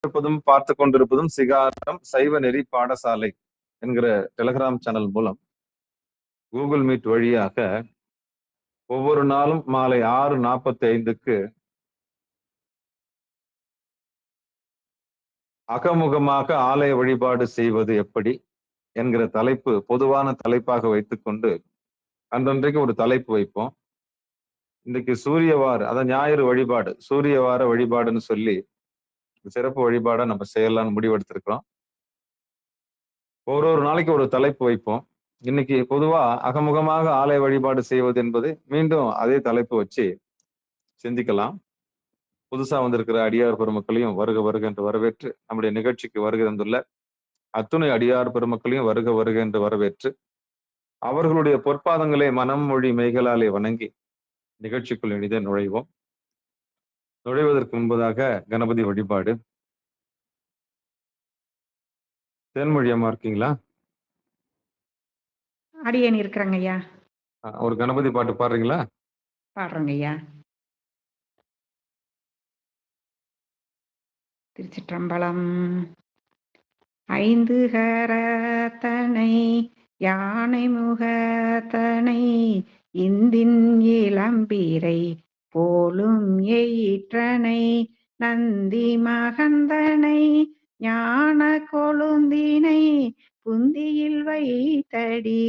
இருப்பதும் பார்த்து கொண்டிருப்பதும் சிகாரம் சைவ நெறி பாடசாலை என்கிற டெலிகிராம் சேனல் மூலம் கூகுள் மீட் வழியாக ஒவ்வொரு நாளும் மாலை 6:45க்கு அகமுகமாக ஆலய வழிபாடு செய்வது எப்படி என்கிற தலைப்பு பொதுவான தலைப்பாக வைத்துக்கொண்டு அன்றன்றைக்கு ஒரு தலைப்பு வைப்போம். இன்னைக்கு சூரியவார், அதான் ஞாயிறு வழிபாடு, சூரியவார வழிபாடுன்னு சொல்லி சிறப்பு வழிபாடா நம்ம செய்யலாம்னு முடிவெடுத்திருக்கிறோம். ஒரு நாளைக்கு ஒரு தலைப்பு வைப்போம். இன்னைக்கு பொதுவா அகமுகமாக ஆலய வழிபாடு செய்வது என்பது மீண்டும் அதே தலைப்பு வச்சு சிந்திக்கலாம். புதுசா வந்திருக்கிற அடியார் பெருமக்களையும் வருக வருக என்று வரவேற்று நம்முடைய நிகழ்ச்சிக்கு வருகை தந்துள்ள அத்துணை அடியார் பெருமக்களையும் வருக வருக என்று வரவேற்று அவர்களுடைய பொற்பாதங்களை மனம் மொழி மெய்களாலே வணங்கி நிகழ்ச்சிக்குள் எளிதே நுழைவோம். நுழைவதற்கு முன்பதாக கணபதி வழிபாடு. தேன்மொழி அம்மா இருக்கீங்களா? அடியேன் இருக்கிறேங்க ஐயா. ஒரு கணபதி பாட்டு பாடுறீங்களா? பாடுறேங்க ஐயா. திருச்சிற்றம்பலம். ஐந்து கரத்தனை யானை முகத்தனை இந்தின் இளம்பீரை போலும் எயிற்றனை நந்தி மகந்தனை ஞான கொழுந்தினை புந்தியில் வைத்தடி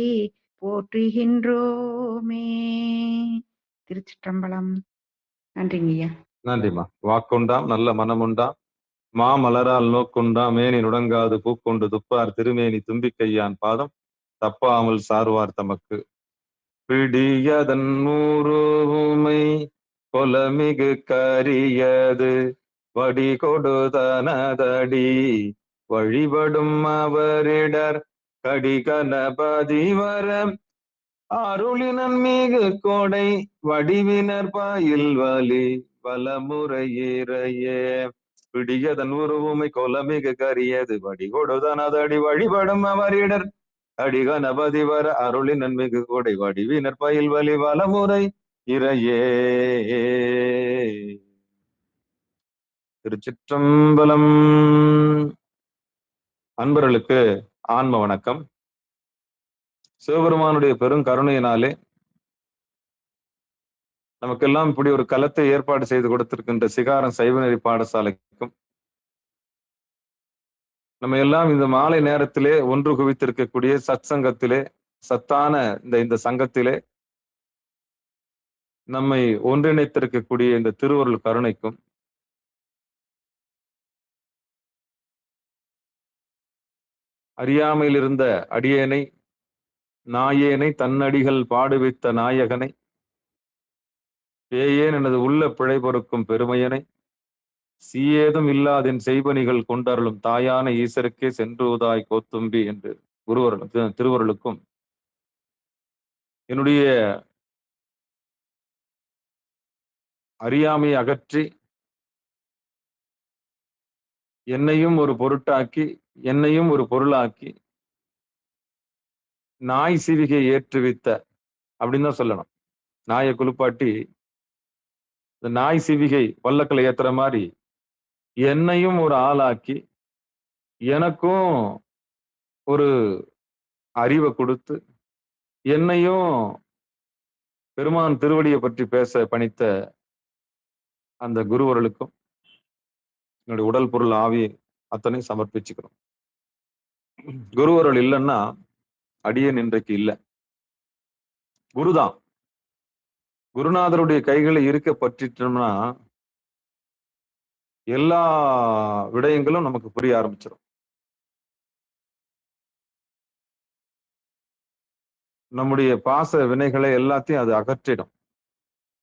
போற்றுகின்றோமே. திருச்சிற்றம்பலம். நன்றிங்க ஐயா. நன்றிம்மா. வாக்குண்டாம் நல்ல மனமுண்டாம் மாமலரால் நோக்குண்டாம் மேனி நுடங்காது பூக்கொண்டு துப்பார் திருமேனி தும்பிக்கையான் பாதம் தப்பாமல் சார்வார் தமக்கு பிடியதன் ஊருமை கொலமிகு கரியது வடி கொடுதனதடி வழிபடும் அவரிடர் கடி கணபதி வர அருளினன் மிகு கோடை வடிவினர் பாயில் வலி வலமுறையிறையே பிடியதன் உருவுமை கொலமிகு கரியது வடி கொடுதனதடி வழிபடும் அவரிடர் அடி கணபதி வர அருளின் நன்மிகு கோடை வடிவினர் பயில் வலி வலமுறை இறையே. திருச்சிற்றம்பலம். அன்பர்களுக்கு ஆன்ம வணக்கம். சிவபெருமானுடைய பெரும் கருணையினாலே நமக்கெல்லாம் இப்படி ஒரு களத்தை ஏற்பாடு செய்து கொடுத்திருக்கின்ற சிகாரம் சைவநெறி பாடசாலைக்கும் நம்ம எல்லாம் இந்த மாலை நேரத்திலே ஒன்று குவித்திருக்கக்கூடிய சத்சங்கத்திலே சத்தான இந்த சங்கத்திலே நம்மை ஒன்றிணைத்திருக்கக்கூடிய இந்த திருவருள் கருணைக்கும் அறியாமையில் இருந்த அடியேனை நாயேனை தன்னடிகள் பாடுவித்த நாயகனை பேயேன் எனது உள்ள பிழை பொறுக்கும் பெருமையனை சீயேதும் இல்லாதென் செய்பணிகள் கொண்டருளும் தாயான ஈசருக்கே சென்றுவதாய் கோத்தும்பி என்று திருவருளுக்கும் என்னுடைய அறியாமையை அகற்றி என்னையும் ஒரு பொருட்டாக்கி என்னையும் ஒரு பொருளாக்கி நாய் சிவிகை ஏற்றுவித்த அப்படின்னு தான் சொல்லணும். நாயை குளிப்பாட்டி இந்த நாய் சிவிகை வல்லக்களை ஏத்துற மாதிரி என்னையும் ஒரு ஆளாக்கி எனக்கும் ஒரு அறிவை கொடுத்து என்னையும் பெருமான் திருவடியை பற்றி பேச பணித்த அந்த குருவர்களுக்கும் என்னுடைய உடல் பொருள் ஆவி அத்தனை சமர்ப்பிச்சுக்கிறோம். குருவர்கள் இல்லைன்னா அடியேன் இன்றைக்கு இல்லை. குருதான். குருநாதருடைய கைகளை இருக்க பற்றிட்டோம்னா எல்லா விடயங்களும் நமக்கு புரிய ஆரம்பிச்சிடும். நம்முடைய பாச வினைகளை எல்லாத்தையும் அது அகற்றிடும்,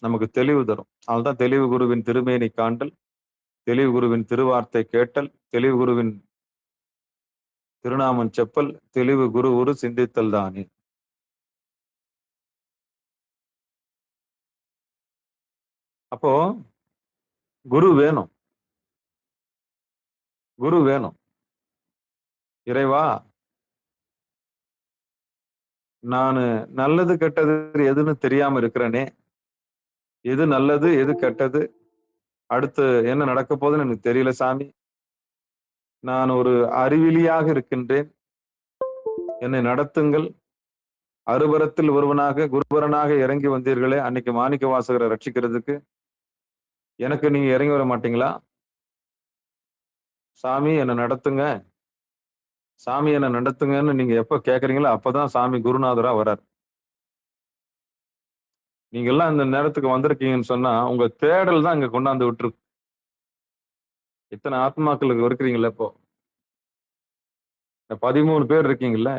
நமக்கு தெளிவு தரும். அதுதான் தெளிவு குருவின் திருமேனி காண்டல், தெளிவு குருவின் திருவார்த்தை கேட்டல், தெளிவு குருவின் திருநாமன் செப்பல், தெளிவு குரு ஒரு சிந்தித்தல் தானே. அப்போ குரு வேணும், குரு வேணும். இறைவா, நானு நல்லது கெட்டது எதுன்னு தெரியாம இருக்கிறேனே, எது நல்லது எது கெட்டது அடுத்து என்ன நடக்க போகுதுன்னு எனக்கு தெரியல சாமி. நான் ஒரு அறிவிலியாக இருக்கின்றேன், என்னை நடத்துங்கள். அறுபரத்தில் ஒருவனாக குருபரனாக இறங்கி வந்தீர்களே அன்னைக்கு மாணிக்க வாசகரை ரட்சிக்கிறதுக்கு, எனக்கு நீங்க இறங்கி வர மாட்டீங்களா? சாமி என்னை நடத்துங்க, சாமி என்னை நடத்துங்கன்னு நீங்க எப்ப கேக்குறீங்களோ அப்பதான் சாமி குருநாதரா வரார். நீங்க எல்லாம் இந்த நேரத்துக்கு வந்திருக்கீங்கன்னு சொன்னா உங்க தேடல் தான் இங்க கொண்டாந்து விட்டுருக்கு. இத்தனை ஆத்மாக்களுக்கு இருக்கிறீங்களா? இப்போ இந்த 13 பேர் இருக்கீங்கல்ல,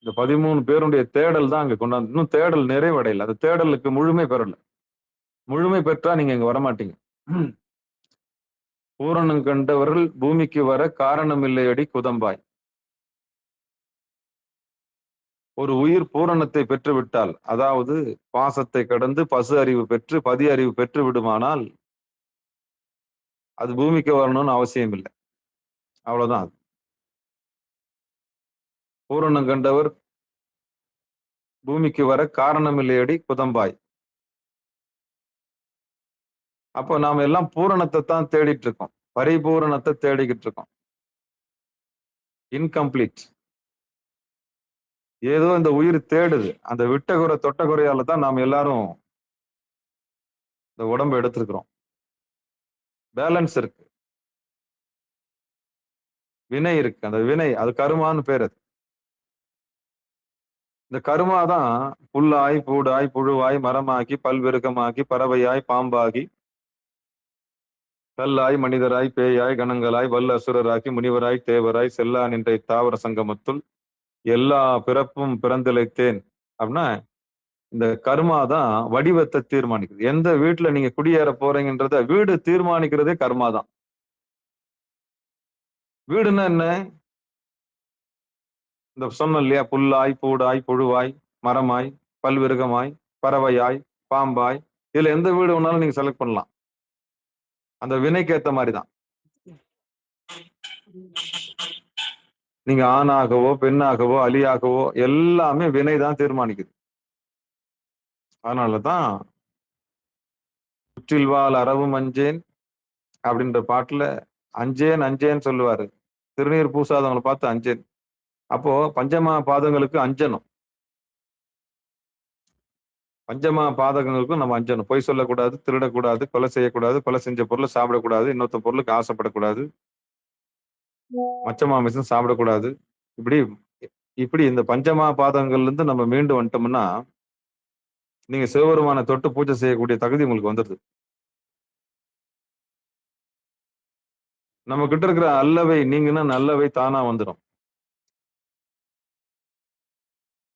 இந்த 13 பேருடைய தேடல் தான் அங்க கொண்டாந்து, இன்னும் தேடல் நிறைவடையல. அந்த தேடலுக்கு முழுமை பெறல. முழுமை பெற்றா நீங்க இங்க வரமாட்டீங்க. பூரணம் கண்டவர்கள் பூமிக்கு வர காரணம் இல்லையடி குதம்பாய். ஒரு உயிர் பூரணத்தை பெற்றுவிட்டால், அதாவது பாசத்தை கடந்து பசு அறிவு பெற்று பதி அறிவு பெற்று விடுமானால் அது பூமிக்கு வரணும்னு அவசியம் இல்லை. அவ்வளவுதான் அது. பூரணம் கண்டவர் பூமிக்கு வர காரணம் இல்லையடி குதம்பாய். அப்போ நாம எல்லாம் பூரணத்தை தான் தேடிட்டு இருக்கோம், பரிபூரணத்தை தேடிக்கிட்டு இருக்கோம். இன்கம்ப்ளீட். ஏதோ இந்த உயிர் தேடுது. அந்த விட்டகுறை தொட்டகுறையால தான் நாம் எல்லாரும் இந்த உடம்பு எடுத்திருக்கிறோம். பேலன்ஸ் இருக்கு, வினை இருக்கு. அந்த வினை அது கருமான்னு பேர். அது இந்த கருமா தான் புல்லாய் பூடாய் புழுவாய் மரமாக்கி பல்விருக்கமாக்கி பறவையாய் பாம்பாகி கல்லாய் மனிதராய் பேயாய் கணங்களாய் வல்ல அசுரராக்கி முனிவராய் தேவராய் செல்லா நின்ற தாவர சங்கமத்துள் எல்லா பிறப்பும் பிறந்திழைத்தேன் அப்படின்னா இந்த கர்மா தான் வடிவத்தை தீர்மானிக்குது. எந்த வீட்டுல நீங்க குடியேற போறீங்கன்றத வீடு தீர்மானிக்கிறதே கர்மா தான். வீடுன்னா என்ன? இந்த சொன்ன இல்லையா, புல்லாய் பூடாய் புழுவாய் மரமாய் பல்விருகமாய் பறவையாய் பாம்பாய், இதுல எந்த வீடு வேணாலும் நீங்க செலக்ட் பண்ணலாம். அந்த வினைக்கு ஏத்த மாதிரிதான். நீங்க ஆணாகவோ பெண்ணாகவோ அலியாகவோ எல்லாமே வினை தான் தீர்மானிக்குது. அதனாலதான் சுற்றில்வாள் அறவும் அஞ்சேன் அப்படின்ற பாட்டுல அஞ்சேன் அஞ்சேன்னு சொல்லுவாரு. திருநீர் பூசாதவங்களை பார்த்து அஞ்சேன். அப்போ பஞ்சமா பாதங்களுக்கு அஞ்சணும். பஞ்சமா பாதகங்களுக்கும் நம்ம அஞ்சணும். பொய் சொல்லக்கூடாது, திருடக்கூடாது, கொலை செய்யக்கூடாது, கொலை செஞ்ச பொருளை சாப்பிடக்கூடாது, இன்னொருத்த பொருளுக்கு ஆசைப்படக்கூடாது, மச்சமா மிஷம் சாப்பிடக்கூடாது. இப்படி இப்படி இந்த பஞ்சமா பாதகங்கள்ல இருந்து நம்ம மீண்டு வந்துட்டோம்னா நீங்க சிவபெருமான தொட்டு பூஜை செய்யக்கூடிய தகுதி உங்களுக்கு வந்துடுது. நம்ம கிட்ட இருக்கிற அல்லவை நீங்கன்னா நல்லவை தானா வந்துடும்.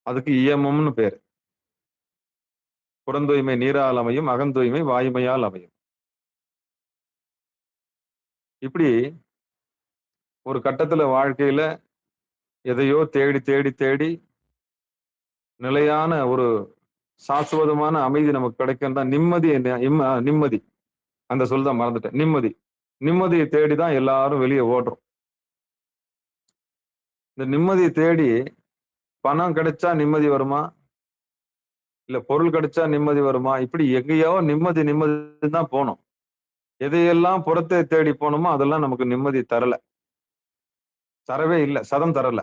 அதுக்கு இயமம்னு பேரு. புறந்தூய்மை நீரால் அமையும், அகந்தூய்மை வாயுமையால் அமையும். இப்படி ஒரு கட்டத்துல வாழ்க்கையில எதையோ தேடி தேடி தேடி நிலையான ஒரு சாஸ்வதமான அமைதி நமக்கு கிடைக்கும் தான் நிம்மதி. நிம்மதி அந்த சொல் தான் மறந்துட்டேன். நிம்மதி. நிம்மதியை தேடிதான் எல்லாரும் வெளியே ஓடுறோம். இந்த நிம்மதியை தேடி பணம் கிடைச்சா நிம்மதி வருமா, இல்ல பொருள் கிடைச்சா நிம்மதி வருமா, இப்படி எங்கேயோ நிம்மதி நிம்மதி தான் போனோம். எதையெல்லாம் புறத்தை தேடி போனோமோ அதெல்லாம் நமக்கு நிம்மதி தரல, தரவே இல்லை, சதம் தரல.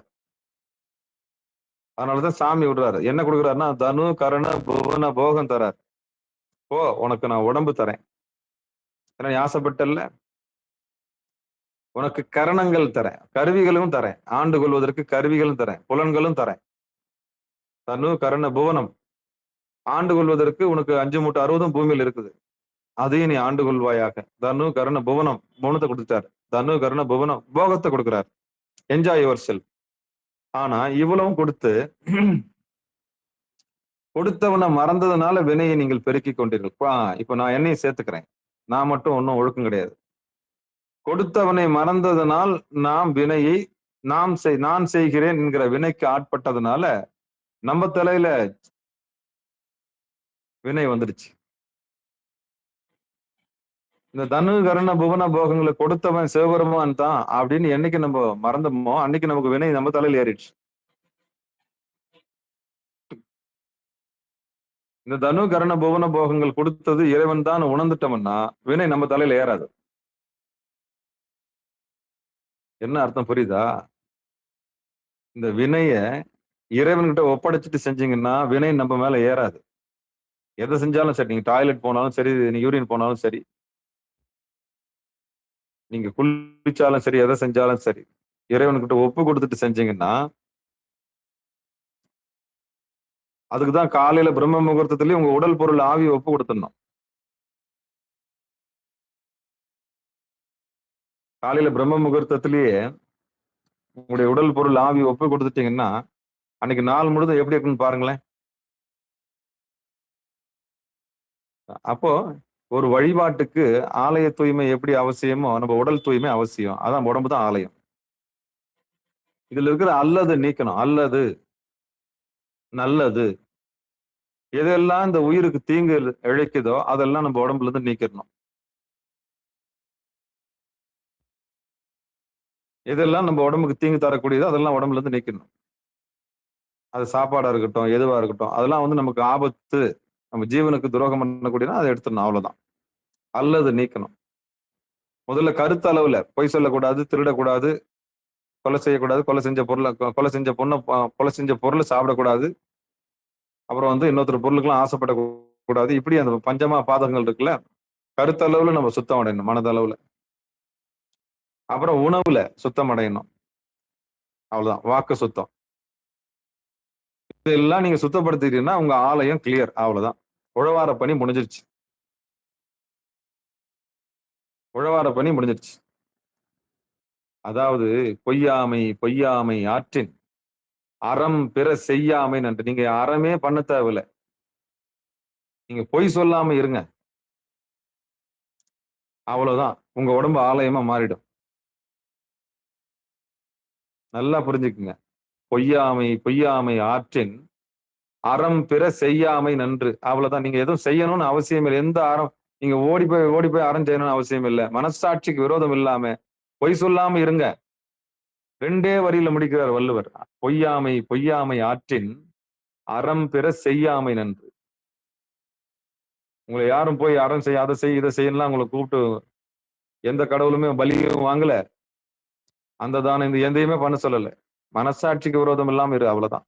அதனாலதான் சாமி விடுறாரு. என்ன கொடுக்குறாருன்னா தனு கரண புவன போகம் தரார். ஓ உனக்கு நான் உடம்பு தரேன், ஏன்னா ஆசைப்பட்டல்ல, உனக்கு கரணங்கள் தரேன், கருவிகளும் தரேன், ஆண்டு கொள்வதற்கு கருவிகளும் தரேன், புலன்களும் தரேன். தனு கரண புவனம், ஆண்டு கொள்வதற்கு உனக்கு 5 மூட்டை 60 பூமியில் இருக்குது, அதையும் நீ ஆண்டு கொள்வாயாக. தனு கரண புவனம் புவனத்தை கொடுத்துட்டாரு. தனு கரண புவனம் போகத்தை கொடுக்கிறார். Enjoy your self. ஆனா இவ்வளவும் கொடுத்து கொடுத்தவனை மறந்ததுனால வினையை நீங்கள் பெருக்கிக் கொண்டீர்கள். இப்ப நான் என்னையும் சேர்த்துக்கிறேன், நான் மட்டும் ஒன்னும் ஒழுக்கம் கிடையாது. கொடுத்தவனை மறந்ததனால் நாம் வினையை நான் செய்கிறேன் என்கிற வினைக்கு ஆட்பட்டதுனால நம்ம தலையில வினை வந்துடுச்சு. இந்த தனு கரண புவன போகங்களை கொடுத்தவன் சிவபெருமான் தான் அப்படின்னு என்னைக்கு நம்ம மறந்தோமோ அன்னைக்கு நமக்கு வினை நம்ம தலையில ஏறிடுச்சு. இந்த தனு கரண புவன போகங்கள் கொடுத்தது இறைவன் தான் உணர்ந்துட்டோம்னா வினை நம்ம தலையில ஏறாது. என்ன அர்த்தம் புரியுதா? இந்த வினைய இறைவன்கிட்ட ஒப்படைச்சிட்டு செஞ்சீங்கன்னா வினை நம்ம மேல ஏறாது. எதை செஞ்சாலும் சரி, நீங்க டாய்லெட் போனாலும் சரி, நீங்க யூரின் போனாலும் சரி, நீங்க குளிச்சாலும் சரி, எதை செஞ்சாலும் சரி, இறைவன்கிட்ட ஒப்பு கொடுத்துட்டு செஞ்சீங்கன்னா, அதுக்கு தான் காலையில பிரம்ம முகூர்த்தத்திலேயே உங்க உடல் பொருள் ஆவிய ஒப்பு கொடுத்துடணும். காலையில பிரம்ம முகூர்த்தத்திலேயே உங்களுடைய உடல் பொருள் ஆவி ஒப்பு கொடுத்துட்டீங்கன்னா, அன்னைக்கு நாள் முழுதும் எப்படி இருக்குன்னு பாருங்களேன். அப்போ ஒரு வழிபாட்டுக்கு ஆலய தூய்மை எப்படி அவசியமோ, நம்ம உடல் தூய்மை அவசியம். அதான் உடம்பு தான் ஆலயம். இதுல இருக்கிற அல்லது நீக்கணும். அல்லது, நல்லது எதெல்லாம் இந்த உயிருக்கு தீங்கு இழைக்குதோ, அதெல்லாம் நம்ம உடம்புல இருந்து நீக்கிடணும். எதெல்லாம் நம்ம உடம்புக்கு தீங்கு தரக்கூடியதோ, அதெல்லாம் உடம்புல இருந்து நீக்கிடணும். அது சாப்பாடா இருக்கட்டும், எதுவா இருக்கட்டும். அதெல்லாம் வந்து நமக்கு ஆபத்து, நம்ம ஜீவனுக்கு துரோகம் பண்ணக்கூடியதுன்னா அதை எடுத்துடணும். அவ்வளவுதான். அல்லது நீக்கணும். முதல்ல கருத்தளவுல பொய் சொல்லக்கூடாது, திருடக்கூடாது, கொலை செய்யக்கூடாது, கொலை செஞ்ச பொண்ண கொலை செஞ்ச பொருளை சாப்பிடக்கூடாது. அப்புறம் வந்து இன்னொருத்தர் பொருளுக்கெல்லாம் ஆசைப்படக்கூடாது. இப்படி அந்த பஞ்சமா பாதகங்கள் இருக்குல்ல, கருத்தளவுல நம்ம சுத்தம் அடையணும், மனதளவுல. அப்புறம் உணவுல சுத்தம் அடையணும். அவ்வளவுதான். வாக்கு சுத்தம். இதெல்லாம் நீங்க சுத்தப்படுத்திட்டீங்கன்னா உங்க ஆலயம் கிளியர். அவ்வளவுதான். உழவார பணி முடிஞ்சிருச்சு. உழவார பணி முடிஞ்சிருச்சு. அதாவது பொய்யாமை பொய்யாமை ஆற்றின் அறம் பிற செய்யாமை நன்று. நீங்க அறமே பண்ண தேவையில்ல. நீங்க பொய் சொல்லாம இருங்க. அவ்வளவுதான். உங்க உடம்பு ஆலயமா மாறிடும். நல்லா புரிஞ்சுக்குங்க. பொய்யாமை பொய்யாமை ஆற்றின் அறம் பிற செய்யாமை நன்று. அவ்வளவுதான். நீங்க எதுவும் செய்யணும்னு அவசியம் இல்லை. எந்த அறம் நீங்க ஓடி போய் அறம் செய்யணும்னு அவசியம் இல்லை. மனசாட்சிக்கு விரோதம் இல்லாம பொய் சொல்லாம இருங்க. 2 வரியில முடிக்கிறார் வள்ளுவர். பொய்யாமை பொய்யாமை ஆற்றின் அறம் பிற செய்யாமை நன்று. உங்களை யாரும் போய் அறம் செய், அதை செய், இதை செய்யலாம் உங்களை கூப்பிட்டு எந்த கடவுளுமே பலியும் வாங்கல. அந்த தானம் இந்த எந்தையுமே பண்ண சொல்லல. மனசாட்சிக்கு விரோதம் இல்லாம இரு. அவ்வளவுதான்.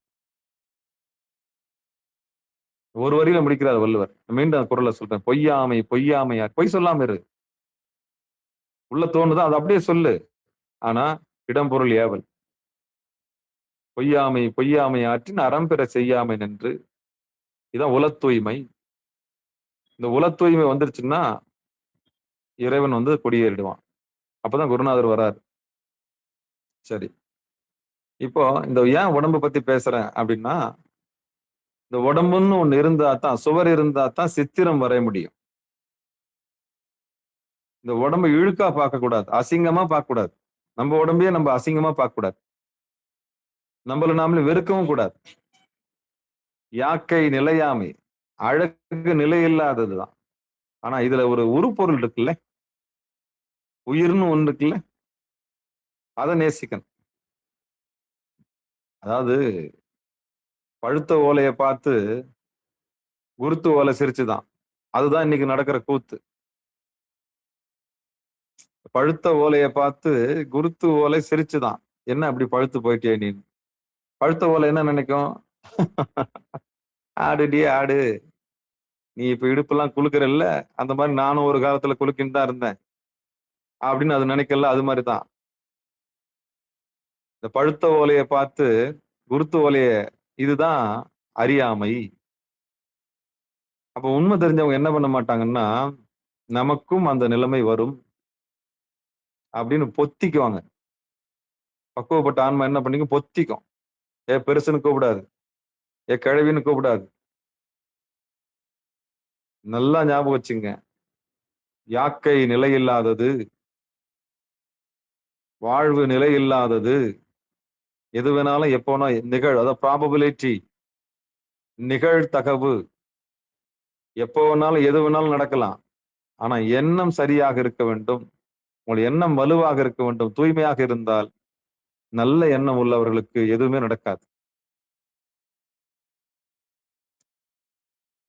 ஒரு வரியில முடிக்கிறார் வள்ளுவர். மீண்டும் அந்த குறளை சொல்றேன். பொய்யாமை பொய்யாமையார். பொய் சொல்லாம இரு. உள்ள தோணுதோ அதை அப்படியே சொல்லு. ஆனா இடம்பொருள் ஏவல். பொய்யாமை பொய்யாமை ஆற்றின் அறம் பிற செய்யாமை நின்று. இதான் உள தூய்மை. இந்த உள தூய்மை வந்துருச்சுன்னா இறைவன் வந்து குடியேறிடுவான். அப்பதான் குருநாதர் வராரு. சரி. இப்போ இந்த ஏன் உடம்பு பத்தி பேசுறேன் அப்படின்னா, இந்த உடம்புன்னு ஒண்ணு இருந்தா தான், சுவர் இருந்தா தான் சித்திரம் வரைய முடியும். இந்த உடம்பை இழுக்கா பார்க்க கூடாது, அசிங்கமா பார்க்க கூடாது. நம்ம உடம்பையே நம்ம அசிங்கமா பார்க்க கூடாது. நம்மள நாமளே வெறுக்கவும் கூடாது. யாக்கை நிலையாமை, அழகு நிலையில்லாததுதான். ஆனா இதுல ஒரு உருப்பொருள் இருக்குல்ல, உயிர்னு ஒண்ணு இருக்குல்ல, அதை நேசிக்கணும். அதாவது பழுத்த ஓலையை பார்த்து குருத்து ஓலை சிரிச்சுதான். அதுதான் இன்னைக்கு நடக்கிற கூத்து. பழுத்த ஓலையை பார்த்து குருத்து ஓலை சிரிச்சுதான். என்ன அப்படி பழுத்து போயிட்டே நீ? பழுத்த ஓலை என்ன நினைக்கும்? ஆடுடி ஆடு, நீ இப்ப இடுப்பெல்லாம் குலுக்குறல்ல, அந்த மாதிரி நானும் ஒரு காலத்துல குலுக்கின்னு தான் இருந்தேன் அப்படின்னு அது நினைக்கல. அது மாதிரிதான் இந்த பழுத்த ஓலையை பார்த்து குருத்து ஓலைய, இதுதான் அறியாமை. அப்ப உண்மை தெரிஞ்சவங்க என்ன பண்ண மாட்டாங்கன்னா, நமக்கும் அந்த நிலைமை வரும் அப்படின்னு பொத்திக்குவாங்க. பக்குவப்பட்ட ஆன்மா என்ன பண்ணிக்கும்? பொத்திக்கும். ஏ பெருசுன்னு கூப்பிடாது, ஏ கிழவின்னு கூப்பிடாது. நல்லா ஞாபகம் வச்சுங்க. யாக்கை நிலையில்லாதது, வாழ்வு நிலையில்லாதது. எது வேணாலும் எப்போனா அதாவது ப்ராபபிலிட்டி, நிகழ்தகவு. எப்போ வேணாலும் எது வேணாலும் நடக்கலாம். ஆனா எண்ணம் சரியாக இருக்க வேண்டும். உங்கள் எண்ணம் வலுவாக இருக்க வேண்டும். தூய்மையாக இருந்தால் நல்ல எண்ணம் உள்ளவர்களுக்கு எதுவுமே நடக்காது.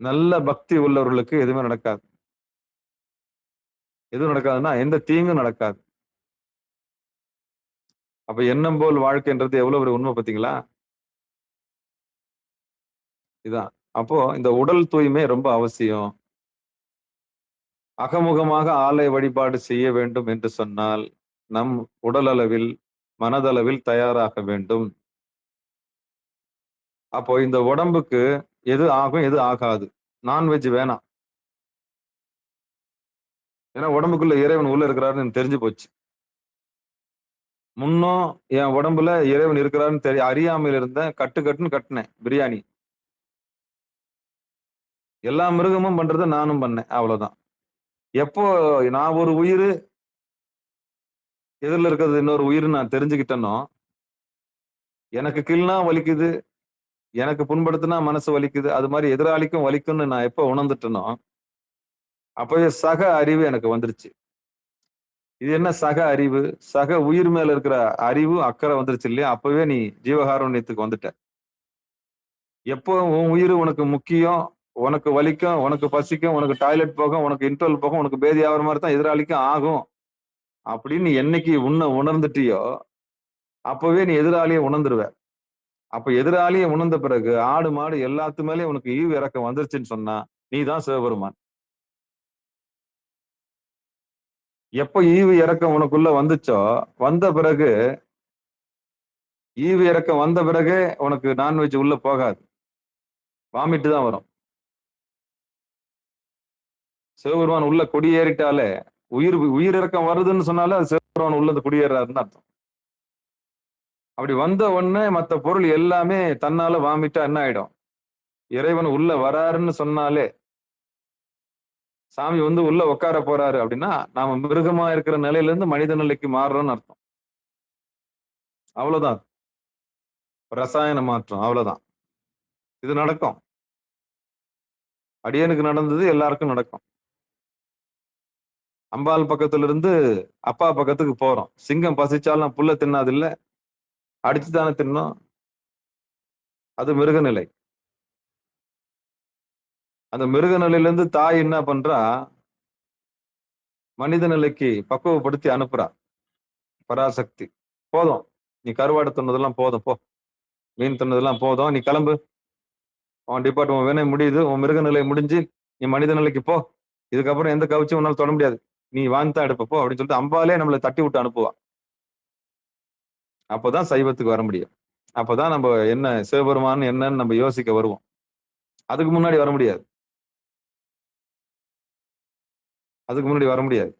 நல்ல பக்தி உள்ளவர்களுக்கு எதுவுமே நடக்காது. எதுவும் நடக்காதுன்னா எந்த தீங்கும் நடக்காது. அப்ப எண்ணம் போல் வாழ்க்கைன்றது எவ்வளவு ஒரு உண்மை பாத்தீங்களா? இதான். அப்போ இந்த உடல் தூய்மை ரொம்ப அவசியம். அகமுகமாக ஆலய வழிபாடு செய்ய வேண்டும் என்று சொன்னால், நம் உடல் அளவில், மனதளவில் தயாராக வேண்டும். அப்போ இந்த உடம்புக்கு எது ஆகும், எது ஆகாது. நான்வெஜ் வேணாம். ஏன்னா உடம்புக்குள்ள இறைவன் உள்ள இருக்கிறாருன்னு எனக்கு தெரிஞ்சு போச்சு. முன்னும் என் உடம்புல இறைவன் இருக்கிறாருன்னு அறியாமையில இருந்தேன். கட்டு கட்டுன்னு கட்டுனேன் பிரியாணி. எல்லா மிருகமும் பண்றத நானும் பண்ணேன். அவ்வளவுதான். எப்போ நான் ஒரு உயிரு, எதிர்ல இருக்கிறது இன்னொரு உயிர்ன்னு நான் தெரிஞ்சுக்கிட்டேனோ, எனக்கு கிள்னா வலிக்குது, எனக்கு புண்படுத்தினா மனசு வலிக்குது. அது மாதிரி எதிராளிக்கும் வலிக்கும்னு நான் எப்ப உணர்ந்துட்டேனோ, அப்பவே சக அறிவு எனக்கு வந்துருச்சு. இது என்ன சக அறிவு? சக உயிர் மேல இருக்கிற அறிவு, அக்கறை வந்துருச்சு இல்லையா? அப்பவே நீ ஜீவகாருண்யத்துக்கு வந்துட்ட. எப்போ உன் உயிர் உனக்கு முக்கியம், உனக்கு வலிக்கும், உனக்கு பசிக்கும், உனக்கு டாய்லெட் போகும், உனக்கு இன்டர்வல் போகும், உனக்கு பேதி ஆகுற மாதிரி தான் எதிராளிக்கும் ஆகும். அப்படின்னு என்னைக்கு உணர்ந்துட்டியோ, அப்பவே நீ எதிராளியை உணர்ந்துருவ. அப்ப எதிராளியை உணர்ந்த பிறகு ஆடு, மாடு எல்லாத்து மேலயும் உனக்கு ஈவு இரக்கம் வந்துருச்சுன்னு சொன்னா, நீதான் சிவபெருமான். எப்ப ஈவு இரக்கம் உனக்குள்ள வந்துச்சோ, வந்த பிறகு ஈவு இரக்கம் வந்த பிறகு உனக்கு நான்வெஜ் உள்ள போகாது. வாமிட்டு தான் வரும். சிவபெருமான் உள்ள குடியேறிட்டாலே உயிர் இரக்கம் வருதுன்னு சொன்னாலே அது சிவபெருமான் உள்ள குடியேறாருன்னு அர்த்தம். அப்படி வந்த உடனே மத்த பொருள் எல்லாமே தன்னால வாமிட்டா என்ன ஆயிடும்? இறைவன் உள்ள வராருன்னு சொன்னாலே, சாமி வந்து உள்ள உட்கார போறாரு அப்படின்னா, நாம மிருகமா இருக்கிற நிலையில இருந்து மனித நிலைக்கு மாறுறோம்னு அர்த்தம். அவ்வளவுதான். ரசாயன மாற்றம் அவ்வளவுதான். இது நடக்கும். அடியனுக்கு நடந்தது எல்லாருக்கும் நடக்கும். அம்பாள் பக்கத்துல இருந்து அப்பா பக்கத்துக்கு போறோம். சிங்கம் பசிச்சாலும் புல்ல தின்னாது இல்ல, அடிச்சுதானே தின்னும். அது மிருகநிலை. அந்த மிருக நிலையில இருந்து தாய் என்ன பண்றா? மனித நிலைக்கு பக்குவப்படுத்தி அனுப்புறா. பராசக்தி. போதும். நீ கருவாடு தின்னதெல்லாம் போதும் போ. மீன் தின்னதெல்லாம் போதும். நீ கிளம்பு. உன் டிபார்ட்மெண்ட் வேணே முடியுது. உன் மிருக நிலை முடிஞ்சு நீ மனித நிலைக்கு போ. இதுக்கப்புறம் எந்த கவிச்சும் உன்னால தொட முடியாது. நீ வாழ்ந்தா எடுப்ப போ அப்படின்னு சொல்லிட்டு அம்பாலே நம்மளை தட்டி விட்டு அனுப்புவா. அப்பதான் சைவத்துக்கு வர முடியும். அப்பதான் நம்ம என்ன சிவபெருமான் என்னன்னு நம்ம யோசிக்க வருவோம். அதுக்கு முன்னாடி வர முடியாது. அதுக்கு முன்னாடி வர முடியாது.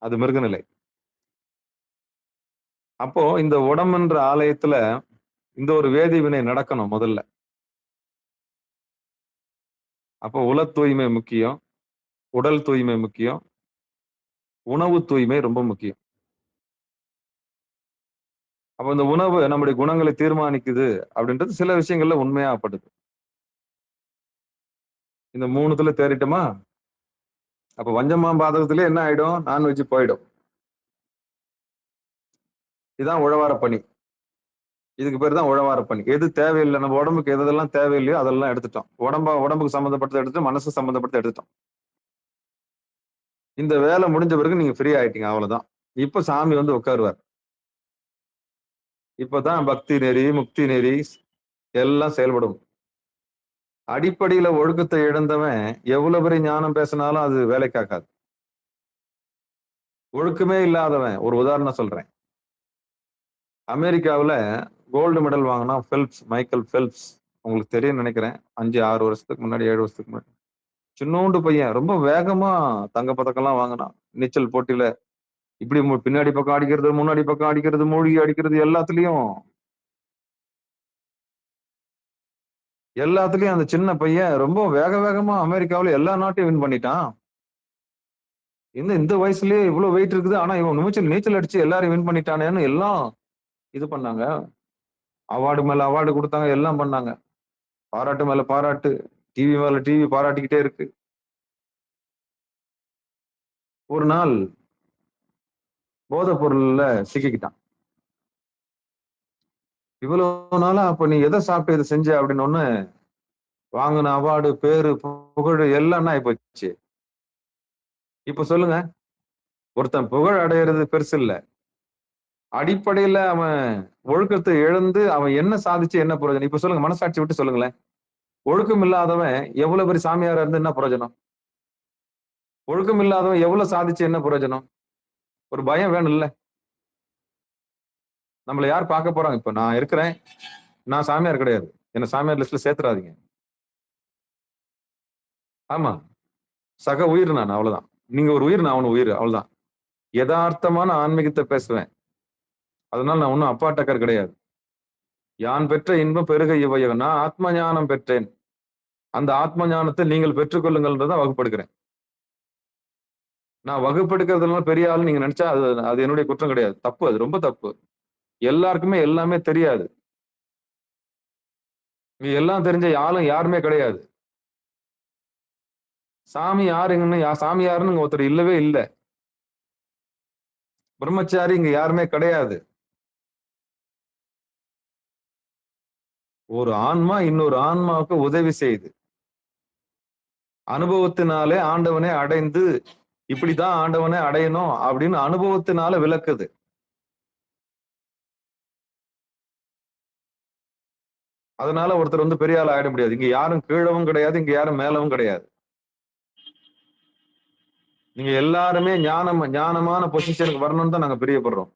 அது மிருகநிலை. அப்போ இந்த உடம்புன்ற ஆலயத்துல இந்த ஒரு வேதி வினை நடக்கணும் முதல்ல. அப்போ உள தூய்மை முக்கியம், உடல் தூய்மை முக்கியம், உணவு தூய்மை ரொம்ப முக்கியம். அப்ப இந்த உணவு நம்முடைய குணங்களை தீர்மானிக்குது அப்படின்றது சில விஷயங்கள்ல உண்மையாப்படுது. இந்த 3த்துல தேறிட்டோமா? அப்ப வஞ்சமா பாதகத்திலே என்ன ஆயிடும்? நான்வெஜ் போயிடும். இதுதான் உழவார பணி. இதுக்கு பேர் தான் உழவார பணி. எது தேவையில்லை, நம்ம உடம்புக்கு எதெல்லாம் தேவையில்லையோ அதெல்லாம் எடுத்துட்டோம். உடம்புக்கு சம்மந்தப்பட்டதை எடுத்து மனசு சம்மந்தப்பட்டதை எடுத்துட்டோம். இந்த வேலை முடிஞ்ச பிறகு நீங்க ஃப்ரீ ஆயிட்டீங்க அவ்வளவுதான். இப்ப சாமி வந்து உட்காருவார். இப்பதான் பக்தி நெறி, முக்தி நெறி எல்லாம் செயல்படும். அடிப்படையில ஒழுக்கத்தை இழந்தவன் எவ்வளவு பெரிய ஞானம் பேசினாலும் அது வேலைக்காகாது. ஒழுக்கமே இல்லாதவன், ஒரு உதாரணம் சொல்றேன். அமெரிக்காவுல கோல்டு மெடல் வாங்கினா மைக்கேல் ஃபெல்ப்ஸ். உங்களுக்கு தெரியும்னு நினைக்கிறேன். 5, 6 வருஷத்துக்கு முன்னாடி, 7 வருஷத்துக்கு முன்னாடி. சின்னோண்டு பையன் ரொம்ப வேகமா தங்க பதக்கம் எல்லாம் வாங்கினான். நீச்சல் போட்டியில இப்படி பின்னாடி பக்கம் அடிக்கிறது, முன்னாடி பக்கம் அடிக்கிறது, மூழ்கி அடிக்கிறது எல்லாத்துலயும் அந்த சின்ன பையன் ரொம்ப வேகமா அமெரிக்காவுல எல்லா நாட்டையும் வின் பண்ணிட்டான். இந்த வயசுலயே இவ்வளவு வெயிட் இருக்குது. ஆனா இவன் நீச்சல் அடிச்சு எல்லாரையும் வின் பண்ணிட்டானேன்னு எல்லாம் இது பண்ணாங்க. அவார்டு மேல அவார்டு கொடுத்தாங்க, எல்லாம் பண்ணாங்க. பாராட்டு மேல பாராட்டு, டிவி மேல டிவி பாராட்டிக்கிட்டே இருக்கு. ஒரு நாள் போதைப் பொருள்ல சிக்கிக்கிட்டான். இவ்வளவு நாளா அப்ப நீ எதை சாப்பிட்டு இதை செஞ்ச அப்படின்னு ஒண்ணு வாங்கின அவார்டு, பேரு, புகழ் எல்லாம் என்ன ஆயிப்போச்சு. இப்ப சொல்லுங்க, ஒருத்தன் புகழ் அடையிறது பெருசு இல்ல. அடிப்படையில அவன் ஒழுக்கத்தை இழந்து அவன் என்ன சாதிச்சு என்ன பிரயோஜனம்? இப்ப சொல்லுங்க, மனசாட்சி விட்டு சொல்லுங்களேன். ஒழுக்கம் இல்லாதவன் எவ்வளவு பெரிய சாமியாரா இருந்து என்ன பிரயோஜனம்? ஒழுக்கம் இல்லாதவன் எவ்வளவு சாதிச்சு என்ன பிரயோஜனம்? ஒரு பயம் வேணும்ல. நம்மள யார் பார்க்க போறாங்க? இப்ப நான் இருக்கிறேன். நான் சாமியார் கிடையாது. என்ன சாமியார் லிஸ்ட்ல சேர்த்துறாதீங்க. ஆமா. சக உயிர் நான், அவ்வளவுதான். நீங்க ஒரு உயிர், நான் ஒரு உயிர், அவ்வளவுதான். யதார்த்தமான ஆன்மீகத்தை பேசுவேன். அதனால நான் ஒண்ணும் அப்பா டக்கர் கிடையாது. யான் பெற்ற இன்பம் பெருக இவையக. நான் ஆத்ம ஞானம் பெற்றேன். அந்த ஆத்ம ஞானத்தை நீங்கள் பெற்றுக்கொள்ளுங்கள்ன்றதான் வகுப்படுக்கிறேன். நான் வகுப்பெடுக்கிறதுனால பெரிய ஆள் நீங்க நினைச்சா அது அது என்னுடைய குற்றம் கிடையாது. தப்பு, அது ரொம்ப தப்பு. எல்லாருக்குமே எல்லாமே தெரியாது. இங்க எல்லாம் தெரிஞ்ச ஆளும் யாருமே கிடையாது. சாமி யாருங்கன்னு சாமி யாருன்னு இங்க ஒருத்தர் இல்லவே இல்ல. பிரம்மச்சாரி இங்க யாருமே கிடையாது. ஒரு ஆன்மா இன்னொரு ஆன்மாவுக்கு உதவி செய்யுது. அனுபவத்தினாலே ஆண்டவனை அடைந்து இப்படிதான் ஆண்டவனை அடையணும் அப்படின்னு அனுபவத்தினால விளக்குது. அதனால ஒருத்தர் வந்து பெரிய ஆள் ஆயிட முடியாது. இங்க யாரும் கீழவும் கிடையாது, இங்க யாரும் மேலவும் கிடையாது. நீங்க எல்லாருமே ஞானமான பொசிஷனுக்கு வரணும்னு தான் நாங்க பிரியப்படுறோம்.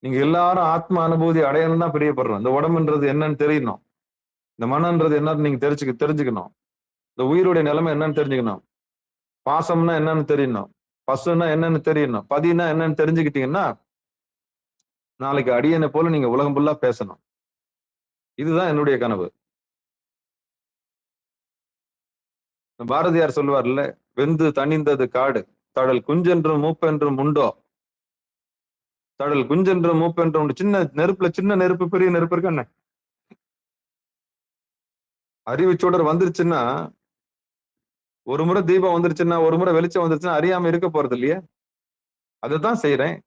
நீங்க எல்லாரும் ஆத்ம அனுபூதி அடையணும் தான் பிரியப்படுறோம். இந்த உடம்புன்றது என்னன்னு தெரியணும். இந்த மனன்றது என்னன்னு நீங்க தெரிஞ்சுக்கணும். இந்த உயிருடைய நிலைமை என்னன்னு தெரிஞ்சுக்கணும். பாசம்னா என்னன்னு தெரியணும். பசுன்னா என்னன்னு தெரியணும். பதினா என்னன்னு தெரிஞ்சுக்கிட்டீங்கன்னா நாளைக்கு அடியனை போல நீங்க உலகம் ஃபுல்லா பேசணும். இதுதான் என்னுடைய கனவு. பாரதியார் சொல்லுவார்ல, வெந்து தணிந்தது காடு, தழல் குஞ்சென்றும் மூப்பென்றும் உண்டோ. தழல் குஞ்சென்றும் மூப்பென்றும் உண்டு. சின்ன நெருப்புல சின்ன நெருப்பு பெரிய நெருப்பு இருக்கு என்ன? அறிவுச்சூடர் வந்துருச்சுன்னா, ஒரு முறை தீபம் வந்துருச்சுன்னா, ஒரு முறை வெளிச்சம் வந்துருச்சுன்னா அறியாம இருக்க போறது இல்லையா? அதுதான் செய்யறேன்.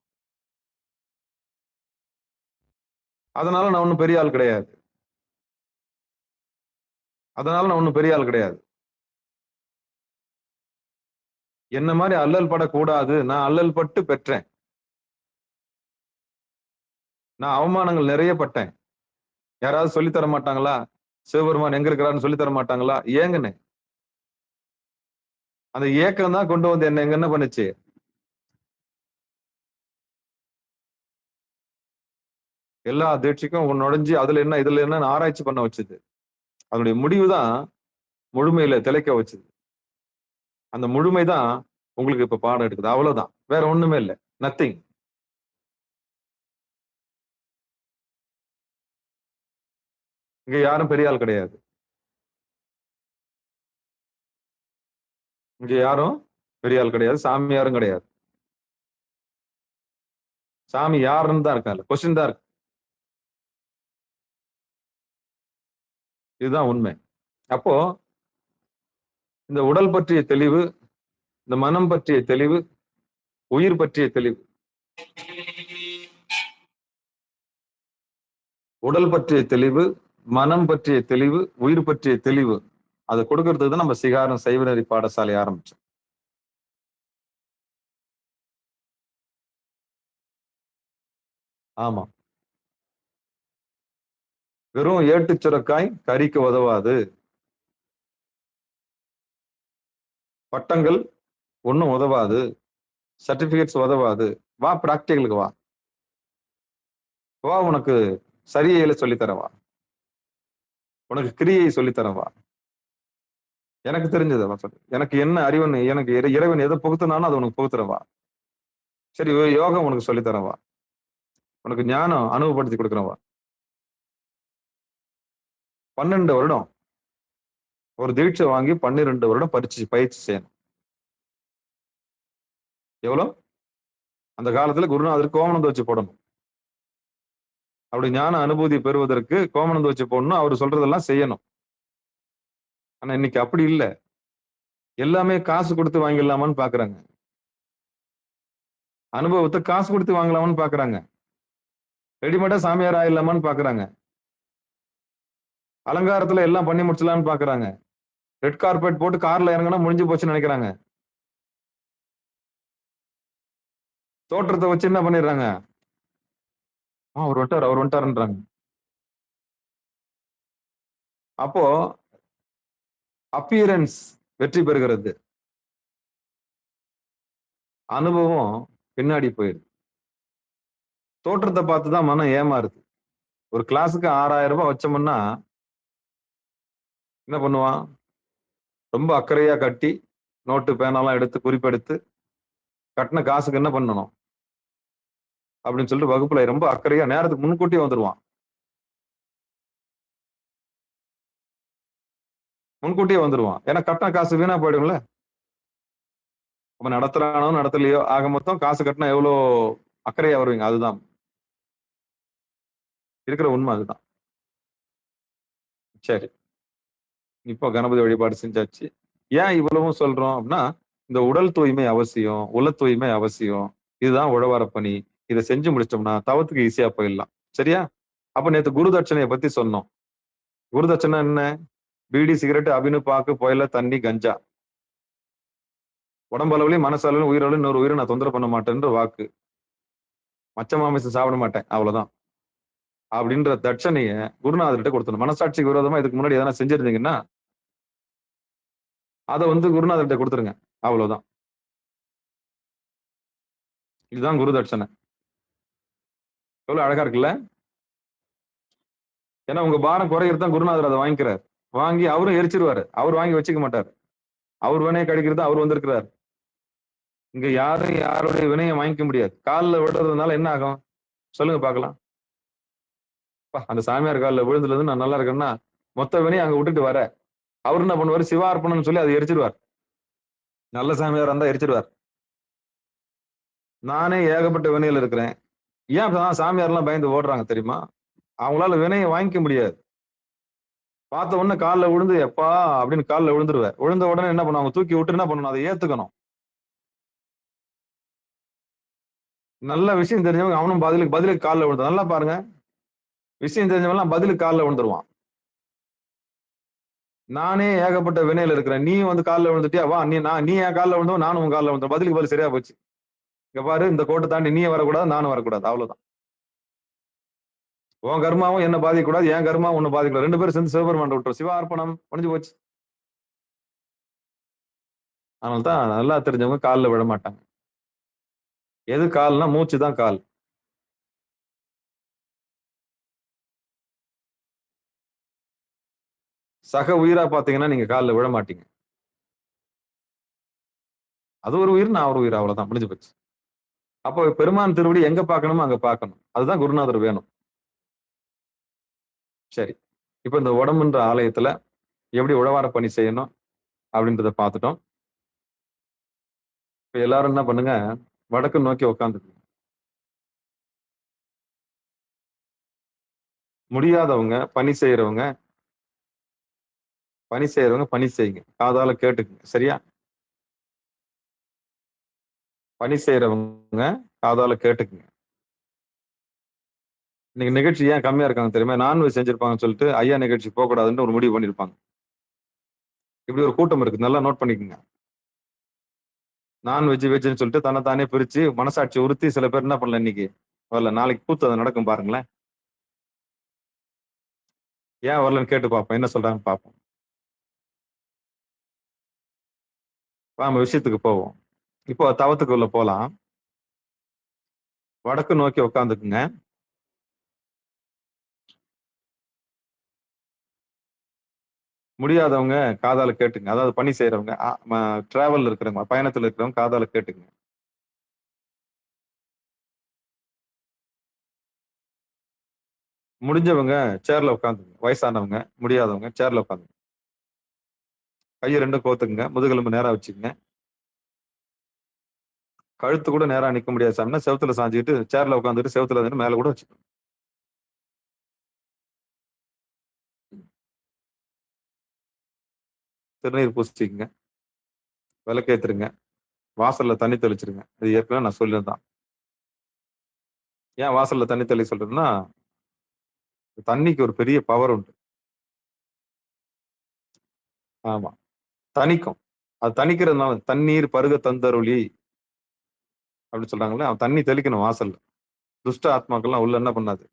அதனால நான் ஒண்ணும் பெரிய ஆள் கிடையாது. அதனால நான் ஒண்ணும் பெரிய ஆள் கிடையாது. என்ன மாதிரி அல்லல் படக்கூடாது. நான் அல்லல் பட்டு பெற்றேன். நான் அவமானங்கள் நிறைய பட்டேன். யாராவது சொல்லி தர மாட்டாங்களா? சிவபெருமான் எங்க இருக்கிறாருன்னு சொல்லி தர மாட்டாங்களா? ஏங்கன்னு. அந்த ஏக்கம் தான் கொண்டு வந்து என்ன என்ன பண்ணுச்சு? எல்லா தீட்சைக்கும் நுழைஞ்சு அதுல என்ன இதுல என்ன ஆராய்ச்சி பண்ண வச்சது. அதனுடைய முடிவு தான் முழுமையில திளைக்க வச்சது. அந்த முழுமை தான் உங்களுக்கு இப்ப பாடம் எடுக்குது. அவ்வளவுதான். வேற ஒண்ணுமே இல்லை. நத்திங். இங்க யாரும் பெரிய ஆள் கிடையாது. இங்க யாரும் பெரிய ஆள் கிடையாது. சாமி யாரும் கிடையாது. சாமி யாருன்னு தான் இருக்காங்க. கொஸ்டின் தான் இருக்கு. இதுதான் உண்மை. அப்போ இந்த உடல் பற்றிய தெளிவு, இந்த மனம் பற்றிய தெளிவு, உயிர் பற்றிய தெளிவு, உடல் பற்றிய தெளிவு, மனம் பற்றிய தெளிவு, உயிர் பற்றிய தெளிவு, அதை கொடுக்கறதுக்கு தான் நம்ம சிகாரம் சைவநெறி பாடசாலை ஆரம்பிச்சோம். ஆமா. வெறும் ஏட்டு சுரக்காய் கறிக்கு உதவாது. பட்டங்கள் ஒன்னும் உதவாது. சர்டிபிகேட்ஸ் உதவாது. வா பிராக்டிகலுக்கு வா. வா உனக்கு சரியில சொல்லித்தரவா. உனக்கு கிரியை சொல்லித்தரவா. எனக்கு தெரிஞ்சது சொல்லு. எனக்கு என்ன அறிவன், எனக்கு இறைவன் எதை புகுத்தினாலும் அதை உனக்கு புகுத்துறவா. சரி, யோகம் உனக்கு சொல்லித்தரவா. உனக்கு ஞானம் அனுபவப்படுத்தி கொடுக்குறவா. 12 வருடம் ஒரு தீட்சை வாங்கி 12 வருடம் பயிற்சி செய்யணும். எவ்வளவு? அந்த காலத்துல குருநாதருக்கு கோமணம் வச்சு போடணும். அப்படி ஞான அனுபூதி பெறுவதற்கு கோமணம் வச்சு போடணும். அவர் சொல்றதெல்லாம் செய்யணும். ஆனா இன்னைக்கு அப்படி இல்லை. எல்லாமே காசு கொடுத்து வாங்கிடலாமான்னு பாக்குறாங்க. அனுபவத்தை காசு கொடுத்து வாங்கலாமான்னு பாக்குறாங்க. ரெடிமேடா சாமியார் ஆயிடலாமான்னு பாக்குறாங்க. அலங்காரத்துல எல்லாம் பண்ணி முடிச்சலாம்னு பாக்குறாங்க. ரெட் கார்பெட் போட்டு கார்ல இறங்கினா முடிஞ்சு போச்சுன்னு நினைக்கிறாங்க. தோற்றத்தை வச்சு என்ன பண்ணிடுறாங்க, அவர் வந்துட்டார் அவர் வந்துட்டாருன்றாங்க. அப்போ அப்பியரன்ஸ் வெற்றி பெறுகிறது, அனுபவம் பின்னாடி போயிடுது. தோற்றத்தை பார்த்துதான் மனம் ஏமாறுது. ஒரு கிளாஸுக்கு 6,000 ரூபாய் வச்சோம்னா என்ன பண்ணுவான், ரொம்ப அக்கறையா கட்டி நோட்டு பேனாலாம் எடுத்து குறிப்பெடுத்து கட்டின காசுக்கு என்ன பண்ணணும் அப்படின்னு சொல்லிட்டு வகுப்புல ரொம்ப அக்கறையா நேரத்துக்கு முன்கூட்டியே வந்துருவான். முன்கூட்டியே வந்துருவான். ஏன்னா கட்டின காசு வீணா போயிடும்ல. அப்ப நடத்துறானோ நடத்தலையோ ஆக மொத்தம் காசு கட்டினா எவ்வளவு அக்கறையா வருவீங்க. அதுதான் இருக்கிற உண்மை. அதுதான். சரி, இப்போ கணபதி வழிபாடு செஞ்சாச்சு. ஏன் இவ்வளவும் சொல்றோம் அப்படின்னா, இந்த உடல் தூய்மை அவசியம், உள தூய்மை அவசியம். இதுதான் உழவார பணி. இதை செஞ்சு முடிச்சிட்டோம்னா தவத்துக்கு ஈஸியா போயிடலாம். சரியா? அப்ப நேத்து குரு தட்சணையை பத்தி சொன்னோம். குரு தட்சணை என்ன? பீடி, சிகரெட், அபினு, பாக்கு, புயல, தண்ணி, கஞ்சா. உடம்பளவுலயும் மனசளவுலயும் உயிரளவு இன்னொரு உயிரை நான் தொந்தரவு பண்ண மாட்டேன்ற வாக்கு. மச்ச மாமிசம் சாப்பிட மாட்டேன், அவ்வளவுதான். அப்படின்ற தட்சணைய குருநாதர்கிட்ட கொடுத்தணும். மனசாட்சிக்கு விரோதமா இதுக்கு முன்னாடி எதனா செஞ்சிருந்தீங்கன்னா அதை குருநாதர்கிட்ட கொடுத்துருங்க, அவ்வளவுதான். இதுதான் குரு தட்சணை. எவ்வளவு அழகா இருக்குல்ல? ஏன்னா உங்க பாரம் குறையிறது தான் குருநாதர் அதை வாங்கிக்கிறார். வாங்கி அவரும் எரிச்சிருவாரு. அவர் வாங்கி வச்சுக்க மாட்டார். அவர் வினையை கழிக்கிறது அவர் வந்திருக்கிறார். இங்க யாரும் யாருடைய வினையை வாங்கிக்க முடியாது. காலில் விடுறதுனால என்ன ஆகும் சொல்லுங்க பாக்கலாம். அந்த சாமியார் காலில் விழுந்துலது நான் நல்லா இருக்கேன்னா மொத்த வினையை அங்க விட்டுட்டு வர அவர் என்ன பண்ணுவாரு, சிவார்ப்பணம்னு சொல்லி அதை எரிச்சிருவார். நல்ல சாமியார் இருந்தா எரிச்சிருவார். நானே ஏகப்பட்ட வினையில இருக்கிறேன். ஏன் சாமியார் எல்லாம் பயந்து ஓடுறாங்க தெரியுமா? அவங்களால வினையை வாங்கிக்க முடியாது. பார்த்த உடனே காலில் விழுந்து எப்பா அப்படின்னு காலில் விழுந்துருவேன். விழுந்த உடனே என்ன பண்ணுவாங்க, தூக்கி விட்டு என்ன பண்ணணும், அதை ஏத்துக்கணும். நல்ல விஷயம் தெரிஞ்சவங்க அவனும் பதிலுக்கு காலில் விழுந்து நல்லா பாருங்க. விஷயம் தெரிஞ்சவங்க பதிலுக்கு காலில் விழுந்துருவான். நானே ஏகப்பட்ட வினையில இருக்கிறேன், நீ காலில் விழுந்துட்டியா, வா நீ என் காலில் விழுந்தோம், நானும் உன் காலில் விழுந்தோம். பதிலுக்கு பதில் சரியா போச்சு. இங்க பாரு, இந்த கோட்டை தாண்டி நீ வரக்கூடாது, நானும் வரக்கூடாது, அவ்வளவுதான். உன் கர்மாவும் என்ன பாதிக்கக்கூடாது, என் கர்மாவும் ஒண்ணு பாதிக்கூடாது. 2 பேரும் சேர்ந்து சிவபெருமான் விட்டுரும். சிவா அர்ப்பணம் முடிஞ்சு போச்சு. அதனால தான் நல்லா தெரிஞ்சவங்க காலில் விழ மாட்டாங்க. எது கால்னா மூச்சு தான் கால். சக உயிரா பாத்தீங்கன்னா நீங்க காலில் விழ மாட்டீங்க. அது ஒரு உயிர், நான் ஒரு உயிர், அவ்வளவுதான், முடிஞ்சு போச்சு. அப்போ பெருமான் திருவடி எங்க பார்க்கணுமோ அங்க பார்க்கணும். அதுதான் குருநாதர் வேணும். சரி, இப்ப இந்த உடம்புன்ற ஆலயத்துல எப்படி உழவார பணி செய்யணும் அப்படின்றத பார்த்துட்டோம். இப்ப எல்லாரும் என்ன பண்ணுங்க, வடக்கு நோக்கி உட்காந்துக்குங்க. முடியாதவங்க, பணி செய்யறவங்க பணி செய்யுங்க. காதால கேட்டுக்குங்க. சரியா? பணி செய்யறவங்க காதால கேட்டுக்குங்க. இன்னைக்கு நிகழ்ச்சி ஏன் கம்மியா இருக்காங்க தெரியுமா? நான்வெஜ் செஞ்சிருப்பாங்கன்னு சொல்லிட்டு ஐயா நிகழ்ச்சி போக கூடாதுன்னு ஒரு முடிவு பண்ணிருப்பாங்க. இப்படி ஒரு கூட்டம் இருக்கு, நல்லா நோட் பண்ணிக்கோங்க. நான்வெஜ் வெஜ்ன்னு சொல்லிட்டு தன்னைத்தானே பிரிச்சு மனசாட்சி உறுத்தி சில பேர் என்ன பண்ணல, இன்னைக்கு வரல, நாளைக்கு கூத்து அது நடக்கும் பாருங்களேன். ஏன் வரலன்னு கேட்டு பார்ப்போம், என்ன சொல்றாங்கன்னு பார்ப்போம். நம்ம விஷயத்துக்கு போவோம். இப்போ தவத்துக்குள்ள போலாம். வடக்கு நோக்கி உட்காந்துக்குங்க. முடியாதவங்க காதால கேட்டுங்க. அதாவது பணி செய்யறவங்க, டிராவல் இருக்கிறவங்க, பயணத்துல இருக்கிறவங்க காதால கேட்டுங்க. முடிஞ்சவங்க சேர்ல உட்காந்துங்க. வயசானவங்க, முடியாதவங்க சேர்ல உட்காந்துங்க. கையை ரெண்டும் கோத்துக்குங்க. முதுகெலும்பு நேரா வச்சுக்கங்க. கழுத்து கூட நேரா நிக்க முடியாது சாமினா செவுத்துல சாஞ்சிட்டு சேர்ல உட்காந்துட்டு செவுத்துல மேல கூட வச்சுக்கணும். திருநீர் பூசிச்சுங்க. விளக்கேத்துருங்க. வாசல்ல தண்ணி தெளிச்சிருங்க. அது ஏற்கனவே நான் சொல்லியிருந்தான். ஏன் வாசல்ல தண்ணி தெளி சொல்றேன்னா, தண்ணிக்கு ஒரு பெரிய பவர் உண்டு. ஆமா, தணிக்கும். அது தணிக்கிறதுனால தண்ணீர் பருக தந்தருளி அப்படின்னு சொல்றாங்கல்ல, அவன் தண்ணி தெளிக்கணும் வாசல்ல. துஷ்ட ஆத்மாக்கள்லாம் உள்ள என்ன பண்ணாது,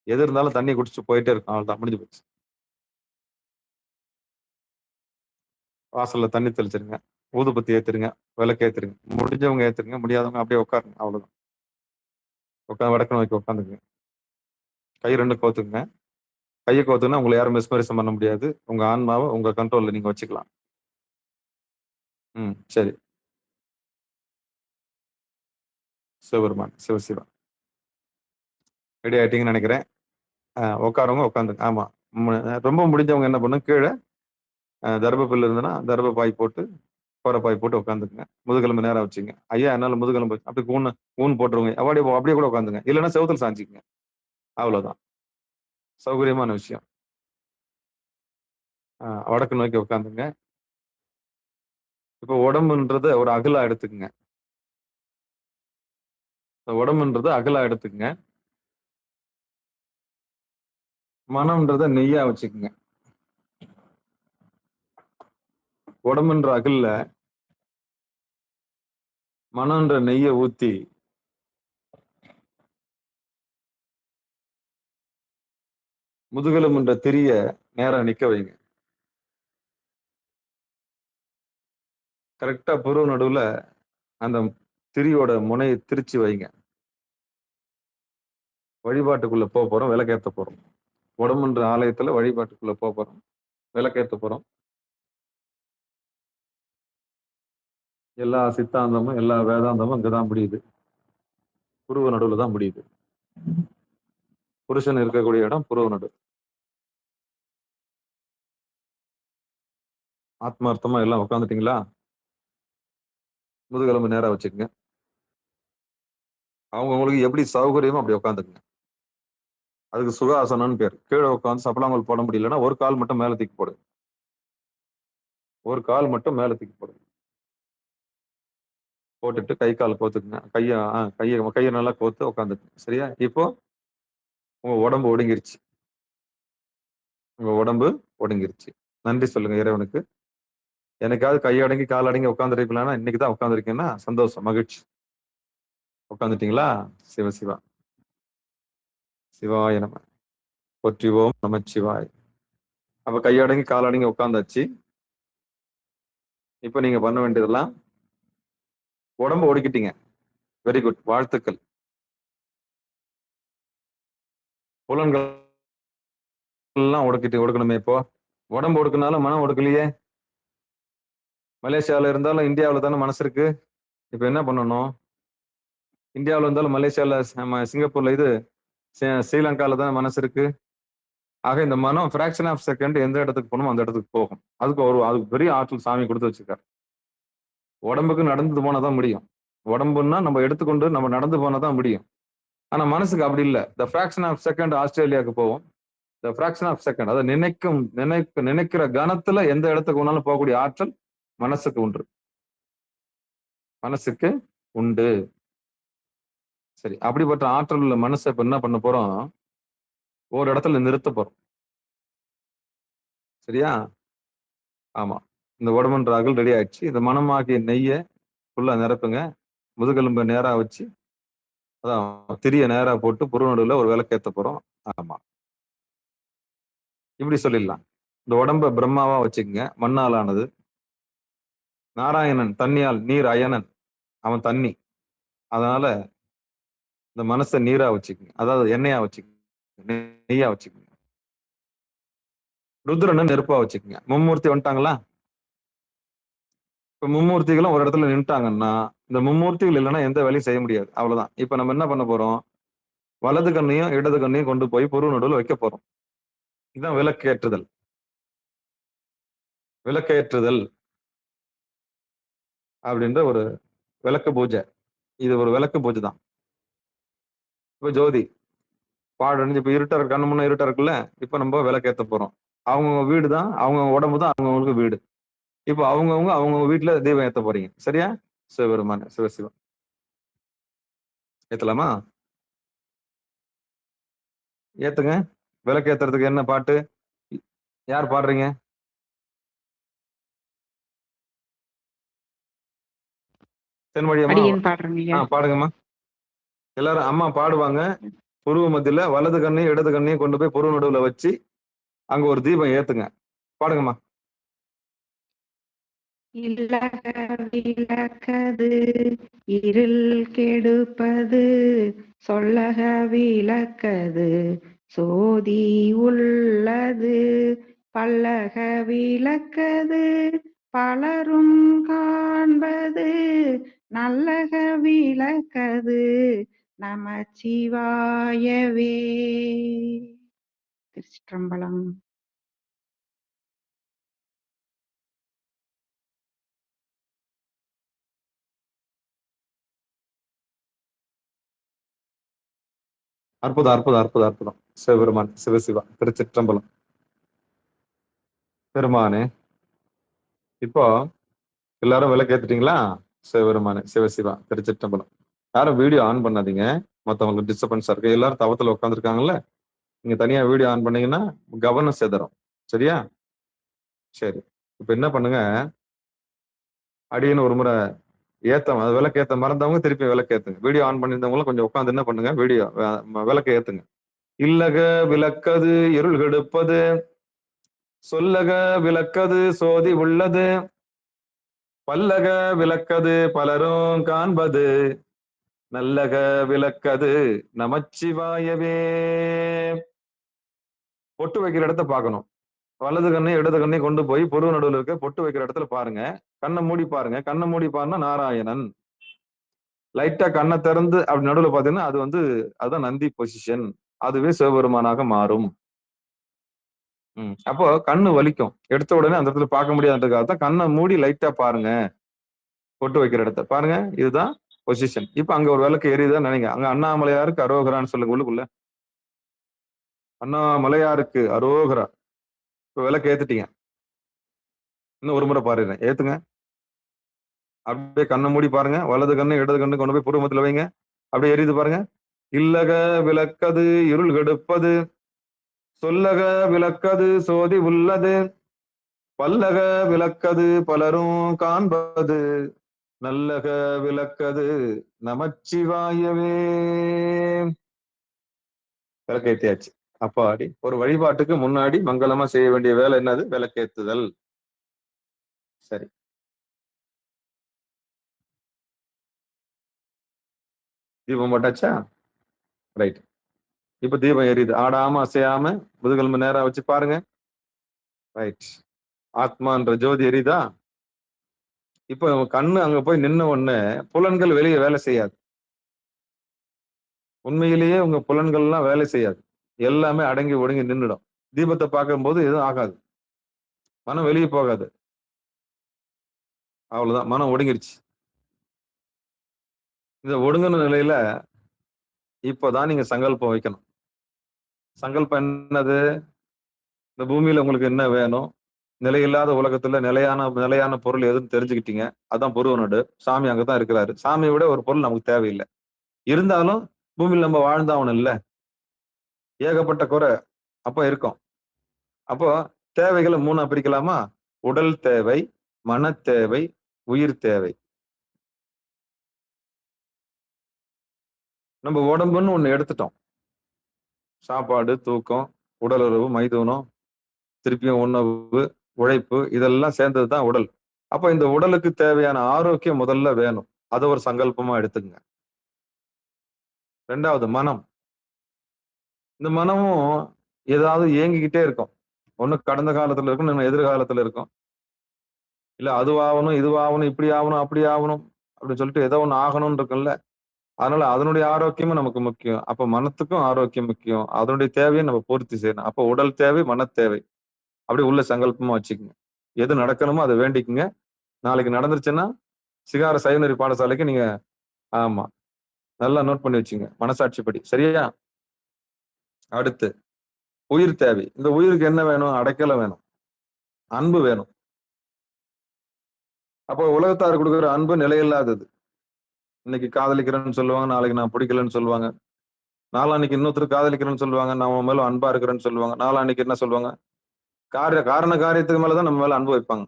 எது இருந்தாலும் தண்ணி குடிச்சிட்டு போயிட்டே இருக்கும். அவ்வளவுதான், முடிஞ்சு போச்சு. வாசல்ல தண்ணி தெளிச்சிருங்க, ஊதுபத்தி ஏத்துருங்க, விளக்கு ஏத்துருங்க. முடிஞ்சவங்க ஏத்துருங்க, முடியாதவங்க அப்படியே உட்காருங்க. அவ்வளவுதான். உட்காந்து வடக்கு நோக்கி உட்காந்துக்குங்க. கை ரெண்டும் கோத்துக்குங்க. கையை கோத்துனா உங்களை யாரும் மெஸ்மரிசம் பண்ண முடியாது. உங்க ஆன்மாவை உங்க கண்ட்ரோல்ல நீங்க வச்சுக்கலாம். சரி. சிவபெருமான், சிவசிவா. ரெடி ஆயிட்டீங்கன்னு நினைக்கிறேன். உட்காரவங்க உட்காந்துங்க. ஆமா. ரொம்ப முடிஞ்சவங்க என்ன பண்ணுங்க, கீழே தர்பப்புல் இருந்ததுன்னா தர்ப பாய் போட்டு, கோர பாய் போட்டு உட்காந்துக்குங்க. முதுகெலும்பு நேரா வச்சுங்க. ஐயா என்னால முதுகெலும்பு அப்படி ஊன் போட்டுருங்க. அப்படியே அப்படியே கூட உட்காந்துங்க. இல்லைன்னா செவுத்துல சாஞ்சிக்குங்க. அவ்வளவுதான். சௌகரியமான விஷயம். வடக்கு நோக்கி உட்காந்துங்க. இப்போ உடம்புன்றத ஒரு அகலா எடுத்துக்குங்க. உடம்புன்றத அகலா எடுத்துக்குங்க. மனம்ன்றத நெய்யா வச்சுக்குங்க. உடம்புன்ற அகல்ல மனம்ன்ற நெய்ய ஊத்தி முதுகெலும்புன்ற திரிய நேரா நிக்க வைங்க. கரெக்டா புருவ நடுவுல அந்த திரியோட முனையை திரிச்சு வைங்க. வழிபாட்டுக்குள்ள போறோம், விளக்கேத்த போறோம். உடம்புன்ற ஆலயத்துல வழிபாட்டுக்குள்ள போறோம், விளக்கேத்த போறோம். எல்லா சித்தாந்தமும் எல்லா வேதாந்தமும் இங்கதான் முடியுது. புருவ நடுவுல தான் முடியுது. புருஷன் இருக்கக்கூடிய இடம் புருவ நடு. ஆத்மார்த்தமா எல்லாம் உட்காந்துட்டீங்களா? முதுகெலும்பு நேரா வச்சுக்கங்க. அவங்களுக்கு எப்படி சௌகரியமோ அப்படி உட்காந்துக்குங்க. அதுக்கு சுகாசனம்னு பேர். கீழே உட்காந்து சப்பலாங்கல் போட முடியலன்னா ஒரு கால் மட்டும் மேல தூக்கி போடுங்க. ஒரு கால் மட்டும் மேல தூக்கி போடுங்க. போட்டுட்டு கை கால் கோத்துக்குங்க. கையை நல்லா கோத்து உட்காந்துக்குங்க. சரியா? இப்போ உங்க உடம்பு ஒடுங்கிருச்சு. உங்க உடம்பு ஒடுங்கிருச்சு. நன்றி சொல்லுங்க இறைவனுக்கு. எனக்காவது கையடங்கி கால் அடங்கி உட்காந்துருக்கீங்களா? இன்னைக்குதான் உட்காந்துருக்கீங்கன்னா சந்தோஷம், மகிழ்ச்சி. உட்காந்துட்டீங்களா? சிவசிவா. சிவாய நம. போற்றிவோம் நமச்சிவாய். அப்ப கையடங்கி கால் அடங்கி உட்காந்தாச்சு. இப்ப நீங்க பண்ண வேண்டியதெல்லாம், உடம்பு ஒடுக்கிட்டீங்க. வெரி குட், வாழ்த்துக்கள். புலன்கள் எல்லாம் ஒடுக்கணுமே. இப்போ உடம்பு ஒடுக்குனாலும் மனம் ஒடுக்கலையே. மலேசியாவில இருந்தாலும் இந்தியாவில தானே மனசு இருக்கு. இப்ப என்ன பண்ணணும்? இந்தியாவில இருந்தாலும் மலேசியால, சிங்கப்பூர்ல, ஸ்ரீலங்கால தானே மனசு இருக்கு. ஆக இந்த மனம் பிராக்ஷன் ஆஃப் செகண்ட் எந்த இடத்துக்கு போகணுமோ அந்த இடத்துக்கு போகும். அதுக்கு பெரிய ஆற்றல் சாமி கொடுத்து வச்சிருக்காரு. உடம்புக்கு நடந்து போனாதான் முடியும். உடம்புன்னா நம்ம எடுத்துக்கொண்டு நம்ம நடந்து போனாதான் முடியும். ஆனா மனசுக்கு அப்படி இல்லை. த பிராக்ஷன் ஆஃப் செகண்ட் ஆஸ்திரேலியாவுக்கு போவோம். த பிராக்ஷன் ஆஃப் செகண்ட், அதை நினைக்கிற கணத்துல எந்த இடத்துக்கு வேணாலும் போகக்கூடிய ஆற்றல் மனசுக்கு உண்டு. மனசுக்கு உண்டு. சரி, அப்படிப்பட்ட ஆற்றல் உள்ள மனசை இப்ப என்ன பண்ண போறோம்? ஒரு இடத்துல நிறுத்த போறோம். சரியா? ஆமா. இந்த உடம்புன்ற அகல் ரெடி ஆயிடுச்சு. இந்த மனமாகிய நெய்ய ஃபுல்லா நிரப்புங்க. முதுகெலும்பை நேரா வச்சு, அதான் திரிய நேரா போட்டு புருவ ஒரு விளக்கு ஏத்த போறோம். ஆமா, இப்படி சொல்லிடலாம். இந்த உடம்ப பிரம்மாவா வச்சுக்கங்க. மண்ணால் ஆனது. நாராயணன் தண்ணியால், நீர் அயனன், அவன் தண்ணி. அதனால இந்த மனசை நீரா வச்சுக்கங்க. அதாவது எண்ணெயா வச்சுக்கங்க, நெய்யா வச்சுக்கங்க. ருத்ரனை நெருப்பா வச்சுக்கங்க. மும்மூர்த்தி வந்துட்டாங்களா? இப்ப மும்மூர்த்திகளும் ஒரு இடத்துல நின்றுட்டாங்கன்னா, இந்த மும்மூர்த்திகள் இல்லைன்னா எந்த வேலையும் செய்ய முடியாது. அவ்வளவுதான். இப்ப நம்ம என்ன பண்ண போறோம்? வலது கண்ணையும் இடது கண்ணையும் கொண்டு போய் புருவ நடுவில் வைக்க போறோம். இதுதான் விளக்கேற்றுதல். விளக்கேற்றுதல் அப்படின்ற ஒரு விளக்கு பூஜை. இது ஒரு விளக்கு பூஜை தான். இப்ப ஜோதி பாடு இப்ப இருட்டா இருக்கு, கண்ணு முன்ன இருட்டா இருக்குல்ல. இப்ப நம்ம விளக்கேத்த போறோம். அவங்கவுங்க வீடு தான், அவங்க உடம்பு தான் அவங்கவுங்களுக்கு வீடு. இப்ப அவங்கவுங்க வீட்டுல தீபம் ஏத்த போறீங்க. சரியா? சிவபெருமான சிவசிவம் ஏத்தலாமா? ஏத்துங்க. விளக்கு ஏத்துறதுக்கு என்ன பாட்டு? யார் பாடுறீங்க? தென்மொழி அம்மா அடியேன் பாடுறேங்க ஐயா. பாடுங்கம்மா. எல்லாரும் அம்மா பாடுவாங்க. புருவ மத்தியில வலது கண்ணையும் இடது கண்ணையும் கொண்டு போய் புருவ நடுவுல வச்சு அங்க ஒரு தீபம் ஏத்துங்க. பாடுங்கம்மா. இல்லக விளக்கது இருள் கெடுப்பது, சொல்லக விளக்கது சோதி உள்ளது, பல்லக விளக்கது பலரும் காண்பது, நல்லக விளக்கது நமச்சிவாயவே. திருச்சிற்றம்பலம். அற்புதம், அற்புதம், அற்புதம், அற்புதம். சிவபெருமான், சிவசிவா, திருச்சிற்றம்பலம். பெருமானே, இப்போ எல்லாரும் விளக்கு ஏத்துட்டீங்களா? சிவபெருமானே, சிவசிவா, திருச்சிற்றம்பலம். யாரும் வீடியோ ஆன் பண்ணாதீங்க, மத்தவங்களுக்கு டிஸ்டர்பன்ஸா இருக்கு. எல்லாரும் தவத்துல உட்காந்துருக்காங்கல்ல, நீங்க தனியா வீடியோ ஆன் பண்ணீங்கன்னா கவனம் சிதறும். சரியா? சரி. இப்ப என்ன பண்ணுங்க, அடியேன்னு ஒரு முறை அது விளக்கு ஏத்த மறந்தவங்க திருப்பி விளக்கு ஏத்துங்க. வீடியோ ஆன் பண்ணியிருந்தவங்களும் கொஞ்சம் உட்காந்து என்ன பண்ணுங்க, வீடியோ விளக்கு ஏத்துங்க. இல்லக விளக்கது இருள் கெடுப்பது, சொல்லக விளக்கது சோதி உள்ளது, பல்லக விளக்கது பலரும் காண்பது, நல்லக விளக்கது நமச்சிவாயவே. பொட்டு வைக்கிற இடத்த பார்க்கணும். வலது கண்ணை இடது கண்ணை கொண்டு போய் புருவ நடுவில் இருக்க பொட்டு வைக்கிற இடத்துல பாருங்க. கண்ணை மூடி பாருங்க. கண்ணை மூடி பாருன்னா நாராயணன். லைட்டா கண்ணை திறந்து அப்படி நடுவுல பாத்தீங்கன்னா அதுதான் நந்தி பொசிஷன். அதுவே சிவபெருமானாக மாறும். அப்போ கண்ணு வலிக்கும். எடுத்த உடனே அந்த இடத்துல பார்க்க முடியாதுன்றதுக்காக தான் கண்ணை மூடி லைட்டா பாருங்க. பொட்டு வைக்கிற இடத்த பாருங்க. இதுதான் பொசிஷன். இப்ப அங்க ஒரு விளக்கு எரியுதான் நினைங்க. அங்க அண்ணாமலையாருக்கு அரோகரான்னு சொல்லுங்க உள்ளுக்குள்ள. அண்ணாமலையாருக்கு அரோகரா. இப்ப விளக்கு ஏத்துட்டீங்க. இன்னும் ஒரு முறை பாருங்க. ஏத்துங்க. அப்படியே கண்ணை மூடி பாருங்க. வலது கண்ணு இடது கண்ணு கொண்டு போய் புருவத்துல வைங்க. அப்படியே எரியுது பாருங்க. இல்லக விளக்கது இருள் கெடுப்பது, சொல்லக விளக்கது சோதி உள்ளது, பல்லக விளக்கது பலரும் காண்பது, நல்லக விளக்கது நமச்சிவாயவே. விளக்கேத்தியாச்சு. அப்பாடி. ஒரு வழிபாட்டுக்கு முன்னாடி மங்களமா செய்ய வேண்டிய வேலை என்னது? விளக்கேத்துதல். சரி. தீபம் போட்டாச்சா? ரைட். இப்ப தீபம் எரியுது. ஆடாம அசையாம முதுகெலும்பு நேரா வச்சு பாருங்க. ரைட். ஆத்மான்ற ஜோதி எரியுதா? இப்ப கண்ணு அங்க போய் நின்ன உடனே புலன்கள் வெளியே வேலை செய்யாது. உண்மையிலேயே உங்க புலன்கள் எல்லாம் வேலை செய்யாது. எல்லாமே அடங்கி ஒடுங்கி நின்றுடும். தீபத்தை பார்க்கும்போது எதுவும் ஆகாது. மனம் வெளியே போகாது. அவ்வளவுதான், மனம் ஒடுங்கிருச்சு. இந்த ஒடுங்கின நிலையில இப்பதான் நீங்க சங்கல்பம் வைக்கணும். சங்கல்பம் என்னது? இந்த பூமியில உங்களுக்கு என்ன வேணும்? நிலையில்லாத உலகத்துல நிலையான பொருள் எதுன்னு தெரிஞ்சுக்கிட்டீங்க. அதான் புருவனோடு. சாமி அங்கதான் இருக்கிறாரு. சாமியை விட ஒரு பொருள் நமக்கு தேவையில்லை. இருந்தாலும் பூமியில் நம்ம வாழ்ந்தாவணும் இல்ல, ஏகப்பட்ட குறை அப்ப இருக்கும். அப்போ தேவைகளை 3 பிரிக்கலாமா? உடல் தேவை, மன தேவை, உயிர் தேவை. நம்ம உடம்புன்னு ஒண்ணு எடுத்துட்டோம். சாப்பாடு, தூக்கம், உடலுறவு, மைதூனம், திருப்பியும் உணவு, உழைப்பு, இதெல்லாம் சேர்ந்ததுதான் உடல். அப்ப இந்த உடலுக்கு தேவையான ஆரோக்கியம் முதல்ல வேணும். அதை ஒரு சங்கல்பமா எடுத்துங்க. 2வது மனம். இந்த மனமும் ஏதாவது இயங்கிக்கிட்டே இருக்கும். ஒண்ணு கடந்த காலத்துல இருக்கும், நம்ம எதிர்காலத்துல இருக்கும். இல்ல அதுவாகணும், இதுவாகணும், இப்படி ஆகணும், அப்படி ஆகணும் அப்படின்னு சொல்லிட்டு ஏதோ ஒண்ணு ஆகணும்னு இருக்குல்ல. அதனால அதனுடைய ஆரோக்கியமும் நமக்கு முக்கியம். அப்ப மனத்துக்கும் ஆரோக்கியம் முக்கியம். அதனுடைய தேவையை நம்ம பூர்த்தி செய்யணும். அப்ப உடல் தேவை, மன தேவை. அப்படி உள்ள சங்கல்பமா வச்சுக்கோங்க. எது நடக்கணுமோ அதை வேண்டிக்குங்க. நாளைக்கு நடந்துருச்சுன்னா சிகார சைவநெறி பாடசாலைக்கு நீங்க ஆமா நல்லா நோட் பண்ணி வச்சுங்க, மனசாட்சிப்படி. சரியா? அடுத்து உயிர் தேவை. இந்த உயிருக்கு என்ன வேணும்? அடைக்கலம் வேணும், அன்பு வேணும். அப்போ உலகத்தார் கொடுக்குற அன்பு நிலையில்லாதது. இன்னைக்கு காதலிக்கிறேன்னு சொல்லுவாங்க, நாளைக்கு நான் பிடிக்கலன்னு சொல்லுவாங்க. நாளான்னைக்கு இன்னொருத்தர் காதலிக்கிறேன்னு சொல்லுவாங்க, நான் உன் மேல அன்பா இருக்கிறேன்னு சொல்லுவாங்க. நாளான்னைக்கு என்ன சொல்லுவாங்க? காரியத்துக்கு மேலதான் நம்ம மேல அன்பு வைப்பாங்க.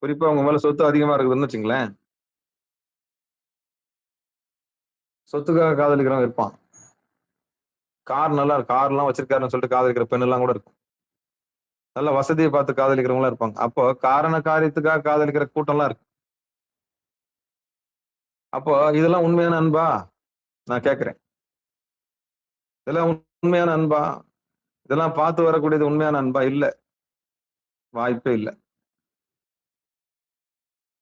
குறிப்பா அவங்க மேல சொத்து அதிகமா இருக்குதுன்னு வச்சுங்களேன். சொத்துக்காக காதலிக்கிறவன் இருப்பான். கார் நல்லா கார்லாம் வச்சிருக்காருன்னு சொல்லிட்டு காதலிக்கிற பெண் எல்லாம் கூட இருக்கும். நல்ல வசதியை பார்த்து காதலிக்கிறவங்களா இருப்பாங்க. அப்போ காரண காரியத்துக்காக காதலிக்கிற கூட்டம்லாம் இருக்கு. அப்போ இதெல்லாம் உண்மையான அன்பா? நான் கேட்கிறேன். இதெல்லாம் உண்மையான அன்பா? இதெல்லாம் பார்த்து வரக்கூடியது உண்மையான அன்பா? இல்ல, வாய்ப்பே இல்ல.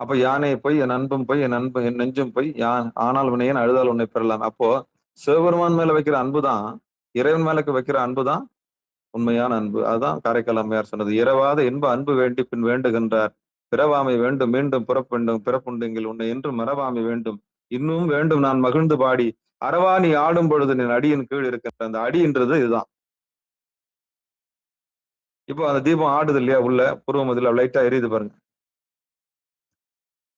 அப்ப யானை போய் என் அன்பும் போய் என் நெஞ்சும் போய் ஆனால் உன்னையன் அழுதால் உன்னை பெறலாம். அப்போ சிவபெருமான் மேல வைக்கிற அன்புதான், இறைவன் மேல வைக்கிற அன்புதான் உண்மையான அன்பு. அதுதான் காரைக்கால் அம்மையார் சொன்னது. இரவாத இன்ப அன்பு வேண்டி பின் வேண்டுகின்றார். பிறவாமை வேண்டும் மீண்டும் பிறப்புண்டும் பிறப்புண்டுங்கில் உன்னை என்றும் மறவாமை வேண்டும். இன்னும் வேண்டும் நான் மகிழ்ந்து பாடி அறவா நீ ஆடும் பொழுது என் அடியின் கீழ் இருக்கின்ற அந்த அடின்றது இதுதான். இப்போ அந்த தீபம் ஆடுது இல்லையா, உள்ள பூர்வ முதல்ல லைட்டா எரியுது பாருங்க.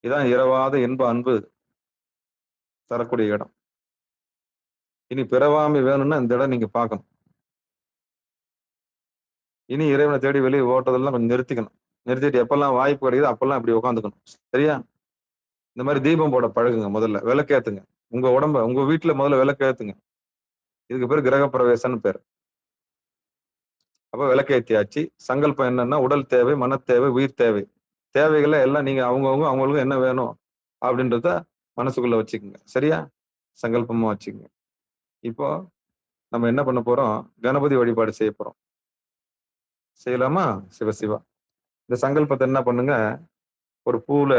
இதான் இரவாத இன்ப அன்பு தரக்கூடிய இடம். இனி பிறவாமை வேணும்னா இந்த இடம் நீங்க பார்க்கணும். இனி இறைவனை தேடி வெளியே ஓட்டதெல்லாம் கொஞ்சம் நிறுத்திக்கணும். நிறுத்திட்டு எப்பெல்லாம் வாய்ப்பு கிடைக்குது அப்பெல்லாம் இப்படி உட்காந்துக்கணும். சரியா? இந்த மாதிரி தீபம் போட பழகுங்க. முதல்ல விளக்கேத்துங்க. உங்க உடம்ப உங்க வீட்டுல முதல்ல விளக்கேத்துங்க. இதுக்கு பேர் கிரக பிரவேசம்னு பேர். அப்ப விளக்கேத்தியாச்சு. சங்கல்பம் என்னன்னா, உடல் தேவை, மன தேவை, உயிர் தேவை. தேவைகளை எல்லாம் நீங்க அவங்களுக்கு என்ன வேணும் அப்படின்றத மனசுக்குள்ள வச்சுக்கோங்க. சரியா? சங்கல்பமா வச்சுக்கோங்க. இப்போ நம்ம என்ன பண்ண போறோம்? கணபதி வழிபாடு செய்ய போறோம். செய்யலாமா? சிவசிவா. இந்த சங்கல்பத்தை என்ன பண்ணுங்க, ஒரு பூல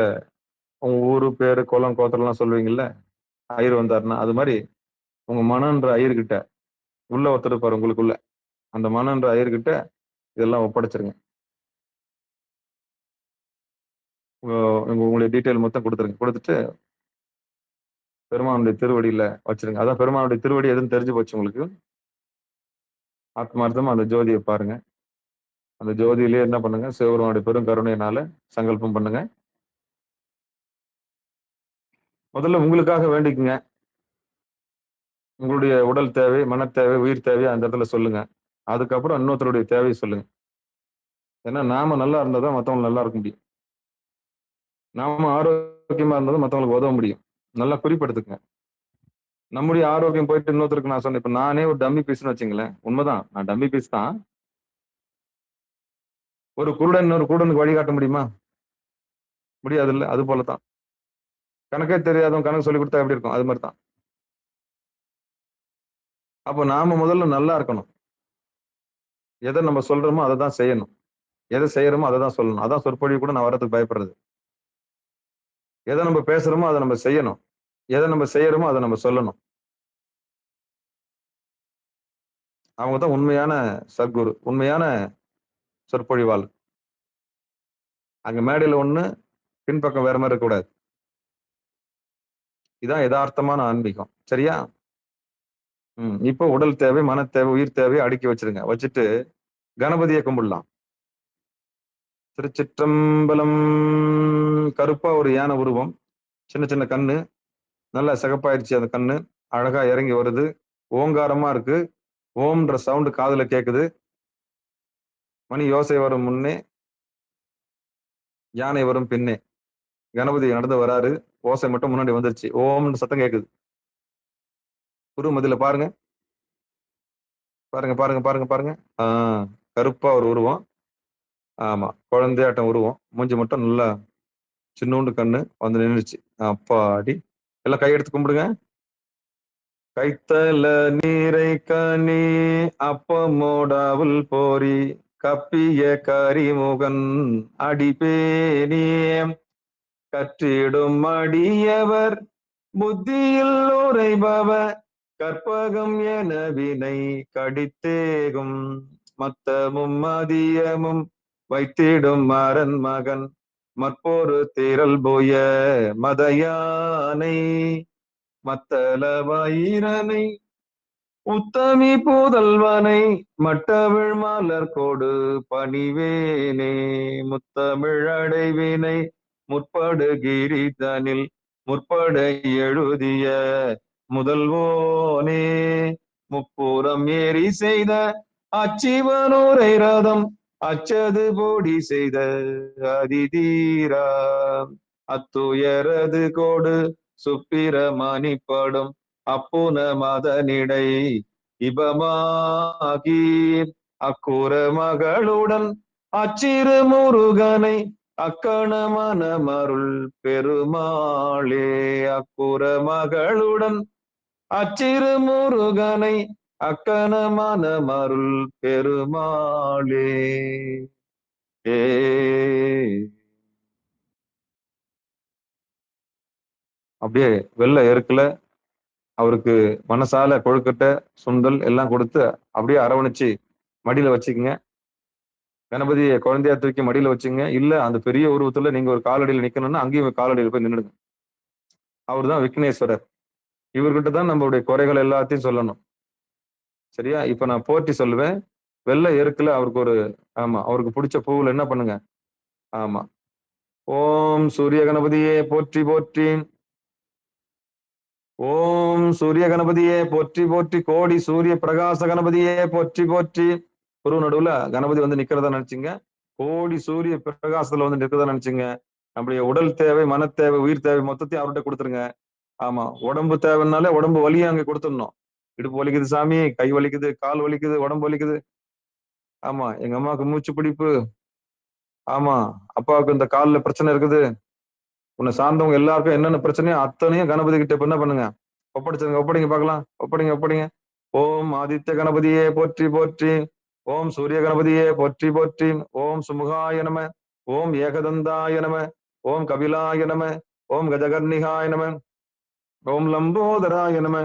உங்க ஊரு பேரு குளம் கோத்திரம்லாம் சொல்லுவீங்கல்ல, ஐயர் வந்தாருன்னா அது மாதிரி உங்க மனன்ற ஐயர்கிட்ட உள்ள ஒருத்தர் இருப்பாரு உங்களுக்குள்ள, அந்த மனன்ற ஐயர்கிட்ட இதெல்லாம் ஒப்படைச்சிருங்க. உங்களுடைய டீட்டெயில் மொத்தம் கொடுத்துருங்க. கொடுத்துட்டு பெருமானுடைய திருவடியில வச்சிருங்க. அதான் பெருமானுடைய திருவடி எதுன்னு தெரிஞ்சு போச்சு உங்களுக்கு. ஆத்மார்த்தமா அந்த ஜோதியை பாருங்க. அந்த ஜோதியிலேயே என்ன பண்ணுங்க, சிவபெருமானுடைய பெரும் கருணையினால சங்கல்பம் பண்ணுங்க. முதல்ல உங்களுக்காக வேண்டிக்குங்க. உங்களுடைய உடல் தேவை, மன தேவை, உயிர் தேவை அந்த இடத்துல சொல்லுங்க. அதுக்கப்புறம் இன்னொருத்தருடைய தேவையை சொல்லுங்க. ஏன்னா நாம நல்லா இருந்தா தான் மத்தவங்க நல்லா இருக்க முடியும். நாம ஆரோக்கியமா இருந்தா தான் மத்தவங்களுக்கு உதவ முடியும். நல்லா குறிப்பெடுத்துக்கங்க. நம்முடைய ஆரோக்கியம் போயிட்டு இன்னொருத்தருக்கு நான் சொன்னேன். இப்ப நானே ஒரு டம்மி பீஸ்னு வச்சுங்களேன். உண்மைதான், நான் டம்மி பீஸ் தான். ஒரு குருடனுக்கு வழிகாட்ட முடியுமா? முடியாது இல்ல. அது போலதான் கணக்கே தெரியாதவன் கணக்கு சொல்லி கொடுத்தா எப்படி இருக்கும்? அது மாதிரிதான். அப்போ நாம முதல்ல நல்லா இருக்கணும். எதை நம்ம சொல்றோமோ அதை தான் செய்யணும். எதை செய்யறோமோ அதை தான் சொல்லணும். அதான் சொற்பொழிவு கூட நான் வர்றதுக்கு பயப்படுறது. எதை நம்ம பேசுறோமோ அதை நம்ம செய்யணும். எதை நம்ம செய்யறோமோ அதை நம்ம சொல்லணும். அவங்க தான் உண்மையான சத்குரு, உண்மையான சொற்பொழிவாளர். அங்க மேடையில ஒண்ணு, பின்பக்கம் வேற மாதிரி இருக்கக்கூடாது. இதான் யதார்த்தமான ஆன்மீகம். சரியா? இப்போ உடல் தேவை, மன தேவை, உயிர் தேவையை அடுக்கி வச்சிருங்க. வச்சுட்டு கணபதியை கும்பிடலாம். திருச்சிற்றம்பலம். கருப்பா ஒரு யானை உருவம், சின்ன சின்ன கண்ணு, நல்லா சிகப்பாயிருச்சு அந்த கண்ணு, அழகா இறங்கி வருது, ஓங்காரமா இருக்கு. ஓம்ன்ற சவுண்டு காதுல கேக்குது. மணி யோசை வரும் முன்னே, யானை வரும் பின்னே. கணபதி நடந்து வராரு, ஓசை மட்டும் முன்னாடி வந்துருச்சு. ஓம்னு சத்தம் கேக்குது. உருவம் பாருங்க பாருங்க பாருங்க பாருங்க பாருங்க. கருப்பா ஒரு உருவம். ஆமா, குழந்தையாட்டம் உருவம். மூஞ்சி மட்டும் நல்லா சின்னூண்டு கண்ணு வந்து நின்றுச்சு. அப்பாடி. எல்லாம் கையெடுத்து கும்பிடுங்க. கைத்தல நீரை கனி அப்பமோடாவுல் போரி கப்பிய கரிமுகன் அடிபேனே கற்றிடும் அடியவர் புத்தியில் உரைபவ கற்பகம் என வினை கடித்தேகும் மத்தமும் மதியமும் வைத்திடும் மரன் மகன் மற்போரு திரள் போய மதயானை மத்தள வயிரனை உத்தமி புதல்வனை மட்டவிழ் மலர் கோடு பணிவேனே முத்தமிழ் அடைவினை முற்படுகிரிதனில் முற்பட எழுதிய முதல்வோனே முப்புறம் ஏறி செய்த அச்சிவனூரை ரதம் அச்சது போடி செய்த அதிதீரா அத்துயரது கோடு சுப்பிரமணிப்படும் அப்புன மதனிடை இபமாகி அக்குற மகளுடன் அச்சிறு முருகனை அக்கண மனமருள் பெருமாளே. அக்குற மகளுடன் அச்சிறு முருகனை அக்கண மனமருள் பெருமாளே. ஏ அப்படியே வெள்ளை எருக்குல அவருக்கு மனசால கொழுக்கட்டை சுண்டல் எல்லாம் கொடுத்து அப்படியே அரவணைச்சு மடியில வச்சுக்கோங்க. கணபதியை குழந்தையா தூக்கி மடியில வச்சுங்க. இல்ல அந்த பெரிய உருவத்துல நீங்க ஒரு காலடியில் நிக்கணும்னா அங்கேயும் காலடியில் போய் நின்றுடுங்க. அவர் தான் விக்னேஸ்வரர். இவர்கிட்ட தான் நம்மளுடைய குறைகள் எல்லாத்தையும் சொல்லணும். சரியா? இப்ப நான் போற்றி சொல்லுவேன். வெள்ளை எருக்குல அவருக்கு ஒரு அவருக்கு பிடிச்ச பூவுல என்ன பண்ணுங்க? ஆமா. ஓம் சூரிய கணபதியே போற்றி போற்றி. ஓம் சூரிய கணபதியே போற்றி போற்றி. கோடி சூரிய பிரகாச கணபதியே போற்றி போற்றி. குரு நடுவுல கணபதி வந்து நிக்கிறதா நினைச்சுங்க. கோடி சூரிய பிரகாசத்துல வந்து நிற்கிறதா நினைச்சுங்க. நம்முடைய உடல் தேவை, மன தேவை, உயிர் தேவை மொத்தத்தையும் அவர்கிட்ட கொடுத்துருங்க. ஆமா, உடம்பு தேவைன்னாலே உடம்பு வலியை அங்க கொடுத்துடணும். இடுப்பு வலிக்குது சாமி, கை வலிக்குது, கால் வலிக்குது, உடம்பு வலிக்குது. ஆமா, எங்க அம்மாவுக்கு மூச்சு பிடிப்பு. ஆமா, அப்பாவுக்கு இந்த காலில் பிரச்சனை இருக்குது. உன்னை சார்ந்தவங்க எல்லாருக்கும் என்னென்ன பிரச்சனையோ அத்தனையும் கணபதி கிட்ட இப்ப என்ன பண்ணுங்க? ஒப்படைச்சிருங்க. ஒப்படைங்க பார்க்கலாம். ஒப்படைங்க ஒப்படைங்க. ஓம் ஆதித்ய கணபதியே போற்றி போற்றி. ஓம் சூரிய கணபதியே போற்றி போற்றி. ஓம் சுமுகாய நம. ஓம் ஏகதந்தாய நம. ஓம் கபிலாய நம. ஓம் கஜகர்ணிகாய நம. ஓம் லம்போதராய நம.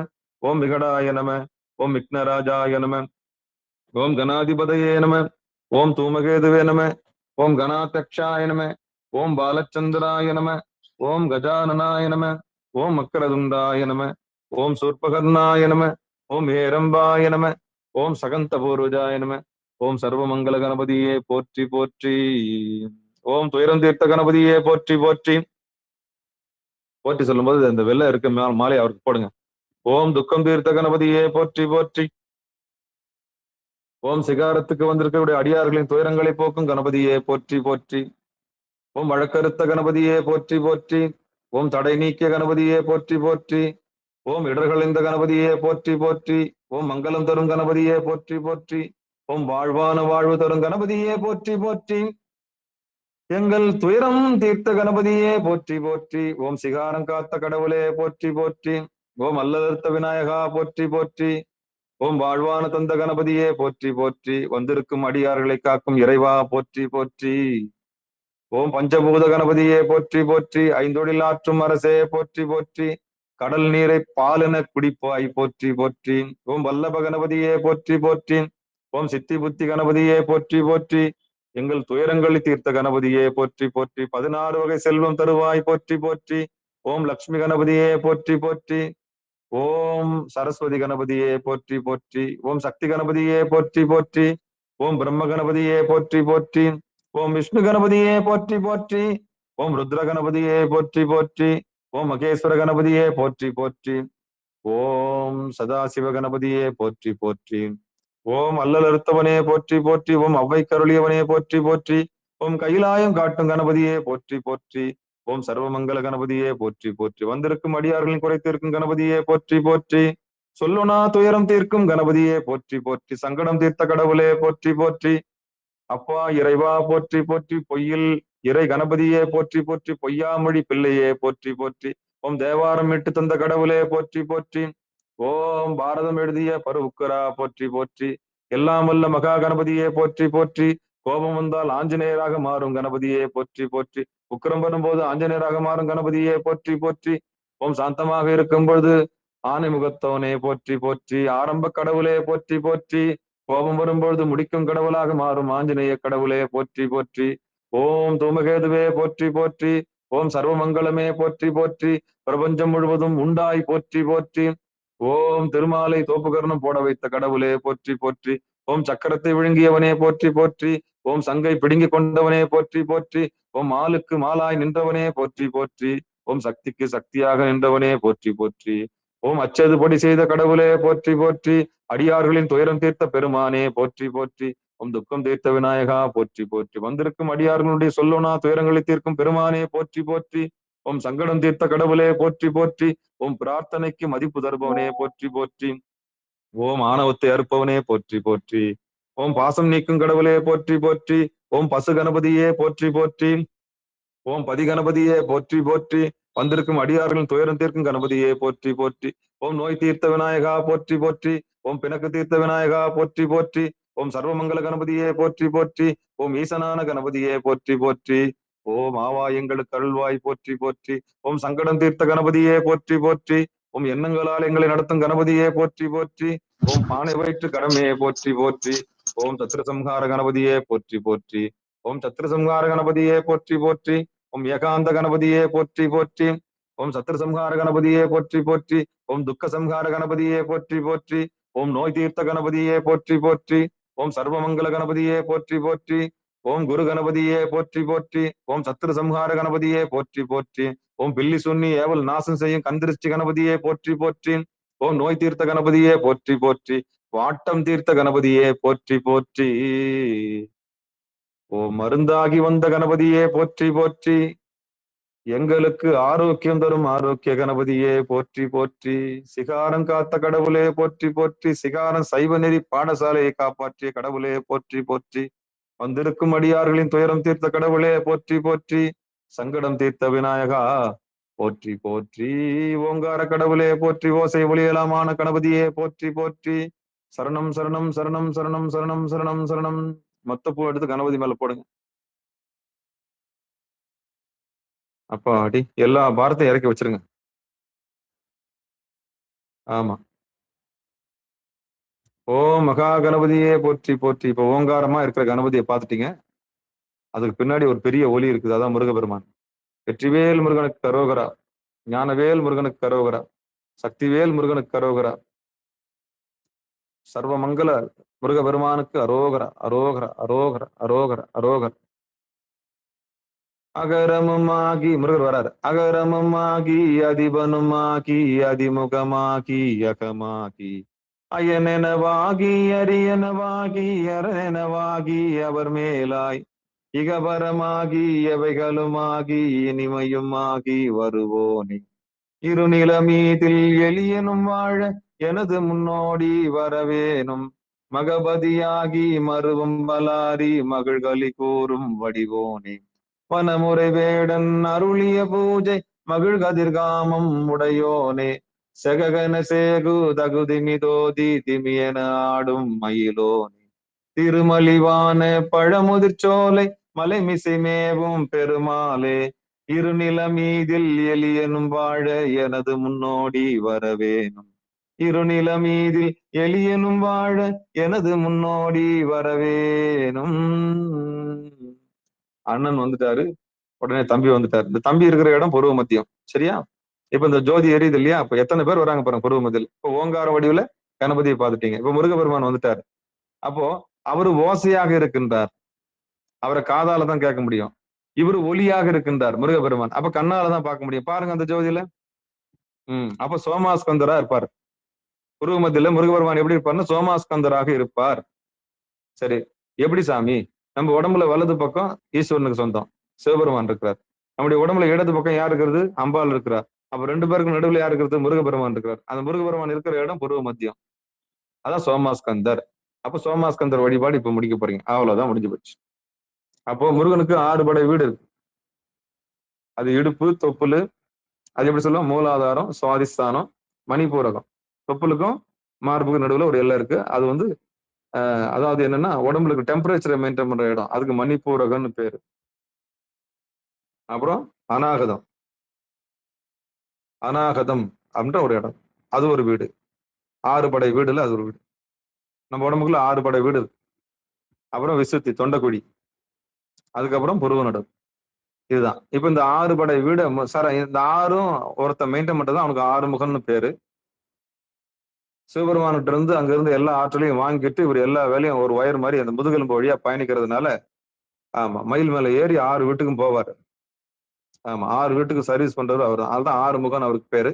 ஓம் விகடாய நம. ஓம் விக்னராஜாய நம. ஓம் கணாதிபதயே நம. ஓம் தூமகேதுவே நம. ஓம் கணாதக்ஷாய நம. ஓம் பாலச்சந்திராய நம. ஓம் கஜானனாய நம. ஓம் மக்கரதுண்டாய நம. ஓம் சூர்பகர்ணாய நம. ஓம் ஏரம்பாய நம. ஓம் சகந்தபூர்வஜாய நம. ஓம் சர்வமங்கல கணபதியே போற்றி போற்றி. ஓம் துயரம் தீர்த்த கணபதியே போற்றி போற்றி. போற்றி சொல்லும்போது அந்த வெள்ளை இருக்க மாலை அவருக்கு போடுங்க. ஓம் துக்கம் தீர்த்த கணபதியே போற்றி போற்றி. ஓம் சிகாரத்துக்கு வந்திருக்கக்கூடிய அடியார்களின் துயரங்களை போக்கும் கணபதியே போற்றி போற்றி. ஓம் வழக்கறுத்த கணபதியே போற்றி போற்றி. ஓம் தடை நீக்கிய கணபதியே போற்றி போற்றி. ஓம் இடர்களைந்த கணபதியே போற்றி போற்றி. ஓம் மங்களம் தரும் கணபதியே போற்றி போற்றி. ஓம் வாழ்வான வாழ்வு தரும் கணபதியே போற்றி போற்றி. எங்கள் துயரம் தீர்த்த கணபதியே போற்றி போற்றி. ஓம் சிகாரம் காத்த கடவுளே போற்றி போற்றி. ஓம் அல்லதர்த்த விநாயகா போற்றி போற்றி. ஓம் வாழ்வான தந்த கணபதியே போற்றி போற்றி. வந்திருக்கும் அடியார்களை காக்கும் இறைவா போற்றி போற்றி. ஓம் பஞ்சபூத கணபதியே போற்றி போற்றி. ஐந்தொழில் ஆற்றும் அரசே போற்றி போற்றி. கடல் நீரை பாலென குடிப்பாய் போற்றி போற்றி. ஓம் வல்லப கணபதியே போற்றி போற்றி. ஓம் சித்தி புத்தி கணபதியே போற்றி போற்றி. எங்கள் துயரங்களை தீர்த்த கணபதியே போற்றி போற்றி. 16 வகை செல்வம் தருவாய் போற்றி போற்றி. ஓம் லக்ஷ்மி கணபதியே போற்றி போற்றி. ஓம் சரஸ்வதி கணபதியே போற்றி போற்றி. ஓம் சக்தி கணபதியே போற்றி போற்றி. ஓம் பிரம்ம கணபதியே போற்றி போற்றி. ஓம் விஷ்ணு கணபதியே போற்றி போற்றி. ஓம் ருத்ர கணபதியே போற்றி போற்றி. ஓம் மகேஸ்வர கணபதியே போற்றி போற்றி. ஓம் சதாசிவ கணபதியே போற்றி போற்றி. ஓம் அல்லல் அறுத்தவனே போற்றி போற்றி. ஓம் அவ்வை கருளியவனே போற்றி போற்றி. ஓம் கைலாயம் காட்டும் கணபதியே போற்றி போற்றி. ஓம் சர்வமங்கல கணபதியே போற்றி போற்றி. வந்திருக்கும் அடியார்களின் குறை தீர்க்கும் கணபதியே போற்றி போற்றி. சொல்லுனா துயரம் தீர்க்கும் கணபதியே போற்றி போற்றி. சங்கடம் தீர்த்த கடவுளே போற்றி போற்றி. அப்பா இறைவா போற்றி போற்றி. பொய்யில் இறை கணபதியே போற்றி போற்றி. பொய்யாமொழி பிள்ளையே போற்றி போற்றி. ஓம் தேவாரம் மீட்டு தந்த கடவுளே போற்றி போற்றி. ஓம் பாரதம் எழுதிய பருவுக்கரா போற்றி போற்றி. எல்லாம் வல்ல மகா கணபதியே போற்றி போற்றி. கோபம் வந்தால் ஆஞ்சநேயராக மாறும் கணபதியே போற்றி போற்றி. உக்கிரம் வரும்போது ஆஞ்சநேயராக மாறும் கணபதியே போற்றி போற்றி. ஓம் சாந்தமாக இருக்கும் பொழுது ஆனை முகத்தவனே போற்றி போற்றி. ஆரம்ப கடவுளே போற்றி போற்றி. கோபம் வரும்பொழுது முடிக்கும் கடவுளாக மாறும் ஆஞ்சநேய கடவுளே போற்றி போற்றி. ஓம் தூமகேதுவே போற்றி போற்றி. ஓம் சர்வமங்கலமே போற்றி போற்றி. பிரபஞ்சம் முழுவதும் உண்டாய் போற்றி போற்றி. ஓம் திருமாலை தோப்புகரணம் போட வைத்த கடவுளே போற்றி போற்றி. ஓம் சக்கரத்தை விழுங்கியவனே போற்றி போற்றி. ஓம் சங்கை பிடுங்கி கொண்டவனே போற்றி போற்றி. ஓம் மாலுக்கு மாலாய் நின்றவனே போற்றி போற்றி. ஓம் சக்திக்கு சக்தியாக நின்றவனே போற்றி போற்றி. ஓம் அச்சது பொடி செய்த கடவுளே போற்றி போற்றி. அடியார்களின் துயரம் தீர்த்த பெருமானே போற்றி போற்றி. ஓம் துக்கம் தீர்த்த விநாயகா போற்றி போற்றி. வந்திருக்கும் அடியார்களுடைய சொல்லுனா துயரங்களை தீர்க்கும் பெருமானே போற்றி போற்றி. ஓம் சங்கடம் தீர்த்த கடவுளே போற்றி போற்றி. ஓம் பிரார்த்தனைக்கு மதிப்பு தருபவனே போற்றி போற்றி. ஓம் ஆணவத்தை அறுப்பவனே போற்றி போற்றி. ஓம் பாசம் நீக்கும் கடவுளே போற்றி போற்றி. ஓம் பசு கணபதியே போற்றி போற்றி. ஓம் பதி கணபதியே போற்றி போற்றி. வந்திருக்கும் அடியார்களின் துயரம் தீர்க்கும் கணபதியே போற்றி போற்றி. ஓம் நோய் தீர்த்த விநாயகா போற்றி போற்றி. ஓம் பிணக்கு தீர்த்த விநாயகா போற்றி போற்றி. ஓம் சர்வமங்கல கணபதியே போற்றி போற்றி. ஓம் ஈசனான கணபதியே போற்றி போற்றி. ஓம் ஆவாய் எங்களுக்கு அருள்வாய் போற்றி போற்றி. ஓம் சங்கடம் தீர்த்த கணபதியே போற்றி போற்றி. ஓம் எண்ணங்களால் எங்களை நடத்தும் கணபதியே போற்றி போற்றி. ஓம் பானை வயிற்று கடமையே போற்றி போற்றி. ஓம் சத்ருசம்ஹார கணபதியே போற்றி போற்றி. ஓம் சத்ருசம்ஹார கணபதியே போற்றி போற்றி. ஓம் ஏகாந்த கணபதியே போற்றி போற்றி. ஓம் சத்ருசம்ஹார கணபதியே போற்றி போற்றி. ஓம் துக்க சம்ஹார கணபதியே போற்றி போற்றி. ஓம் நோய் தீர்த்த கணபதியே போற்றி போற்றி. ஓம் சர்வமங்கல கணபதியே போற்றி போற்றி. ஓம் குரு கணபதியே போற்றி போற்றி. ஓம் சத்ரு சம்ஹார கணபதியே போற்றி போற்றி. ஓம் பில்லி சுன்னி ஏவல் நாசம் செய்யும் கந்திருஷ்டி கணபதியே போற்றி போற்றி. ஓம் நோய் தீர்த்த கணபதியே போற்றி போற்றி. வாட்டம் தீர்த்த கணபதியே போற்றி போற்றி. ஓம் மருந்தாகி வந்த கணபதியே போற்றி போற்றி. எங்களுக்கு ஆரோக்கியம் தரும் ஆரோக்கிய கணபதியே போற்றி போற்றி. சிகாரம் காத்த கடவுளே போற்றி போற்றி. சிகாரம் சைவ நெறி பாடசாலையை காப்பாற்றிய கடவுளே போற்றி போற்றி. வந்திருக்கும் அடியார்களின் துயரம் தீர்த்த கடவுளே போற்றி போற்றி. சங்கடம் தீர்த்த விநாயகா போற்றி போற்றி. ஓங்கார கடவுளே போற்றி. ஓசை ஒளியலாமான கணபதியே போற்றி போற்றி. சரணம் சரணம் சரணம் சரணம் சரணம் சரணம் சரணம். மொத்த பூ எடுத்து கணபதி மேல போடுங்க. அப்பா அடி எல்லா பாரத்தையும் இறக்கி வச்சிருங்க. ஆமா. ஓம் மகா கணபதியே போற்றி போற்றி. இப்ப ஓங்காரமா இருக்கிற கணபதியை பார்த்துட்டீங்க. அதுக்கு பின்னாடி ஒரு பெரிய ஒலி இருக்குது. அதான் முருகபெருமான். வெற்றிவேல் முருகனுக்கு கரோகரா. ஞானவேல் முருகனுக்கு கரோகரா. சக்திவேல் முருகனுக்கு கரோகரா. சர்வமங்கல முருகபெருமானுக்கு அரோகரா அரோகரா அரோகரா அரோகரா அரோகரா. அகரமுமாகி முருகர் வராரு. அகரமுமாகி அதிபனுமாகி அதிமுகமாகி அகமாகி அயனெனவாகி அரியனவாகி அரணெனவாகி அவர் மேலாய் இகபரமாகி எவைகளுமாகி இனிமையுமாகி வருவோனே. இருநிலமீதில் எளியனும் வாழ எனது முன்னோடி வரவேனும் மகபதியாகி மருவும் பலாரி மகிழ்களி கூறும் வடிவோனே. வனமுறை வேடன் அருளிய பூஜை மகிழ் கதிர்காமம் உடையோனே. செககன சேகு தகுதிமிதோதி திமியன ஆடும் மயிலோனே. திருமலிவான பழமுதிர்ச்சோலை மலைமிசை மேவும் பெருமாளே. இருநிலமீதில் எளியனும் வாழ எனது முன்னோடி வரவேனும். இருநிலமீதில் எளியனும் வாழ எனது முன்னோடி வரவேனும். அண்ணன் வந்துட்டாரு. உடனே தம்பி வந்துட்டாரு. இந்த தம்பி இருக்கிற இடம் பருவ மத்தியம். சரியா? இப்ப இந்த ஜோதி எரியுது இல்லையா? அப்ப எத்தனை பேர் வராங்க பாருங்க பருவ மத்தியில். இப்ப ஓங்கார வடிவுல கணபதியை பார்த்துட்டீங்க. இப்ப முருகபெருமான் வந்துட்டாரு. அப்போ அவரு ஓசையாக இருக்கின்றார். அவரை காதால தான் கேட்க முடியும். இவரு ஒளியாக இருக்கின்றார் முருகபெருமான். அப்ப கண்ணால தான் பார்க்க முடியும். பாருங்க அந்த ஜோதியில. அப்ப சோமாஸ்கந்தரா இருப்பார். பருவ மத்தியில முருகபெருமான் எப்படி இருப்பார்னா சோமாஸ்கந்தராக இருப்பார். சரி, எப்படி சாமி? நம்ம உடம்புல வலது பக்கம் ஈஸ்வரனுக்கு சொந்தம், சிவபெருமான் இருக்கிறார். நம்முடைய உடம்புல இடது பக்கம் யார் இருக்கிறது? அம்பாள் இருக்கிறார். அப்ப ரெண்டு பேருக்கு நடுவில் யார் இருக்கிறது? முருகபெருமான் இருக்கிறார். அந்த முருகபெருமான் இருக்கிற இடம் பருவ மத்தியம். அதான் சோமாஸ்கந்தர். அப்ப சோமாஸ்கந்தர் வழிபாடு இப்ப முடிக்க போறீங்க. அவ்வளவுதான், முடிஞ்சு போச்சு. அப்போ முருகனுக்கு 6 படை வீடு இருக்கு. அது இடுப்பு, தொப்புளு, அது எப்படி சொல்லுவோம், மூலாதாரம், சுவாதிஸ்தானம், மணிபூரகம். தொப்புளுக்கும் மார்புக்கும் நடுவுல ஒரு எல்லை இருக்கு. அது வந்து அதாவது என்னன்னா உடம்புக்கு டெம்பரேச்சரை மெயின்டைன் பண்ற இடம். அதுக்கு மணிப்பூரகம்னு பேரு. அப்புறம் அநாகதம். அநாகதம் அப்படின்ற ஒரு இடம், அது ஒரு வீடு. 6 படை வீடுல அது ஒரு வீடு. நம்ம உடம்புக்குள்ள 6 படை வீடு இருக்கு. அப்புறம் விசுத்தி, தொண்டைக்குழி, அதுக்கப்புறம் புருவநடம். இதுதான். இப்ப இந்த 6 படை வீடு சார், இந்த 6ம் ஒருத்த மெயின்டைன் பண்றது அவனுக்கு 6 முகம்னு பேரு. சிவபெருமான்கிட்ட இருந்து அங்க இருந்து எல்லா ஆற்றலையும் வாங்கிட்டு இவர் எல்லா வேலையும் ஒரு வயர் மாதிரி அந்த முதுகெலும்பு வழியா பயணிக்கிறதுனால, ஆமா, மயில் மேல ஏறி 6 வீட்டுக்கும் போவாரு. ஆமா, 6 வீட்டுக்கு சர்வீஸ் பண்றவர் அவர் தான். அதுதான் 6 முகன் அவருக்கு பேரு.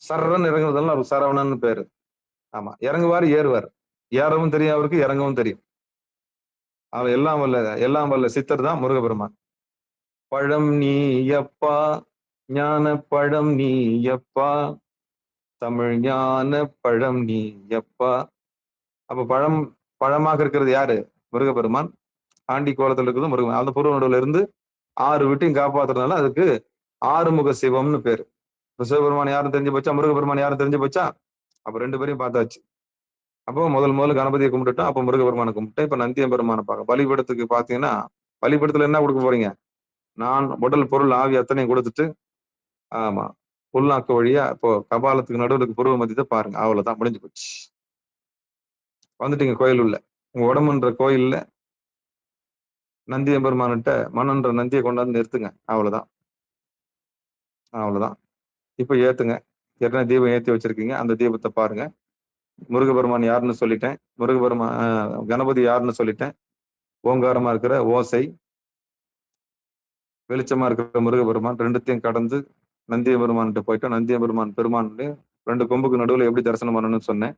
சரவன் இறங்குறதெல்லாம் அவருக்கு சரவணன்னு பேரு. ஆமா, இறங்குவாரு, ஏறுவார். ஏறவும் தெரியும் அவருக்கு, இறங்கவும் தெரியும். அவர் எல்லாம் வல்ல சித்தர் தான் முருகபெருமான். பழம் நீ அப்பா ஞான பழம் நீயப்பா, தமிழ் ஞான பழம் நீயப்பா. அப்ப பழமாக இருக்கிறது யாரு? முருகப்பெருமான். ஆண்டி கோலத்துல இருக்குது முருகன். அந்த பூர்வ நடுவுல இருந்து 6 வீட்டையும் காப்பாத்துறதுனால அதுக்கு ஆறுமுக சிவம்னு பேரு. இப்ப சிவபெருமான் யாரும் தெரிஞ்சு போச்சா, முருகப்பெருமான் யாரும் தெரிஞ்சு போச்சா? அப்ப 2 பேரையும் பார்த்தாச்சு. அப்போ முதல்ல கணபதியை கும்பிட்டுட்டோம், அப்ப முருகப்பெருமானை கும்பிட்டேன். இப்ப நந்தியம் பெருமானை பார்க்க பலிபீடத்துக்கு பாத்தீங்கன்னா, பலிபீடத்துல என்ன கொடுக்க போறீங்க? நான் உடல் பொருள் ஆவி அத்தனையும் கொடுத்துட்டு, ஆமா, புல்நாக்கு வழியா இப்போ கபாலத்துக்கு நடுவுக்கு புருவ மத்தியத்தை பாருங்க. அவ்வளவுதான், முடிஞ்சு போச்சு. வந்துட்டீங்க கோயில் உள்ள. உங்க உடம்புன்ற கோயில்ல நந்தியம் பெருமான்கிட்ட மனன்ற நந்தியை கொண்டாந்து நிறுத்துங்க. அவ்வளவுதான், அவ்வளவுதான். இப்ப ஏத்துங்க. ஏற்கனவே தீபம் ஏத்தி வச்சிருக்கீங்க, அந்த தீபத்தை பாருங்க. முருகபெருமான் யாருன்னு சொல்லிட்டேன். கணபதி யாருன்னு சொல்லிட்டேன். ஓங்காரமா இருக்கிற ஓசை, வெளிச்சமா இருக்கிற முருகபெருமான், ரெண்டுத்தையும் கடந்து நந்திய பெருமான்கிட்ட போயிட்டோம். நந்திய பெருமான் 2 கொம்புக்கு நடுவுல எப்படி தரிசனம் பண்ணணும்னு சொன்னேன்.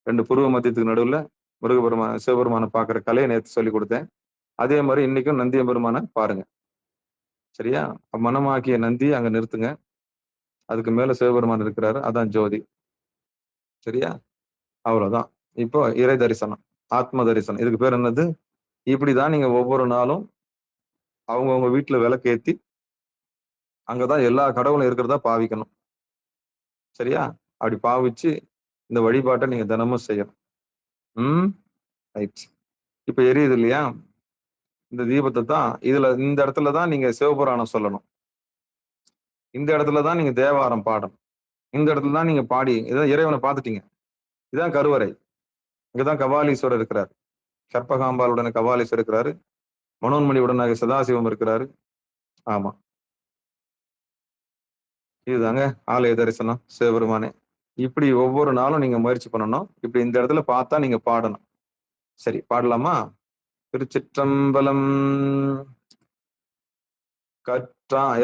2 புருவ மத்தியத்துக்கு நடுவுல சிவபெருமானை பாக்குற கலையை நேற்று சொல்லி கொடுத்தேன். அதே மாதிரி இன்னைக்கும் நந்திய பெருமானை பாருங்க. சரியா? மனமாக்கிய நந்தி அங்க நிறுத்துங்க. அதுக்கு மேல சிவபெருமான் இருக்கிறாரு, அதான் ஜோதி. சரியா? அவ்வளவுதான். இப்போ இறை தரிசனம், ஆத்ம தரிசனம். இதுக்கு பேர் என்னது? இப்படிதான் நீங்க ஒவ்வொரு நாளும் அவங்கவுங்க வீட்டுல விளக்கு ஏத்தி அங்கதான் எல்லா கடவுளும் இருக்கிறதா பாவிக்கணும். சரியா? அப்படி பாவிச்சு இந்த வழிபாட்டை நீங்க தினமும் செய்யணும். ரைட். இப்ப எரியுது இல்லையா இந்த தீபத்தை தான்? இந்த இடத்துலதான் நீங்க சிவபுராணம் சொல்லணும். இந்த இடத்துலதான் நீங்க தேவாரம் பாடணும். இந்த இடத்துலதான் நீங்க பாடி இதான் இறைவனை பார்த்துட்டீங்க. இதான் கருவறை. இங்கதான் கபாலீஸ்வரர் இருக்கிறார். கற்பகாம்பாளுடன் கபாலீஸ்வரர் இருக்கிறாரு. மனோன்மணியுடனாக சதாசிவம் இருக்கிறாரு. ஆமா, இதுதாங்க ஆலய தரிசனம் சிவபெருமானே. இப்படி ஒவ்வொரு நாளும் நீங்க முயற்சி பண்ணணும். இப்படி இந்த இடத்துல பார்த்தா நீங்க பாடணும். சரி, பாடலாமா? திருச்சிற்றம்பலம்.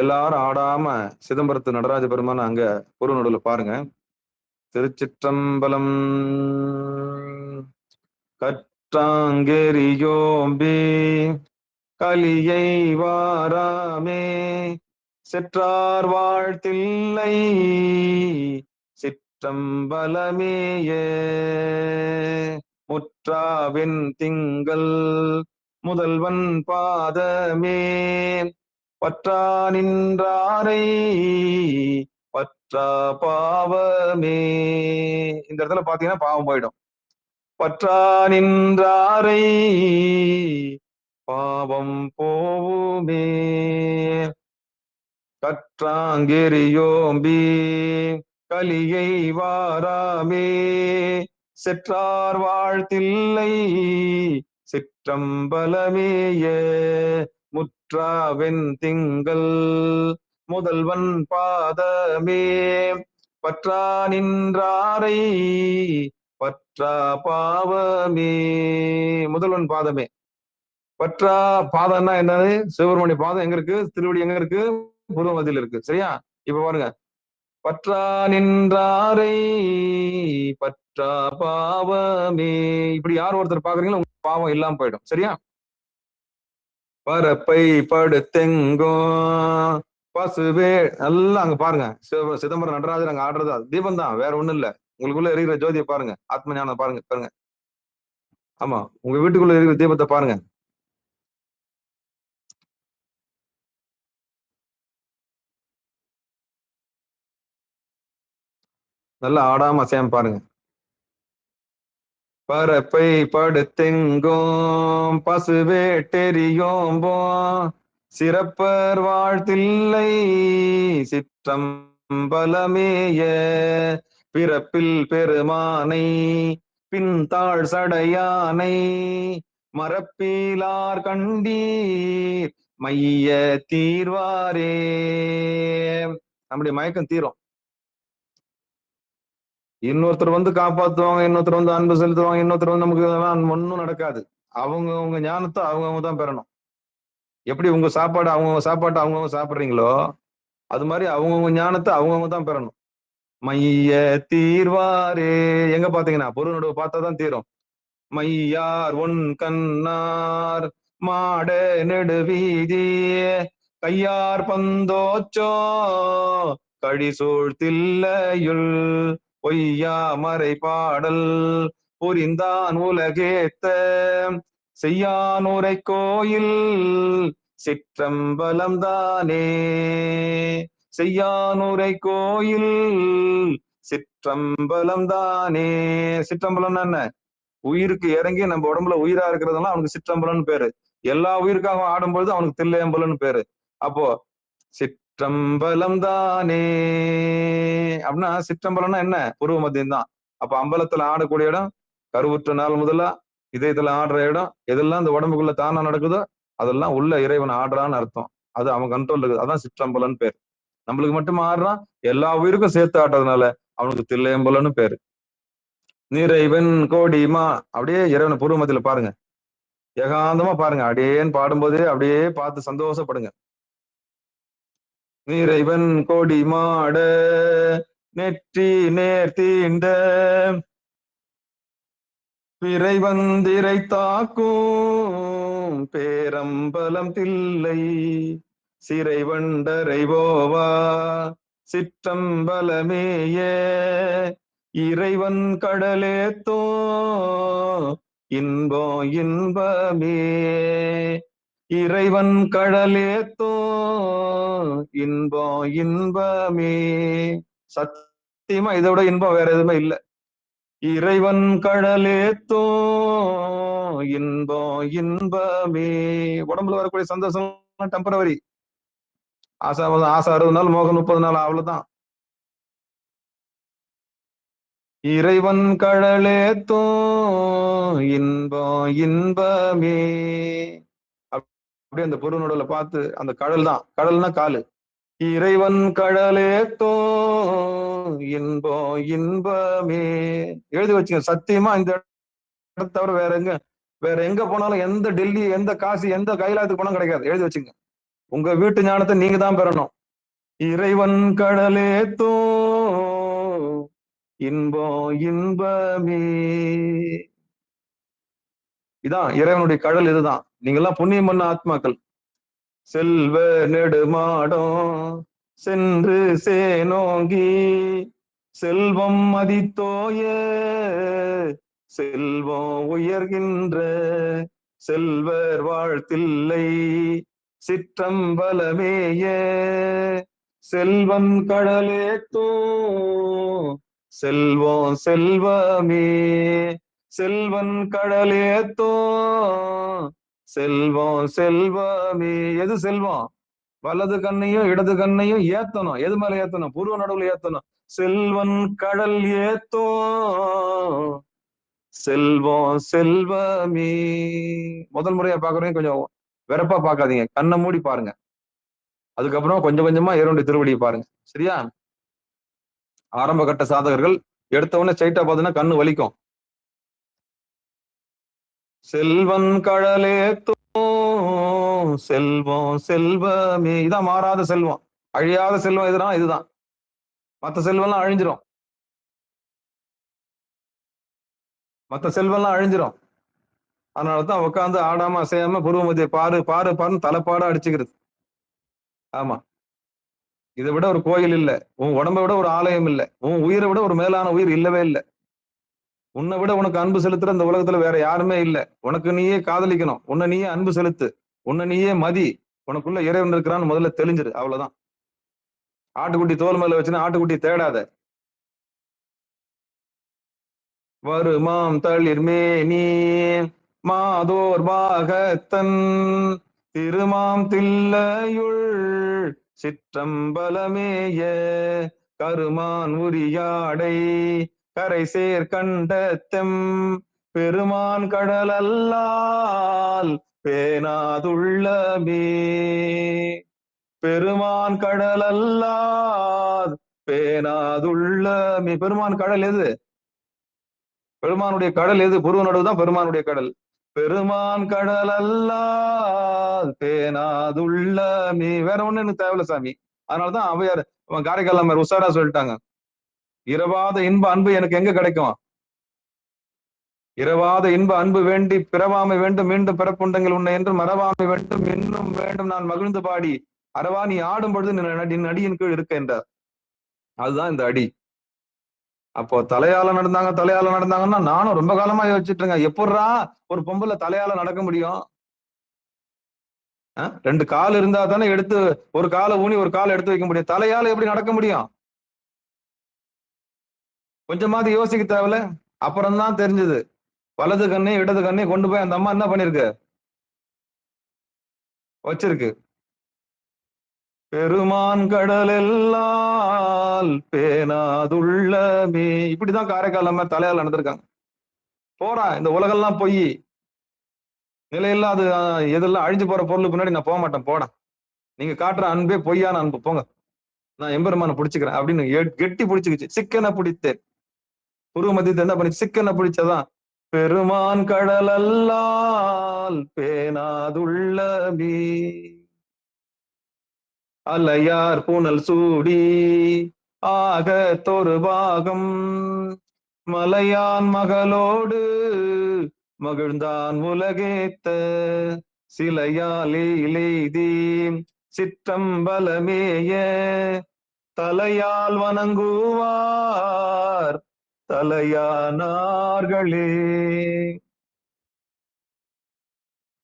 எல்லாரும் ஆடாம சிதம்பரத்து நடராஜ பெருமான் அங்க பொரு நடுவுல பாருங்க. திருச்சிற்றம்பலம். கற்றாங்கெரியோம்பி கலியை வாராமே செற்றார் வாழ்த்தில்லை சிற்றம்பலமேய முற்றாவின் திங்கள் முதல்வன் பாதமே பற்றா நின்றாரை பற்றா பாவமே. இந்த இடத்துல பாத்தீங்கன்னா பாவம் போயிடும். பற்றா நின்றாரை பாவம் போவுமே. கற்றாங்கெரியோம்பி கலியை வாராமே செற்றார் வாழ்த்தில்லை சிற்றம்பலமேய முற்றாவென் திங்கள் முதல்வன் பாதமே பற்றா நின்றாரை பற்றா பாவமே. முதல்வன் பாதமே. பற்றா பாதம்னா என்னது? சிவபெருமானுடைய பாதம் எங்க இருக்கு? திருவடி எங்க இருக்கு? பூர்வமதியில் இருக்கு. சரியா? இப்ப பாருங்க. பற்றா நின்றாரை பற்றா பாவமே. இப்படி யார் ஒருத்தர் பாக்குறீங்களோ உங்க பாவம் இல்லாம போயிடும். சரியா? பரப்பை படுத்தெங்கோ பசுவே. நல்லா அங்க பாருங்க. சிதம்பரம் நடராஜர் அங்க ஆடுறது தீபம் தான், வேற ஒண்ணும் இல்ல. உங்களுக்குள்ள எரிகிற ஜோதியை பாருங்க. ஆத்ம ஞானம் பாருங்க. ஆமா, உங்க வீட்டுக்குள்ள இருக்கிற தீபத்தை பாருங்க. நல்லா ஆடாம அசையாம பாருங்க. பரப்பை படுத்தெங்கோம் பசுவேட்டெரியோம்போ சிறப்பர் வாழ்த்தில்லை சிற்றம்பலமேய பிறப்பில் பெருமானை பின்தாழ் சடையானை மரப்பிலார் கண்டீர் மைய தீர்வாரே. நம்முடைய மயக்கம் தீரும். இன்னொருத்தர் வந்து காப்பாத்துவாங்க, இன்னொருத்தர் வந்து அன்பு செலுத்துவாங்க, இன்னொருத்தர் வந்து நமக்கு ஒன்னும் நடக்காது. அவங்க ஞானத்தை அவங்கவுங்க தான் பெறணும். எப்படி உங்க சாப்பாடு அவங்கவுங்க சாப்பிடுறீங்களோ அது மாதிரி அவங்கவுங்க ஞானத்தை அவங்கவுங்க தான் பெறணும். மைய தீர்வாரே. எங்க பாத்தீங்கன்னா பொருள் நடுவு பார்த்தாதான் தீரும். மையார் ஒன் கண்ணார் மாட நெடுவீதி கையார் பந்தோச்சோ கழிசூழ் தில்லையுள் பொய்யா மறை பாடல் புரிந்தான் உலகேத்த செய்யானுரை கோயில் சிற்றம்பலம் தானே. செய்யானுரை கோயில் சிற்றம்பலம் தானே. சிற்றம்பலம்னா என்ன? உயிருக்கு இறங்கி நம்ம உடம்புல உயிரா இருக்கிறதெல்லாம் அவனுக்கு சிற்றம்பலம்னு பேரு. எல்லா உயிருக்காக ஆடும்பொழுது அவனுக்கு தில்லையம்பலம்னு பேரு. அப்போ சிற்றம்பலம் தானே அப்படின்னா சிற்றம்பலம்னா என்ன? பூர்வ மத்தியம் தான். அப்ப அம்பலத்துல ஆடக்கூடிய இடம், கருவுற்ற நாள் முதலா இதயத்துல ஆடுற இடம், எதெல்லாம் இந்த உடம்புக்குள்ள தானா நடக்குதோ அதெல்லாம் உள்ள இறைவன் ஆடுறான்னு அர்த்தம். அது அவன் கண்ட்ரோல் இருக்குது. அதான் சிற்றம்பலம்னு பேரு. நம்மளுக்கு மட்டும் ஆடுறான், எல்லா உயிருக்கும் சேர்த்து ஆடுறதுனால அவனுக்கு தில்லையம்பலம்னு பேரு. நிறைவன் கோடிமா அப்படியே இறைவனை பூர்வ மத்தியில பாருங்க, ஏகாந்தமா பாருங்க. அப்படியேன்னு பாடும்போதே அப்படியே பார்த்து சந்தோஷப்படுங்க. நிறைவன் கோடி மாட நெற்றி நேர்த்தீண்ட பிறைவந்திரை தாக்கும் பேரம்பலம் தில்லை சிறைவண்டரை போவா சிற்றம்பலமேய இறைவன் கடலேத்தோ இன்போ இன்பமே. இறைவன் கடலேத்தோ இன்போ இன்பமே. சத்தியமா இதை விட இன்பம் வேற எதுவுமே இல்லை. இறைவன் கடலேத்தோ இன்போ இன்பமே. உடம்புல வரக்கூடிய சந்தோஷம் டெம்பரவரி. ஆசை 60 நாள், மோகம் 30 நாள், அவ்வளவுதான். இறைவன் கடலேத்தோ இன்போ இன்பமே. அப்படியே அந்த பொருளோட பார்த்து அந்த கடல் தான். கடல்னா காலு. இறைவன் கடலேத்தோ இன்போ இன்பமே. எழுதி வச்சுங்க. சத்தியமா இந்த இடத்த தவிர வேற எங்க போனாலும், எந்த டெல்லி, எந்த காசி, எந்த கைலாயத்துக்கு போனாலும் கிடைக்காது. எழுதி வச்சுங்க. உங்க வீட்டு ஞானத்தை நீங்க தான் பெறணும். இறைவன் கடலேத்தோ இன்போ இன்பமே. இதான் இறைவனுடைய கடல். இதுதான். நீங்க எல்லாம் புண்ணியம் பண்ண ஆத்மாக்கள். செல்வ நெடுமாடம் சென்று சேனோங்கி செல்வம் மதித்தோய செல்வம் உயர்கின்ற செல்வர் வாழ்த்தில்லை சிற்றம்பலமேய செல்வன் கடலேத்தோ செல்வம் செல்வமே. செல்வன் கடலேத்தோ செல்வம் செல்வமே. எது செல்வம்? வலது கண்ணையும் இடது கண்ணையும் ஏத்தணும். எது மேல ஏத்தணும்? பூர்வ நடுவுல ஏத்தணும். செல்வன் கடல் ஏத்தோ செல்வம் செல்வமே. முதல் முறையா பாக்குறீங்க, கொஞ்சம் வெறப்பா பாக்காதீங்க. கண்ணை மூடி பாருங்க. அதுக்கப்புறம் கொஞ்சம் கொஞ்சமா இறைவனுடைய திருவடியை பாருங்க. சரியா? ஆரம்ப கட்ட சாதகர்கள் எடுத்த உடனே ஸ்ட்ரைட்டா பார்த்தீங்கன்னா கண்ணு வலிக்கும். செல்வன் கடலேத்தோ செல்வம் செல்வமே. இதான் மாறாத செல்வம், அழியாத செல்வம். எதுனா இதுதான். மற்ற செல்வம்லாம் அழிஞ்சிரும். மற்ற செல்வம்லாம் அழிஞ்சிரும். அதனாலதான் உட்காந்து ஆடாம அசையாம பூர்வ மத்திய பாரு பாரு பாருன்னு தலைப்பாட அடிச்சுக்கிறது. ஆமா, இதை விட ஒரு கோயில் இல்ல. உன் உடம்பை விட ஒரு ஆலயம் இல்ல. உன் உயிரை விட ஒரு மேலான உயிர் இல்லவே இல்லை. உன்னை விட உனக்கு அன்பு செலுத்துற இந்த உலகத்துல வேற யாருமே இல்ல. உனக்கு நீயே காதலிக்கணும். உன்னை நீயே அன்பு செலுத்து. உன்னை நீயே மதி. உனக்குள்ள இறைவன் இருக்கிறான்னு முதல்ல தெளிஞ்சிரு. அவ்வளவுதான். ஆட்டுக்குட்டி தோல் மேல வச்சுன்னா ஆட்டுக்குட்டி தேடாத. வருமாம் தளிர் மேனி மாதோர் பாகத்தன் திருமாம் தில்லையுள் சிற்றம்பலமேய கருமான் உரியாடை கரை சேர் கண்டத்தெம் பெருமான் கடலல்லால் பேனாதுள்ளமே. பெருமான் கடலல்லால் பேனாதுள்ளமே. பெருமான் கடல் எது? பெருமானுடைய கடல் எது? பூர்வ நடுவு தான் பெருமானுடைய கடல். பெருமான் கடல் அல்லால் பேனாதுள்ளமே. வேற ஒண்ணு எனக்கு தேவையில்ல சாமி. அதனாலதான் அவையார் காரைக்கால் அம்மையார் உஷாரா சொல்லிட்டாங்க, இரவாத இன்ப அன்பு எனக்கு எங்க கிடைக்கும்? இரவாத இன்ப அன்பு வேண்டி பிறவாமை வேண்டும் மீண்டும் பிறப்புண்டங்கள் உன்னை என்று மறவாமை வேண்டும் இன்னும் வேண்டும் நான் மகிழ்ந்து பாடி அரவா நீ ஆடும் பொழுது நின் அடியின் கீழ் இருக்க என்றார். அதுதான் இந்த அடி. அப்போ தலையால நடந்தாங்கன்னா நானும் ரொம்ப காலமா யோசிச்சுட்டு இருக்கேன், எப்படிரா ஒரு பொம்பளை தலையால நடக்க முடியும்? 2 கால் இருந்தா தானே எடுத்து ஒரு காலை ஊனி ஒரு காலை எடுத்து வைக்க முடியும். தலையால எப்படி நடக்க முடியும்? கொஞ்சமாவது யோசிக்க தேவையில்ல. அப்புறம் தான் தெரிஞ்சது, வலது கண்ணை இடது கண்ணை கொண்டு போய் அந்த அம்மா என்ன பண்ணிருக்கு, வச்சிருக்கு. பெருமான் கடலெல்லாம் பேனாதுள்ளமே, இப்படிதான் காரைக்கால் அம்மா தலையால நடந்திருக்காங்க. போறா, இந்த உலகெல்லாம் பொய், நிலையெல்லாம் அது எதெல்லாம் அழிஞ்சு போற பொருளுக்கு முன்னாடி நான் போக மாட்டேன், போட நீங்க காட்டுற அன்பே பொய்யான அன்பு, போங்க, நான் எம்பெருமான பிடிச்சுக்கிறேன் அப்படின்னு கெட்டி பிடிச்சுக்கிச்சு. சிக்கனை பிடித்தேன். புருவ மத்தியத்தை என்ன பண்ணி சிக்கனை பிடிச்சதான். பெருமான் கடலல்லால் பேனாதுள்ளமே, அலையார் பூனல் சூடி ஆக தொரு பாகம், மலையான் மகளோடு மகிழ்ந்தான் உலகேத்த, சிலையாலேதி சிற்றம்பலமேய, தலையால் வணங்குவார் தலையானார்களே,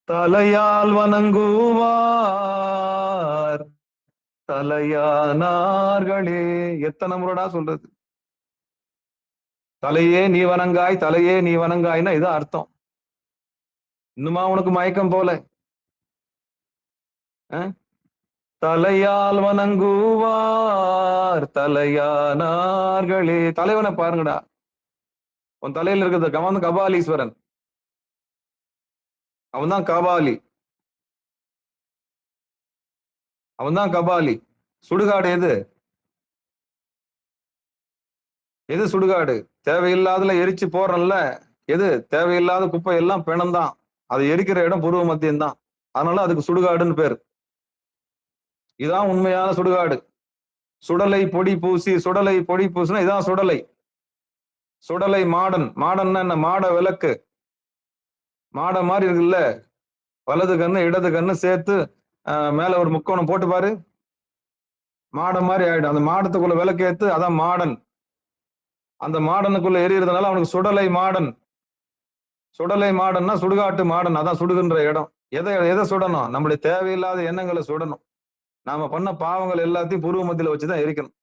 தலையால் வணங்குவார் தலையானார்களே. எத்தனை முறைடா சொல்றது? தலையே நீ வணங்காய், தலையே நீ வணங்காய்னா இதான் அர்த்தம். இன்னுமா உனக்கு மயக்கம் போல? தலையால் வணங்குவார் தலையானார்களே. தலைவனை பாருங்கடா, உன் தலையில இருக்கிறது கவனம் கபாலீஸ்வரன், அவன் தான் கபாலி, அவன் தான் கபாலி. சுடுகாடு எது? எது சுடுகாடு? தேவையில்லாதல எரிச்சு போறல்ல, எது தேவையில்லாத குப்பை எல்லாம் பிணம்தான், அதை எரிக்கிற இடம் புருவ மத்தியம் தான், அதனால அதுக்கு சுடுகாடுன்னு பேரு. இதான் உண்மையான சுடுகாடு. சுடலை பொடி பூசி, சுடலை பொடி பூசினா இதான் சுடலை. சுடலை மாடன், மாடன்னா என்ன, மாட விளக்கு, மாட மாதிரி இருக்குல்ல, வலது கண்ணு இடது கண்ணு சேர்த்து மேல ஒரு முக்கோணம் போட்டு பாரு, மாடம் மாதிரி ஆயிடும். அந்த மாடத்துக்குள்ள விளக்கேத்து, அதான் மாடன். அந்த மாடனுக்குள்ள எரியறதுனால அவனுக்கு சுடலை மாடன். சுடலை மாடன்னா சுடுகாட்டு மாடன், அதான் சுடுகின்ற இடம். எதை சுடணும்? நம்மளுடைய தேவையில்லாத எண்ணங்களை சுடணும். நாம பண்ண பாவங்கள் எல்லாத்தையும் புருவ மத்தியில வச்சுதான் எரிக்கணும்.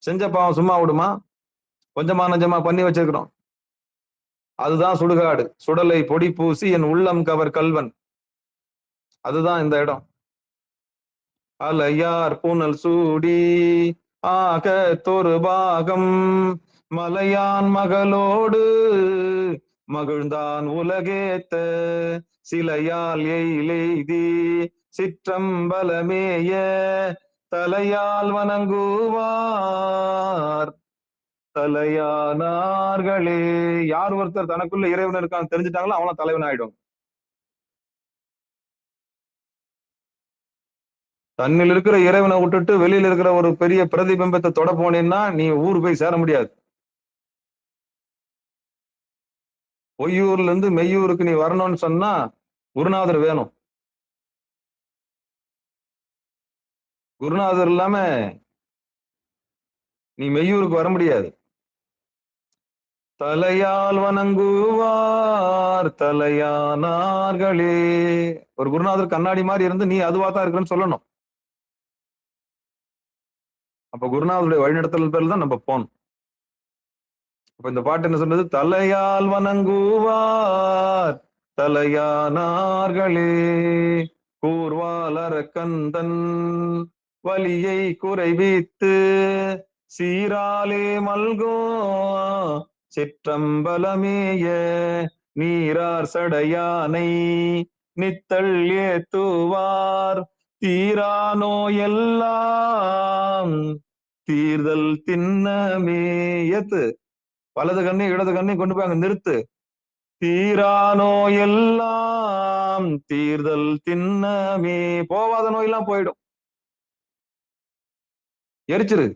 செஞ்ச பாவம் சும்மா விடுமா? கொஞ்சமா நஞ்சமா பண்ணி வச்சிருக்கிறோம், அதுதான் சுடுகாடு. சுடலை பொடி பூசி என் உள்ளம் கவர் கல்வன், அதுதான் இந்த இடம். அலையார் பூனல் சூடி ஆக தொரு பாகம், மலையான் மகளோடு மகிழ்ந்தான் உலகேத்த, சிலையால் எய்தி சிற்றம்பலமேய, தலையால் வணங்குவார் தலையானார்களே. யார் ஒருத்தர் தனக்குள்ள இறைவன் இருக்கான்னு தெரிஞ்சுட்டாங்களோ அவன தலைவன் ஆயிடும். தன்னில் இருக்கிற இறைவனை விட்டுட்டு வெளியில இருக்கிற ஒரு பெரிய பிரதிபிம்பத்தை தொட போனீங்கன்னா நீ ஊர் போய் சேர முடியாது. பொய்யூர்ல இருந்து மெய்யூருக்கு நீ வரணும்னு சொன்னா குருநாதர் வேணும். குருநாதர் இல்லாம நீ மெய்யூருக்கு வர முடியாது. தலையால் வணங்குவார் தலையானார்களே. ஒரு குருநாதர் கண்ணாடி மாதிரி இருந்து நீ அதுவா தான் இருக்கிறன்னு சொல்லணும். அப்ப குருநாதருடைய வழிநடத்தல் பேர்ல தான் நம்ம போகணும். அப்ப இந்த பாட்டு என்ன சொல்றது? தலையால் வணங்குவார் தலையானார்களே, கூர்வாலர கந்தன் வலியை குறைவித்து, சீராலே மல்கோ சிற்றம்பலமேய, நீரார் சடையானை நித்தள் ஏத்துவார், தீரானோ எல்லாம் தீர்தல் திண்ணமே. ஏத்து, வலது கண்ணி இடது கண்ணி கொண்டு போய் அங்க நிறுத்து. தீரானோ எல்லாம் தீர்தல் திண்ணமே, போவாத நோயெல்லாம் போயிடும். எரிச்சிரு,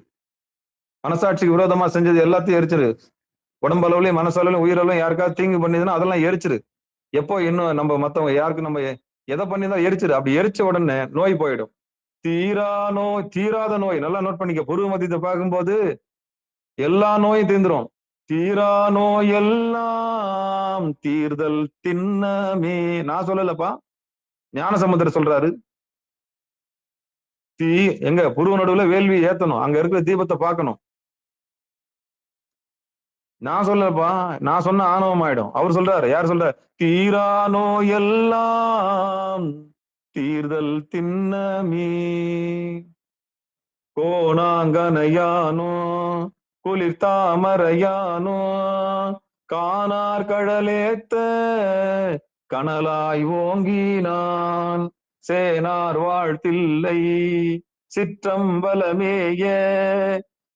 மனசாட்சிக்கு விரோதமா செஞ்சது எல்லாத்தையும் எரிச்சிரு. உடம்பளவுலையும் மனசளவுலையும் உயிரளவுலையும் யாருக்காவது தீங்கு பண்ணிதுன்னா அதெல்லாம் எரிச்சிரு. எப்போ இன்னும் நம்ம மத்தவங்க யாருக்கு நம்ம எதை பண்ணிதான் எரிச்சிரு. அப்படி எரிச்ச உடனே நோய் போயிடும். தீராத நோய், நல்லா நோட் பண்ணிக்க. புருவ மத்தியத்தை பார்க்கும்போது எல்லா நோயும் தீர்ந்துரும். தீரா நோய் எல்லாம் தீர்தல் திண்ணமே. நான் சொல்லலப்பா, ஞானசம்பந்தர் சொல்றாரு. எங்க புருவ நடுவுல வேள்வி ஏத்தணும், அங்க இருக்கிற தீபத்தை பார்க்கணும். நான் சொல்லப்பா, நான் சொன்ன ஆணவம் ஆயிடும். அவர் சொல்றாரு, யார் சொல்றாரு? தீரா நோய் எல்லாம் தீர்தல் திண்ணமே. கோணாங்கனையானோ குளிர் தாமரையானோ காணார் கடலேத்த கனலாய் ஓங்கினான் சேனார் வாழ்த்தில்லை சிற்றம்பலமேய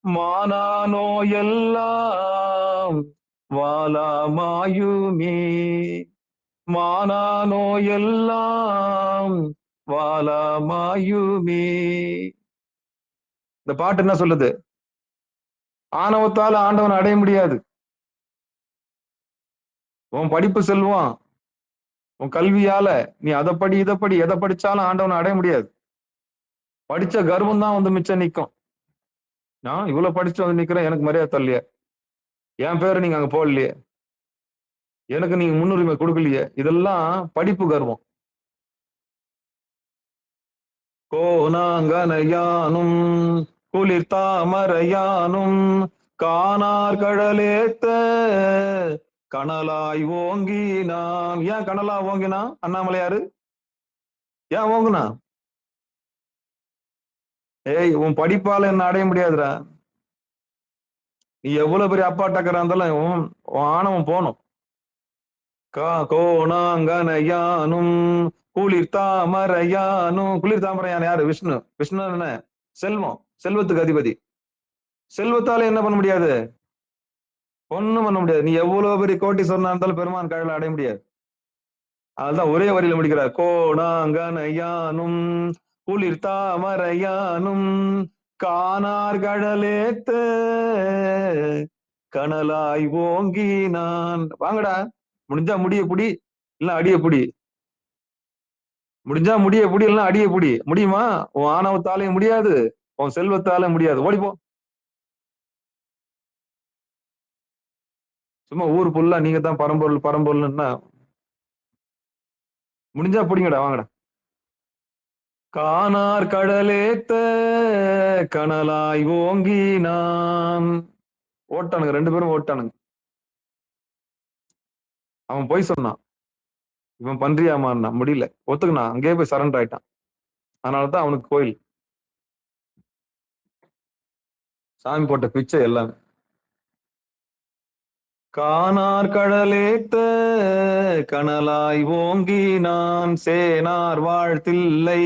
மானானோ எல்லாம் வாலாமாயுமே. மானானோ எல்லாம் வாலாமாயுமே. இந்த பாட்டு என்ன சொல்லுது? ஆணவத்தால் ஆண்டவன் அடைய முடியாது. உன் படிப்பு செல்வம், உன் கல்வியால நீ அதை படி இதை படி எதை படிச்சாலும் ஆண்டவனை அடைய முடியாது. படிச்ச கர்வம் தான் வந்து மிச்சம் நிக்கும். நான் இவ்வளவு படிச்சு வந்து நிக்கிறேன், எனக்கு மரியாதை தரலையே, என் பேரை நீங்க அங்க போடலையே, எனக்கு நீங்க முன்னுரிமை கொடுக்கலையே, இதெல்லாம் படிப்பு கர்வம். கோணாங்கனையானும் குளிர் தாமரையானும் காணார் கடலேத்த கனலாய் ஓங்கினான். ஏன் கனலா ஓங்கினா அண்ணாமலையாரு? ஏன் ஓங்குனா? ஏய், உன் படிப்பால என்ன அடைய முடியாதுடா. நீ எவ்வளவு பெரிய அப்பா டக்கரா இருந்தாலும் உன் ஆணவம் போகணும். கோணாங்கனையானும் குளிர் தாமரையானும். குளிர் தாமரையான் யாரு? விஷ்ணு. விஷ்ணு என்ன? செல்வம், செல்வத்துக்கு அதிபதி. செல்வத்தால என்ன பண்ண முடியாது? ஒண்ணும் பண்ண முடியாது. நீ எவ்வளவு பெரிய கோட்டீஸ்வரனா இருந்தாலும் பெருமான் கழல அடைய முடியாது. அதுதான் ஒரே வரியில முடிக்கிறார். கோணாங்கனையானும் குளிர் தாமரையானும் காணார் கடலேத்த கனலாய் ஓங்கினான். வாங்கடா, முடிஞ்சா முடிய புடி, இல்ல அடிய புடி. முடிஞ்சா முடிய புடி, இல்ல அடிய புடி. முடியுமா? உன் ஆணவத்தாலையும் முடியாது, உன் செல்வத்தால முடியாது. ஓடிப்போ. சும்மா ஊர் புல்லா நீங்க தான் பரம்பொருள் பரம்பொருள்னா முடிஞ்சா பிடிங்கடா, வாங்கடா. காணார் கடலேத்த கனலாய் ஓங்கினான். ஓட்டானுங்க, ரெண்டு பேரும் ஓட்டானுங்க. அவன் போய் சொன்னான், இவன் பன்றியாமான்னா முடியல, ஒத்துக்குனா அங்கேயே போய் சரண்டர் ஆயிட்டான். அதனாலதான் அவனுக்கு கோயில். சாமி போட்ட பிச்சை எல்லாமே. காணார் கடலேத்த கனலாய் ஓங்கினான் சேனார் வாழ்த்தில்லை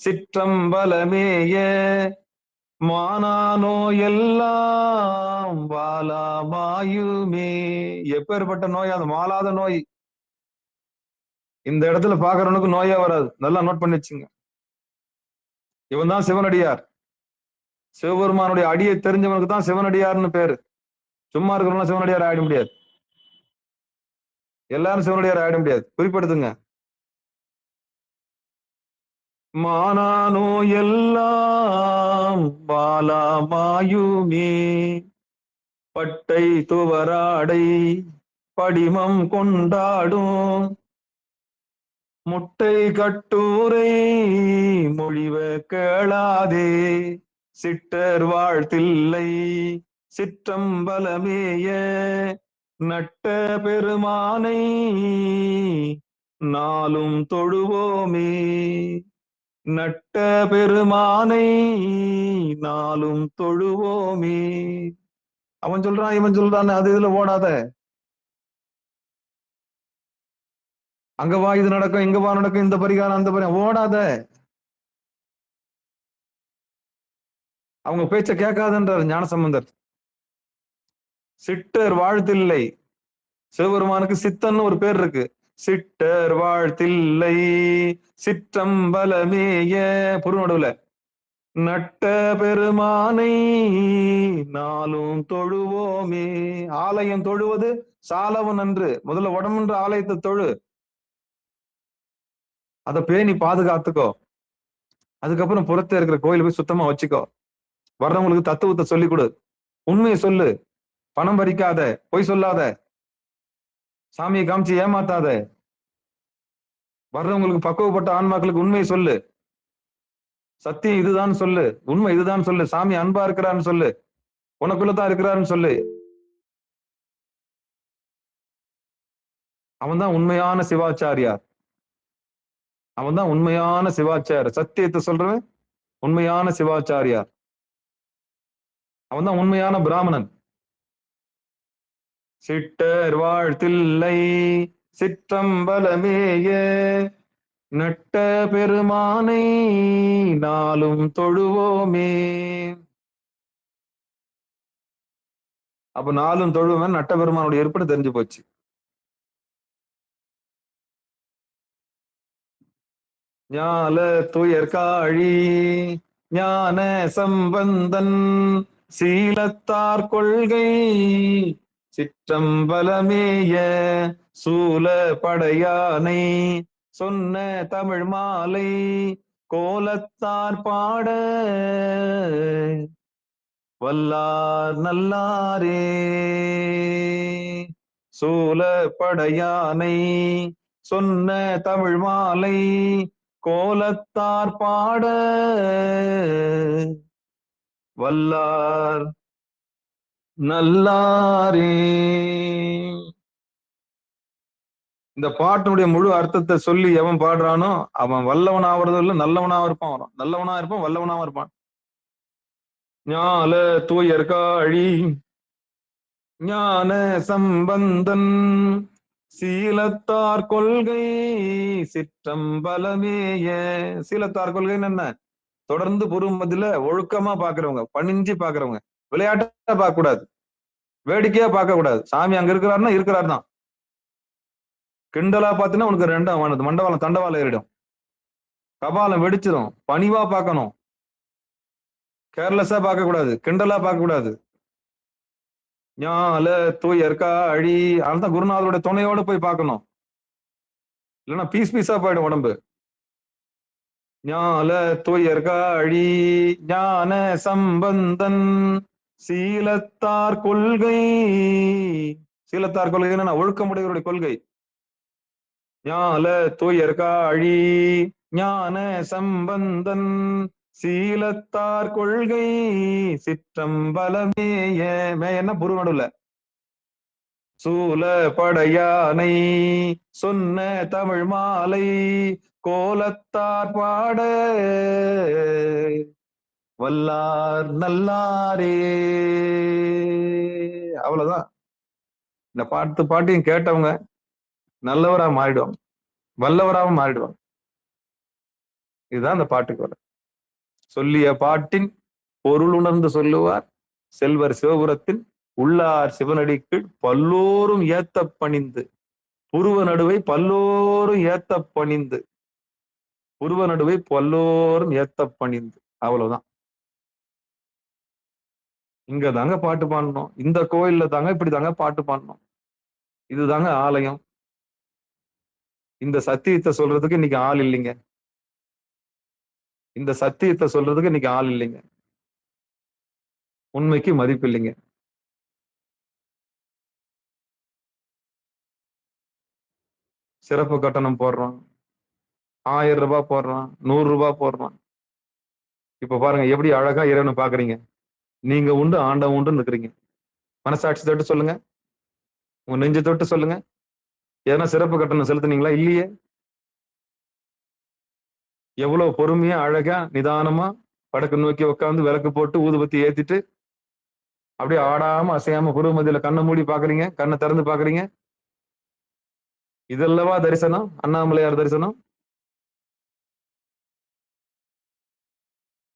சிற்றம்பலமேய மானானோ எல்லாம் வாலாமாயுமே. எப்பேற்பட்ட நோய் அது? மாளாத நோய். இந்த இடத்துல பாக்குறவனுக்கு நோயே வராது. நல்லா நோட் பண்ணி வச்சுங்க. இவன் தான் சிவனடியார். சிவபெருமானுடைய அடியை தெரிஞ்சவனுக்கு தான் சிவனடியார்னு பேரு. சும்மா இருக்கிறவங்க சிவனடியார் ஆயிட முடியாது. எல்லாரும் சிவனடியார் ஆயிட முடியாது. குறிப்பிடுத்துங்க. மானானோ எல்லாம் பாலாமாயுமே பட்டை துவராடை படிமம் கொண்டாடும் முட்டை கட்டூரை மொழிவ கேளாதே சிட்டர் வாழ்த்தில்லை சிற்றம்பலமேய நட்ட பெருமானை நாளும் தொழுவோமே. நட்ட பெருமானை நாளும் தொழுவோமே. அவன் சொல்றான், இவன் சொல்றான், அது இதுல ஓடாத. அங்க வா, இது நடக்கும், இங்க வா நடக்கும், இந்த பரிகாரம் அந்த பரிகாரம், ஓடாத. அவங்க பேச்ச கேட்காதன்றார் ஞானசம்பந்தர். சிட்டர் வாழ்த்தில்லை. சிவபெருமானுக்கு சித்தன்னு ஒரு பேர் இருக்கு. சிட்டர் வாழ்த்தில்லை சிற்றம்பலமேய புருநடுவுல நட்ட பெருமானை நாளும் தொழுவோமே. ஆலயம் தொழுவது சாலவன் அன்று. முதல்ல உடம்புன்ற ஆலயத்தை தொழு, அதை பேணி பாதுகாத்துக்கோ. அதுக்கப்புறம் புறத்தே இருக்கிற கோயில் போய் சுத்தமா வச்சுக்கோ. வர்றவங்களுக்கு தத்துவத்தை சொல்லிக் கொடு. உண்மையை சொல்லு. பணம் பறிக்காத, பொய் சொல்லாத, சாமியை காமிச்சு ஏமாத்தாத. வர்றவங்களுக்கு பக்குவப்பட்ட ஆன்மாக்களுக்கு உண்மையை சொல்லு. சத்தியம் இதுதான் சொல்லு, உண்மை இதுதான் சொல்லு. சாமி அன்பா இருக்கிறான்னு சொல்லு, உனக்குள்ளதான் இருக்கிறாருன்னு சொல்லு. அவன் தான் உண்மையான சிவாச்சாரியார். அவன் தான் உண்மையான சிவாச்சாரியர். சத்தியத்தை சொல்றவன் உண்மையான சிவாச்சாரியார். அவன் தான் உண்மையான பிராமணன். சிட்டர் வாழ்த்தில்லை சிற்றம்பலமேய நட்ட பெருமானை நாளும் தொழுவோமே. அப்ப நாளும் தொழுவோமே நட்ட பெருமானுடைய ஏற்படு தெரிஞ்சு போச்சு. ஞால துயர்காழி ஞான சம்பந்தன் சீலத்தார் கொள்கை சிற்றம்பலமேய சூல படையானை சொன்ன தமிழ் மாலை கோலத்தார் பாட வல்லார் நல்லாரே. சூல படையானை சொன்ன தமிழ் மாலை கோலத்தார் பாட வல்லார் நல்லாரே. இந்த பாட்டினுடைய முழு அர்த்தத்தை சொல்லி எவன் பாடுறானோ அவன் வல்லவனா ஆவறதும் இல்ல, நல்லவனா இருப்பான். வரும் நல்லவனா இருப்பான், வல்லவனாவும் இருப்பான். ஞால தூயர்காழி ஞான சம்பந்தன் சீலத்தார் கொள்கை சிற்றம்பலமேய. சீலத்தார் கொள்கைன்னு என்ன? தொடர்ந்து பொறுமதியில ஒழுக்கமா பாக்குறவங்க, பணிஞ்சு பாக்குறவங்க, விளையாட்டா பார்க்க கூடாது, வேடிக்கையா பார்க்க கூடாது. சாமி அங்க இருக்கிறாருன்னா இருக்கிறாரு தான். கிண்டலா பாத்தீங்கன்னா உனக்கு ரெண்டாம் மண்டவாளம் தண்டவாளம் ஏறிடும், கபாலம் வெடிச்சிடும். பணிவா பார்க்கணும், கேர்லெஸ்ஸா பார்க்க கூடாது, கிண்டலா பார்க்க கூடாது. ஞால தூயர்காழி அதுதான் குருநாதருடைய துணையோட போய் பார்க்கணும், இல்லைன்னா பீஸ் பீஸா போயிடும் உடம்பு. ஞால தூயர்காழி ஞான சம்பந்தன் சீலத்தார் கொள்கை. சீலத்தார் கொள்கை என்ன? ஒழுக்கமுடையவருடைய கொள்கை. ஞால தூயர்காழி ஞான சம்பந்தன் சீலத்தார் கொள்கை சிற்றம்பலமேய. மேயன்னா புரு நடுவுல. சூல படையானை சொன்ன தமிழ் மாலை கோலத்தார் பாட வல்லார் நல்லாரே. அவ்வளவுதான். இந்த பாட்டையும் கேட்டவங்க நல்லவரா மாறிடுவாங்க, வல்லவராகவும் மாறிடுவாங்க. இதுதான் இந்த பாட்டுக்கு வர. சொல்லிய பாட்டின் பொருள் உணர்ந்து சொல்லுவார் செல்வர் சிவபுரத்தின் உள்ளார் சிவனடிக்கு பல்லோரும் ஏத்த பணிந்து. புருவ நடுவை பல்லோரும் ஏத்த பணிந்து, புருவ நடுவை பல்லோரும் ஏத்த பணிந்து. அவ்வளவுதான். இங்க தாங்க பாட்டு பாடணும், இந்த கோயில்ல தாங்க இப்படி தாங்க பாட்டு பாடணும். இதுதாங்க ஆலயம். இந்த சத்தியத்தை சொல்றதுக்கு இன்னைக்கு ஆள் இல்லைங்க. இந்த சத்தியத்தை சொல்றதுக்கு இன்னைக்கு ஆள் இல்லைங்க. உண்மைக்கு மதிப்பு இல்லைங்க. சிறப்பு கட்டணம் போடுறோம், 1000 ரூபாய் போடுறான், 100 ரூபாய் போடுறான். இப்ப பாருங்க எப்படி அழகா இறைவனை பாக்குறீங்க. நீங்க உண்டு ஆண்டவன் உண்டுன்னு இருக்கிறீங்க. மனசாட்சி தொட்டு சொல்லுங்க, உங்க நெஞ்சு தொட்டு சொல்லுங்க, ஏன்னா சிறப்பு கட்டணம் செலுத்துனீங்களா? இல்லையே. எவ்வளவு பொறுமையா அழகா நிதானமா வடக்கு நோக்கி உட்காந்து விளக்கு போட்டு ஊதுபத்தி ஏத்திட்டு அப்படியே ஆடாம அசையாம புருவமத்தியில கண்ணை மூடி பாக்குறீங்க, கண்ணை திறந்து பாக்குறீங்க. இதல்லவா தரிசனம், அண்ணாமலையார் தரிசனம்.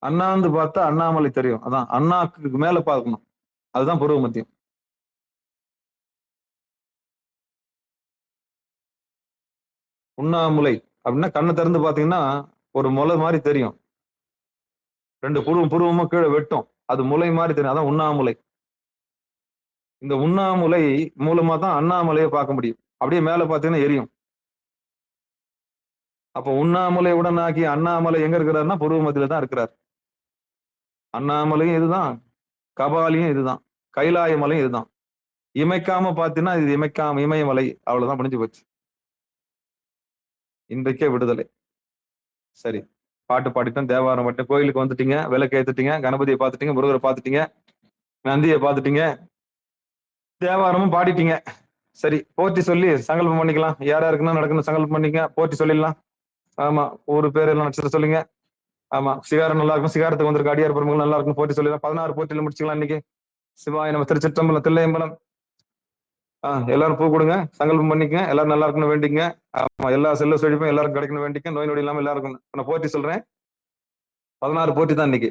அண்ணாந்து பார்த்தா அண்ணாமலை தெரியும். அதான் அண்ணாக்கு மேல பார்க்கணும், அதுதான் புருவ மத்தியம். உண்ணாமுலை அப்படின்னா கண்ணை திறந்து பாத்தீங்கன்னா ஒரு முளை மாதிரி தெரியும், 2 புருவமும் கீழே வெட்டும், அது முளை மாதிரி தெரியும், அதான் உண்ணாமுலை. இந்த உண்ணாமுலை மூலமா தான் அண்ணாமலையை பார்க்க முடியும். அப்படியே மேல பாத்தீங்கன்னா எரியும். அப்ப உண்ணாமலை உடனாக்கி அண்ணாமலை எங்க இருக்கிறாருன்னா புருவ மத்தியில தான் இருக்கிறார். அண்ணாமலையும் இதுதான், கபாலியும் இதுதான், கைலாய மலையும் இதுதான். இமைக்காம பாத்தீங்கன்னா இது இமயமலை. அவ்வளவுதான், முடிஞ்சு போச்சு. இன்றைக்கே விடுதலை. சரி, பாட்டு பாடிட்டோம், தேவாரம் பாட்டு, கோயிலுக்கு வந்துட்டீங்க, விளக்கு ஏத்துட்டீங்க, கணபதியை பாத்துட்டீங்க, முருகரை பாத்துட்டீங்க, நந்தியை பாத்துட்டீங்க, தேவாரமும் பாடிட்டீங்க. சரி, போற்றி சொல்லி சங்கல்பம் பண்ணிக்கலாம். யாரா இருக்குன்னா நடக்கணும், சங்கல்பம் பண்ணிக்க, போற்றி சொல்லிடலாம். ஆமா, ஒரு பேர் எல்லாம் நட்சத்திரம் சொல்லுங்க. ஆமா, சிகாரம் நல்லா இருக்கும், சிகாரத்துக்கு வந்திருக்க அடியார் பெருமகள் நல்லா இருக்கும், போற்றி சொல்லிடலாம். 16 போற்றில முடிச்சுக்கலாம் இன்னைக்கு. சிவாய நம்ம திருச்சிற்றம்பலம், தில்லையம்பலம். எல்லாரும் பூ கொடுங்க, சங்கல்பம் பண்ணிக்கங்க, எல்லாரும் நல்லா இருக்கணும் வேண்டிங்க. ஆமா, எல்லா செல்ல செழிப்பும் எல்லாருக்கும் கிடைக்கணும் வேண்டிக்க, நோய் நொடி இல்லாம எல்லாருக்கும். நான் போற்றி சொல்றேன், 16 போற்றி தான் இன்னைக்கு.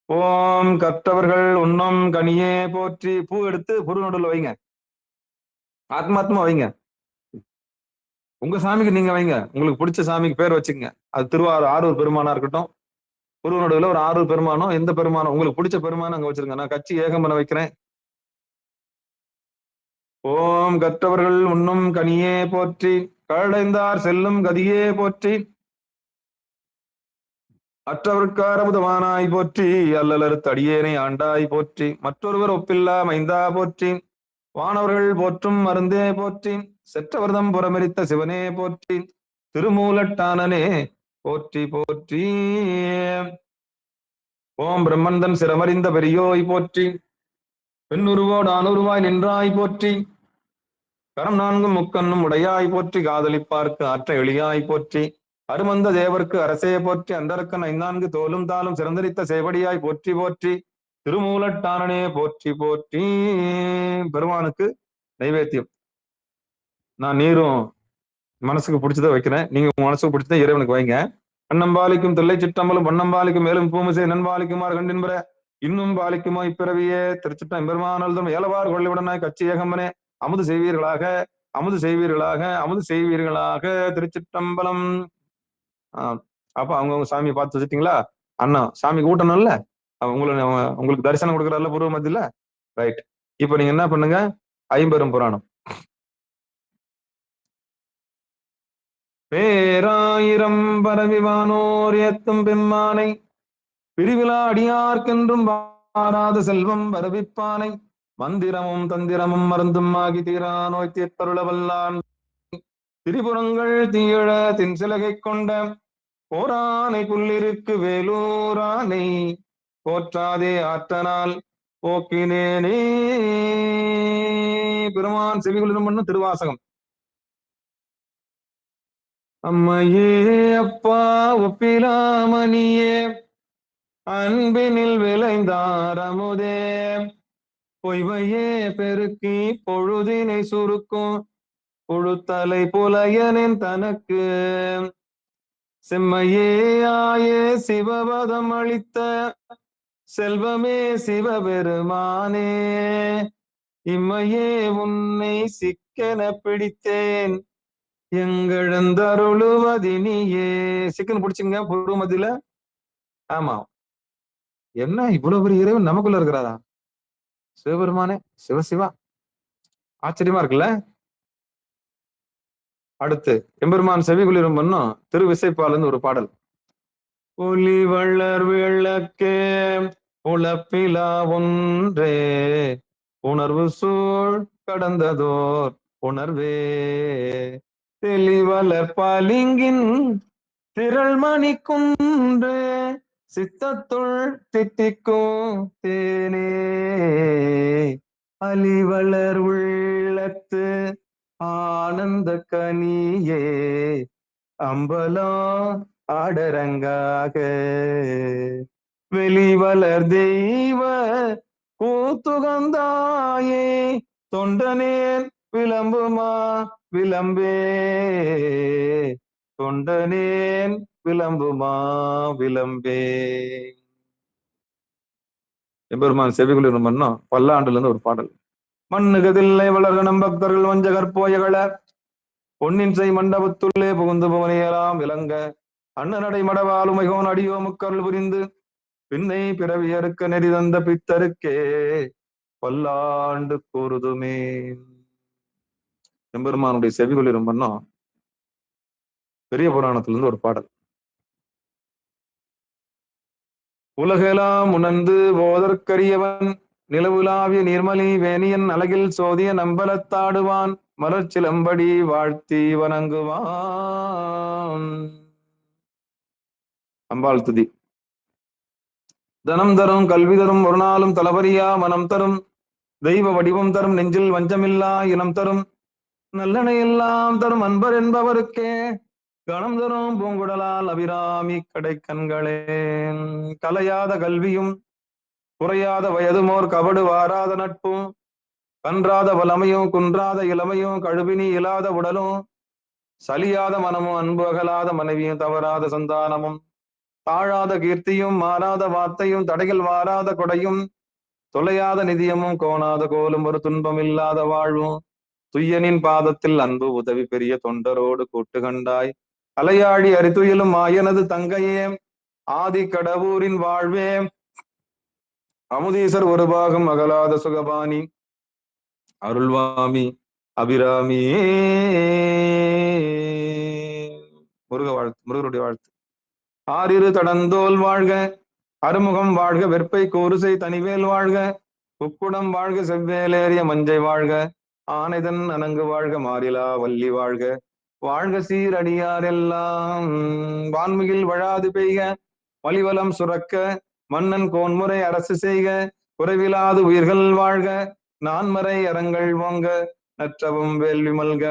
ஓம் கற்றவர்கள் உண்ணம் கனியே போற்றி. பூ எடுத்து புரு நடுவில் வைங்க, ஆத்மாத்மா வைங்க. உங்க சாமிக்கு நீங்க வைங்க, உங்களுக்கு பிடிச்ச சாமிக்கு பேர் வச்சுக்கங்க. அது ஆரூர் பெருமானா இருக்கட்டும், புரு நடுவில் ஒரு ஆரூர் பெருமானோ எந்த பெருமானோ உங்களுக்கு பிடிச்ச பெருமானம் அங்க வச்சிருங்க. நான் கட்சி ஏகம்பன வைக்கிறேன். ஓம் கற்றவர்கள் உண்ணும் கனியே போற்றி, கழைந்தார் செல்லும் கதியே போற்றி, அற்றவர்க்காரமுதமானாய் போற்றி, அல்லலர் தடியேனை ஆண்டாய் போற்றி, மற்றொருவர் ஒப்பில்லா மைந்தா போற்றி, வானவர்கள் போற்றும் மருந்தே போற்றி, செற்றவர்தம் புறமெரித்த சிவனே போற்றி, திருமூலட்டானனே போற்றி போற்றி. ஓம் பிரம்மந்தன் சிரமறிந்த பெரியோய் போற்றி, பெண்ணுருவோடு ஆணுருவாய் நின்றாய் போற்றி, கரம் 4 முக்கண்ணும் உடையாய் போற்றி, காதலிப்பார்க்கு ஆற்ற எளியாய் போற்றி, அருமந்த தேவர்க்கு அரசே போற்றி, அந்தரக்கன் 5 தோலும் தாளும் சிறந்தரித்த சேவடியாய் போற்றி போற்றி, திருமூலட்டானனே போற்றி போற்றி. பெருமானுக்கு நைவேத்தியம் நான் நீரும் மனசுக்கு பிடிச்சதை வைக்கிறேன். நீங்க உங்க மனசுக்கு பிடிச்சதை இறைவனுக்கு வைங்க. அன்னம்பாலிக்கும் தில்லை சிற்றம்பலம் பொன்னம்பாலிக்கும் மேலும் பூமிசை நண்பாலிக்குமாறு கண்டின்பற இன்னும் பாலிக்குமோ இப்பிறவியே. திருச்சிட்டம் பெருமானல்தும் ஏலவார் கொள்ளிவுடனாய் கட்சி ஏகம்பனே அமுது செய்வீர்களாக, அமுது செய்வீர்களாக, அமுது செய்வீர்களாக. திருச்சிற்றம்பலம். அப்ப அவங்கவுங்க சாமியை பார்த்து வச்சுட்டீங்களா? அண்ணா சாமி கூட்டணும்ல, உங்களுக்கு தரிசனம் கொடுக்குறாருல பூர்வ மத்தியில. ரைட், இப்ப நீங்க என்ன பண்ணுங்க, ஐம்பெரும் புராணம் பேராயிரம் பரவிவானோர் ஏத்தும் பெம்மானை, பிரிவிழா அடியார்க்கென்றும் வாராத செல்வம் பரவிப்பானை, மந்திரமும் தந்திரமும் மருந்தும் ஆகி தீரா நோய் தீர்த்தருள வல்லான், திரிபுரங்கள் தீயழ தின்சிலகை கொண்ட போரானை புள்ளிருக்கு வேலூரானை, போற்றாதே ஆற்றனால் போக்கினேனே. பெருமான் செவிகளிடம் பண்ணும் திருவாசகம். அம்மையே அப்பா ஒப்பிலாமணியே, அன்பினில் விளைந்தார் அமுதே, பொய்வையே பெருக்கி பொழுதினை சுருக்கும் புழுத்தலை புலையனின் தனக்கு, செம்மையே ஆயே சிவபதம் அளித்த செல்வமே சிவபெருமானே, இம்மையே உன்னை சிக்கென பிடித்தேன் எங்கெழுந்தருளுவதினியே. சிக்கன் பிடிச்சுங்க பொறுமதியில. ஆமா, என்ன இவ்வளவு பெரிய இறைவன் நமக்குள்ள இருக்கிறாரா? சிவபெருமானே, சிவசிவா, ஆச்சரியமா இருக்குல்ல. அடுத்து எம்பெருமான் செவிகுளிரும் பண்ணும் திருவிசைப்பாலன்னு ஒரு பாடல். ஒளி வள்ளர் விளக்கே உழப்பிலா ஒன்றே, உணர்வு சூழ் கடந்ததோர் உணர்வே, தெளிவளர் பாலிங்கின் திரள்மணி குன்றே, சித்தத்துள் தித்திக்கும் தேனே, அலிவளர் உள்ளத்து ஆனந்த கனியே, அம்பலா ஆடரங்காக, வெளிவளர் தெய்வ கூத்துகந்தாயே, தொண்டனேன் விளம்புமா விளம்பே, தொண்டனேன் விளம்புமா விளம்பே. எம்பெருமான் செவிகுளிரும் மன்னம் பல்லாண்டுல இருந்து ஒரு பாடல். மண்ணுகதில்லை வளர்கணம் பக்தர்கள் வஞ்சகர் போயகள, பொன்னின் செய் மண்டபத்துள்ளே புகுந்து புவனையெல்லாம் விளங்க, அண்ணனடை மடவாலும் மிகவும் அடியோ முக்கருள் புரிந்து, பின்னை பிறவியறுக்க நெறி தந்த பித்தருக்கே பல்லாண்டு கூறுதுமே. எம்பெருமானுடைய செவிகுளிரும் மன்னம் பெரிய புராணத்துல இருந்து ஒரு பாடல். உலகெல்லாம் உணர்ந்து போதற்கரியவன் நிலவுலாவிய நீர்மலி வேணியன் அழகில் சோதிய நம்பலத்தாடுவான் மலர்ச்சிலம்படி வாழ்த்தி வணங்குவான். அம்பாள் துதி. தனம் தரும் கல்வி தரும் ஒரு நாளும் தளபரியா மனம் தரும் தெய்வ வடிவம் தரும் நெஞ்சில் வஞ்சமில்லா இனம் தரும் நல்லெண்ணை எல்லாம் தரும் அன்பர் என்பவருக்கே கணம் தரும் பூங்குடலால் அபிராமி கடை கண்களே. கலையாத கல்வியும் குறையாத வயதுமோர் கபடு வாராத நட்பும் கன்றாத வளமையும் குன்றாத இளமையும் கழுவினி இல்லாத உடலும் சலியாத மனமும் அன்பு அகலாத மனைவியும் தவறாத சந்தானமும் தாழாத கீர்த்தியும் மாறாத வார்த்தையும் தடைகள் வாராத கொடையும் தொலையாத நிதியமும் கோணாத கோலும் ஒரு துன்பம் இல்லாத வாழ்வும் துய்யனின் பாதத்தில் அன்பு உதவி பெரிய தொண்டரோடு கூட்டு கண்டாய் அலையாடி அரித்துயிலும் ஆயனது தங்கையே ஆதி கடவுரின் வாழ்வே அமுதீசர் ஒரு பாகம் அகலாத சுகபாணி அருள்வாமி அபிராமி. முருகருடைய வாழ்த்து. ஆறிரு தடந்தோல் வாழ்க அறுமுகம் வாழ்க வெற்பை கோருசை தனிவேல் வாழ்க உக்குடம் வாழ்க செவ்வேலேறிய மஞ்சை வாழ்க ஆனைதன் அணங்கு வாழ்க மாறிலா வள்ளி வாழ்க வாழ்க சீரடியாரெல்லாம் வான்மிகில் வழாது பெய்க வலிவலம் சுரக்க மன்னன் கோன்முறை அரசு செய்க குறைவிலாது உயிர்கள் வாழ்க நான்மறை அறங்கள் ஓங்க நற்றவும் வேள்வி மல்க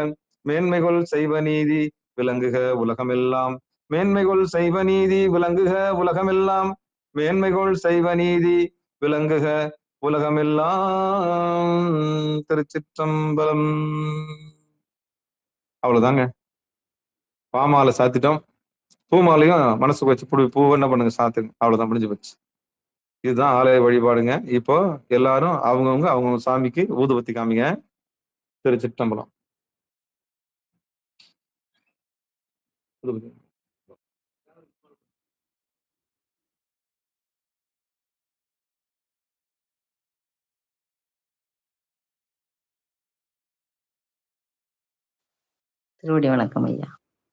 மேன்மைகொள் செய்வ நீதி விளங்குக உலகமெல்லாம் மேன்மைகொள் செய்வ நீதி விளங்குக உலகமெல்லாம் மேன்மைகொள் செய்வ நீதி விளங்குக உலகமெல்லாம். திருச்சிற்றம்பலம். அவ்வளவுதாங்க. பாமாலை சாத்திட்டோம். பூமாலையும் மனசுக்கு வச்சு பூ என்ன பண்ணுங்க சாத்துங்க. அவ்வளவுதான், முடிஞ்சு போச்சு. இதுதான் ஆலய வழிபாடுங்க. இப்போ எல்லாரும் அவங்கவுங்க சாமிக்கு ஊதுபத்தி காமிங்க. திருச்சிற்றம்பலம். திருவடி வணக்கம் ஐயா.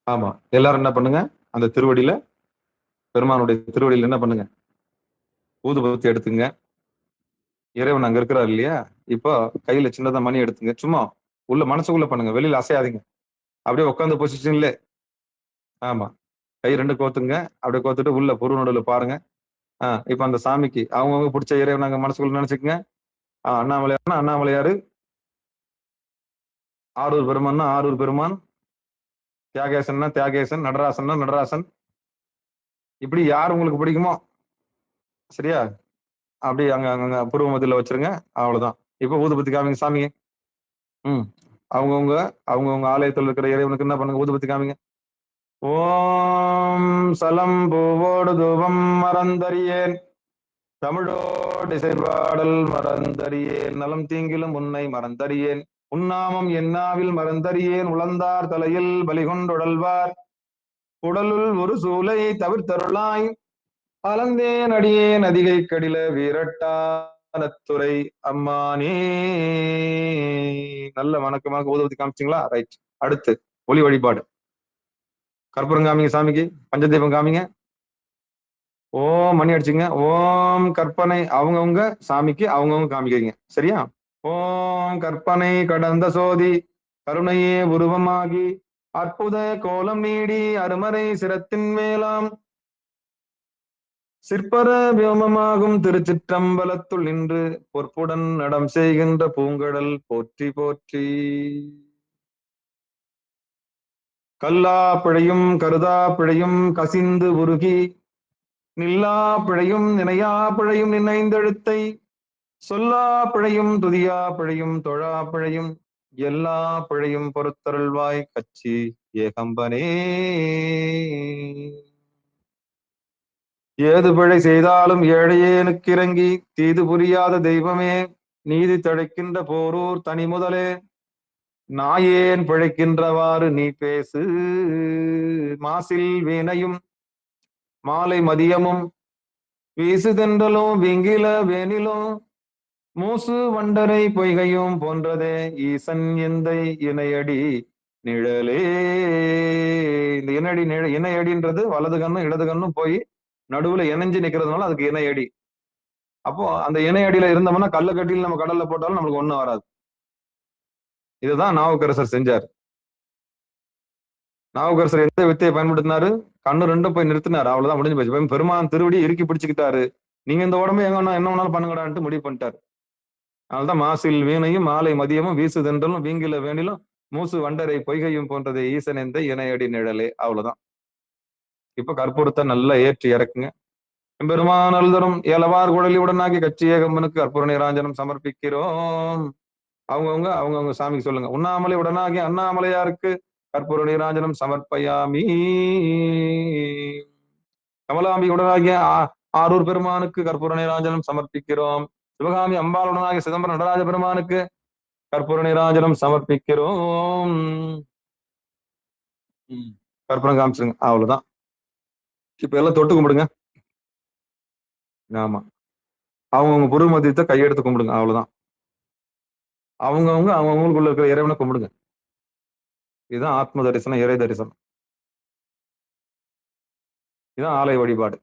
ஆமா, எல்லாரும் என்ன பண்ணுங்க, அந்த திருவடியில, பெருமானுடைய திருவடியில என்ன பண்ணுங்க, ஊதுபத்தி எடுத்துங்க. இறைவன் அங்க இருக்கிறார் இல்லையா, இப்போ கையில சின்னதா மணி எடுத்துங்க. சும்மா உள்ள மனசுக்குள்ள பண்ணுங்க, வெளியில அசையாதீங்க. அப்படியே உட்காந்து பொசிஷன்ல. ஆமா, கை ரெண்டு கோத்துங்க. அப்படியே கோத்துட்டு உள்ள பொருள் நடுவில் பாருங்க. இப்ப அந்த சாமிக்கு அவங்கவுங்க பிடிச்ச இறைவன் அங்க மனசுக்குள்ள நினைச்சுக்கங்க. அண்ணாமலையார்னா அண்ணாமலையாரு, ஆரூர் பெருமான்னா ஆரூர் பெருமான், தியாகேசன்னா தியாகேசன், நடராசன்னா நடராசன். இப்படி யார் உங்களுக்கு பிடிக்குமோ, சரியா, அப்படி அங்க அங்க பூர்வ மத்தியில வச்சிருங்க. அவ்வளவுதான். இப்ப ஊதுபத்தி காமிங்க சாமிங்க. அவங்கவுங்க ஆலயத்தில் இருக்கிற இறைவனுக்கு என்ன பண்ணுங்க, ஊதுபத்தி காமிங்க. ஓம் சலம் பூவோடு தூபம் மறந்தறியேன் தமிழோடு இசைபாடல் மறந்தறியேன் நலம் தீங்கிலும் உன்னை மறந்தறியேன் உன்னாமம் என்னாவில் மறந்தறியேன் உளந்தார் தலையில் பலிகொண்டுடல்வார் உடலுள் ஒரு சூலை தவிர்த்தருளாய் அலந்தேன் அடியேன் அதிகை கடில வீரட்டானத்துறை அம்மானே. நல்ல வணக்கமாக ஊதுபத்தி காமிச்சிங்களா? ரைட். அடுத்து ஒளி வழிபாடு. கற்பூரம் காமிங்க சாமிக்கு, பஞ்சதீபம் காமிங்க. ஓம் மணி அடிச்சுங்க. ஓம் கற்பனை அவங்கவுங்க சாமிக்கு அவங்கவுங்க காமிக்கிறீங்க, சரியா? ஓம் கற்பனை கடந்த சோதி கருணையே உருவமாகி அற்புத கோலம் நீடி அருமறை சிரத்தின் மேலாம் சிற்பர வியோமமாகும் திருச்சிற்றம்பலத்துள் நின்று பொற்புடன் நடம் செய்கின்ற பூங்கடல் போற்றி போற்றி. கல்லா பிழையும் கருதா பிழையும் கசிந்து உருகி நில்லா பிழையும் நினையா பிழையும் நினைந்தெழுத்தை சொல்லா பிழையும் துதியா பிழையும் தொழா பிழையும் எல்லா பிழையும் பொறுத்தருள்வாய் கச்சி ஏகம்பனே. ஏது பிழை செய்தாலும் ஏழையேனுக்கு இறங்கி தீது புரியாத தெய்வமே நீதி தழைக்கின்ற போரூர் தனி முதலே நாயேன் பிழைக்கின்றவாறு நீ பேசு. மாசில் வீணையும் மாலை மதியமும் வீசுதென்றலும் விங்கில வேனிலும் மூசு வண்டரை பொய்கையும் போன்றதே ஈசன் எந்தை இணையடி நிழலே. இந்த இணையடி இணையடின்றது வலது கண்ணும் இடது கண்ணும் போய் நடுவுல இணைஞ்சு நிக்கிறதுனால அதுக்கு இணையடி. அப்போ அந்த இணையடியில இருந்தோம்னா கல்லுக்கட்டியில் நம்ம கடல்ல போட்டாலும் நம்மளுக்கு ஒண்ணும் வராது. இதுதான் நாவுக்கரசர் செஞ்சார். நாவுக்கரசர் எந்த வித்தையை பயன்படுத்தினாரு? கண்ணு ரெண்டும் போய் நிறுத்தினாரு. அவ்வளவுதான், முடிஞ்சு போச்சு. பெருமான் திருவடி இறுக்கி பிடிச்சுக்கிட்டாரு. நீங்க இந்த உடம்பு எங்க என்ன வேணாலும் பண்ணுங்கடான்ட்டு முடிவு பண்ணிட்டாரு. அதனால்தான் மாசில் வீணையும் மாலை மதியமும் வீசுதென்றலும் வீங்கில வேணிலும் மூசு வண்டரை பொய்கையும் போன்றதை ஈசன் எந்த இணையடி நிழலே. அவ்வளவுதான். இப்ப கற்பூரத்தை நல்லா ஏற்றி இறக்குங்க. பெருமான் அல்தரும் ஏலவார் குழலி உடனாகி கட்சிய கம்பனுக்கு கற்பூர நீராஞ்சனம் சமர்ப்பிக்கிறோம். அவங்கவுங்க சாமிக்கு சொல்லுங்க. உண்ணாமலை உடனாகி அண்ணாமலையாருக்கு கற்பூர நீராஞ்சனம் சமர்ப்பயாமி. கமலாம்பி உடனாகிய ஆரூர் பெருமானுக்கு கற்பூர நீராஞ்சனம் சமர்ப்பிக்கிறோம். சிவகாமி அம்பாளுடனாகிய சிதம்பரம் நடராஜ பெருமானுக்கு கற்பூர நீராஞ்சனம் சமர்ப்பிக்கிறோம். கற்பூரம் காமிச்சிருங்க. அவ்வளவுதான். இப்ப எல்லாம் தொட்டு கும்பிடுங்க. ஆமா, அவங்கவுங்க பொருள் மத்தியத்தை கையெடுத்து கும்பிடுங்க. அவ்வளவுதான். அவங்கவுங்களுக்குள்ள இருக்கிற இறைவனை கும்பிடுங்க. இதுதான் ஆத்ம தரிசனம், இறை தரிசனம். இதுதான் ஆலய வழிபாடு.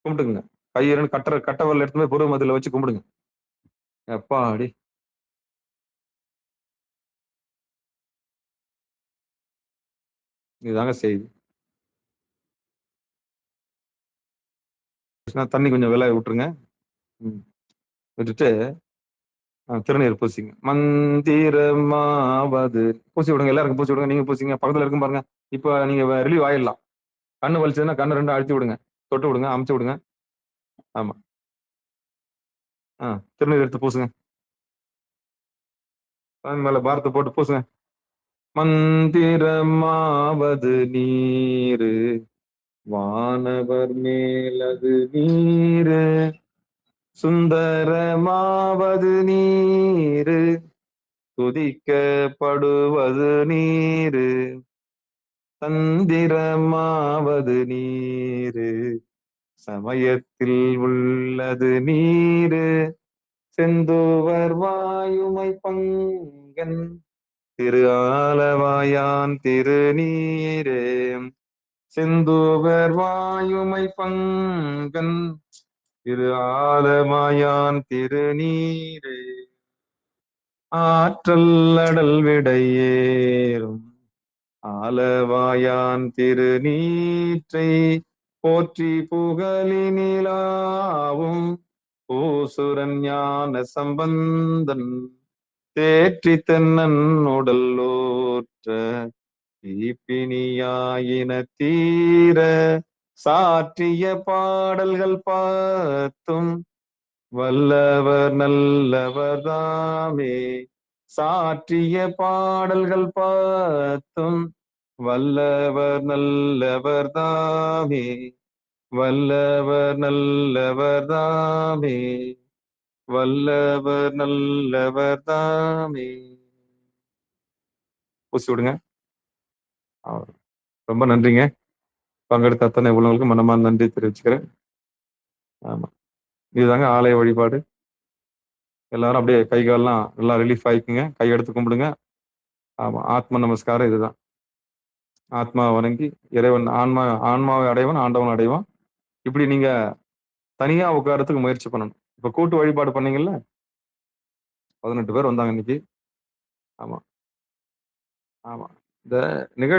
கும்பிட்டுங்க. கையிறன்னு கட்டவரல் எடுத்து போய் பொருள் மத்தியில வச்சு கும்பிடுங்க. எப்பாடி இதுதாங்க செய்தி. தண்ணி கொஞ்சம் விலை விட்டுருங்க. விட்டுட்டு திருநீர் பூசிங்க. மந்திரமாவது பூசி விடுங்க. எல்லாருக்கும் பூசி விடுங்க. நீங்க பூசிங்க. பக்கத்துல இருக்கும் பாருங்க. இப்ப நீங்க ரிலீவ் ஆயிடலாம். கண்ணு வலிச்சதுன்னா கண்ணு ரெண்டும் அழுத்தி விடுங்க. தொட்டு விடுங்க. அமுச்சு விடுங்க. ஆமா. திருநீர் எடுத்து பூசுங்க. மேல பாரத்தை போட்டு பூசுங்க. மந்திரமாவது நீரு வானவர் மேலது நீரு சுந்தரமாவது நீரு துதிக்கப்படுவது நீரு தந்திரமாவது நீரு சமயத்தில் உள்ளது நீரு செந்துவர் வாயுமை பங்கன் திரு ஆலவாயான் திருநீரே. செந்துவர் வாயுமை பங்கன் திரு ஆலமாயான் திருநீரே. ஆற்றல் அடல் விடையேறும் ஆலவாயான் திருநீற்றை போற்றி புகழினிலாவும் பூசுரன் ஞான சம்பந்தன் தேற்றி தென்னன் உடல்லோற்ற தீப்பினியாயின தீர சாற்றிய பாடல்கள் பார்த்தும் வல்லவர் நல்லவர் தாமே. சாற்றிய பாடல்கள் பார்த்தும் வல்லவர் நல்லவர் தாமே. வல்லவர் நல்லவர் தாமே. வல்லவர் நல்லவர் தாமே. பூசி விடுங்க. ரொம்ப நன்றிங்க. பங்கெடுத்த அத்தனை உள்ளவங்களுக்கு மனமான நன்றி தெரிவிச்சுக்கிறேன். ஆமா, இதுதாங்க ஆலய வழிபாடு. எல்லாரும் அப்படியே கை கால்லாம் நல்லா ரிலீஃப் ஆயிக்குங்க. கையெடுத்து கும்பிடுங்க. ஆமா, ஆத்ம நமஸ்காரம் இதுதான். ஆத்மா வணங்கி இறைவன் ஆன்மாவை அடைவன் ஆண்டவன் அடைவான். இப்படி நீங்க தனியா உட்காரத்துக்கு முயற்சி பண்ணணும். இப்ப கூட்டு வழிபாடு பண்ணீங்கல்ல, 18 பேர் வந்தாங்க இன்னைக்கு. ஆமா ஆமா, இந்த நிகழ்ச்சி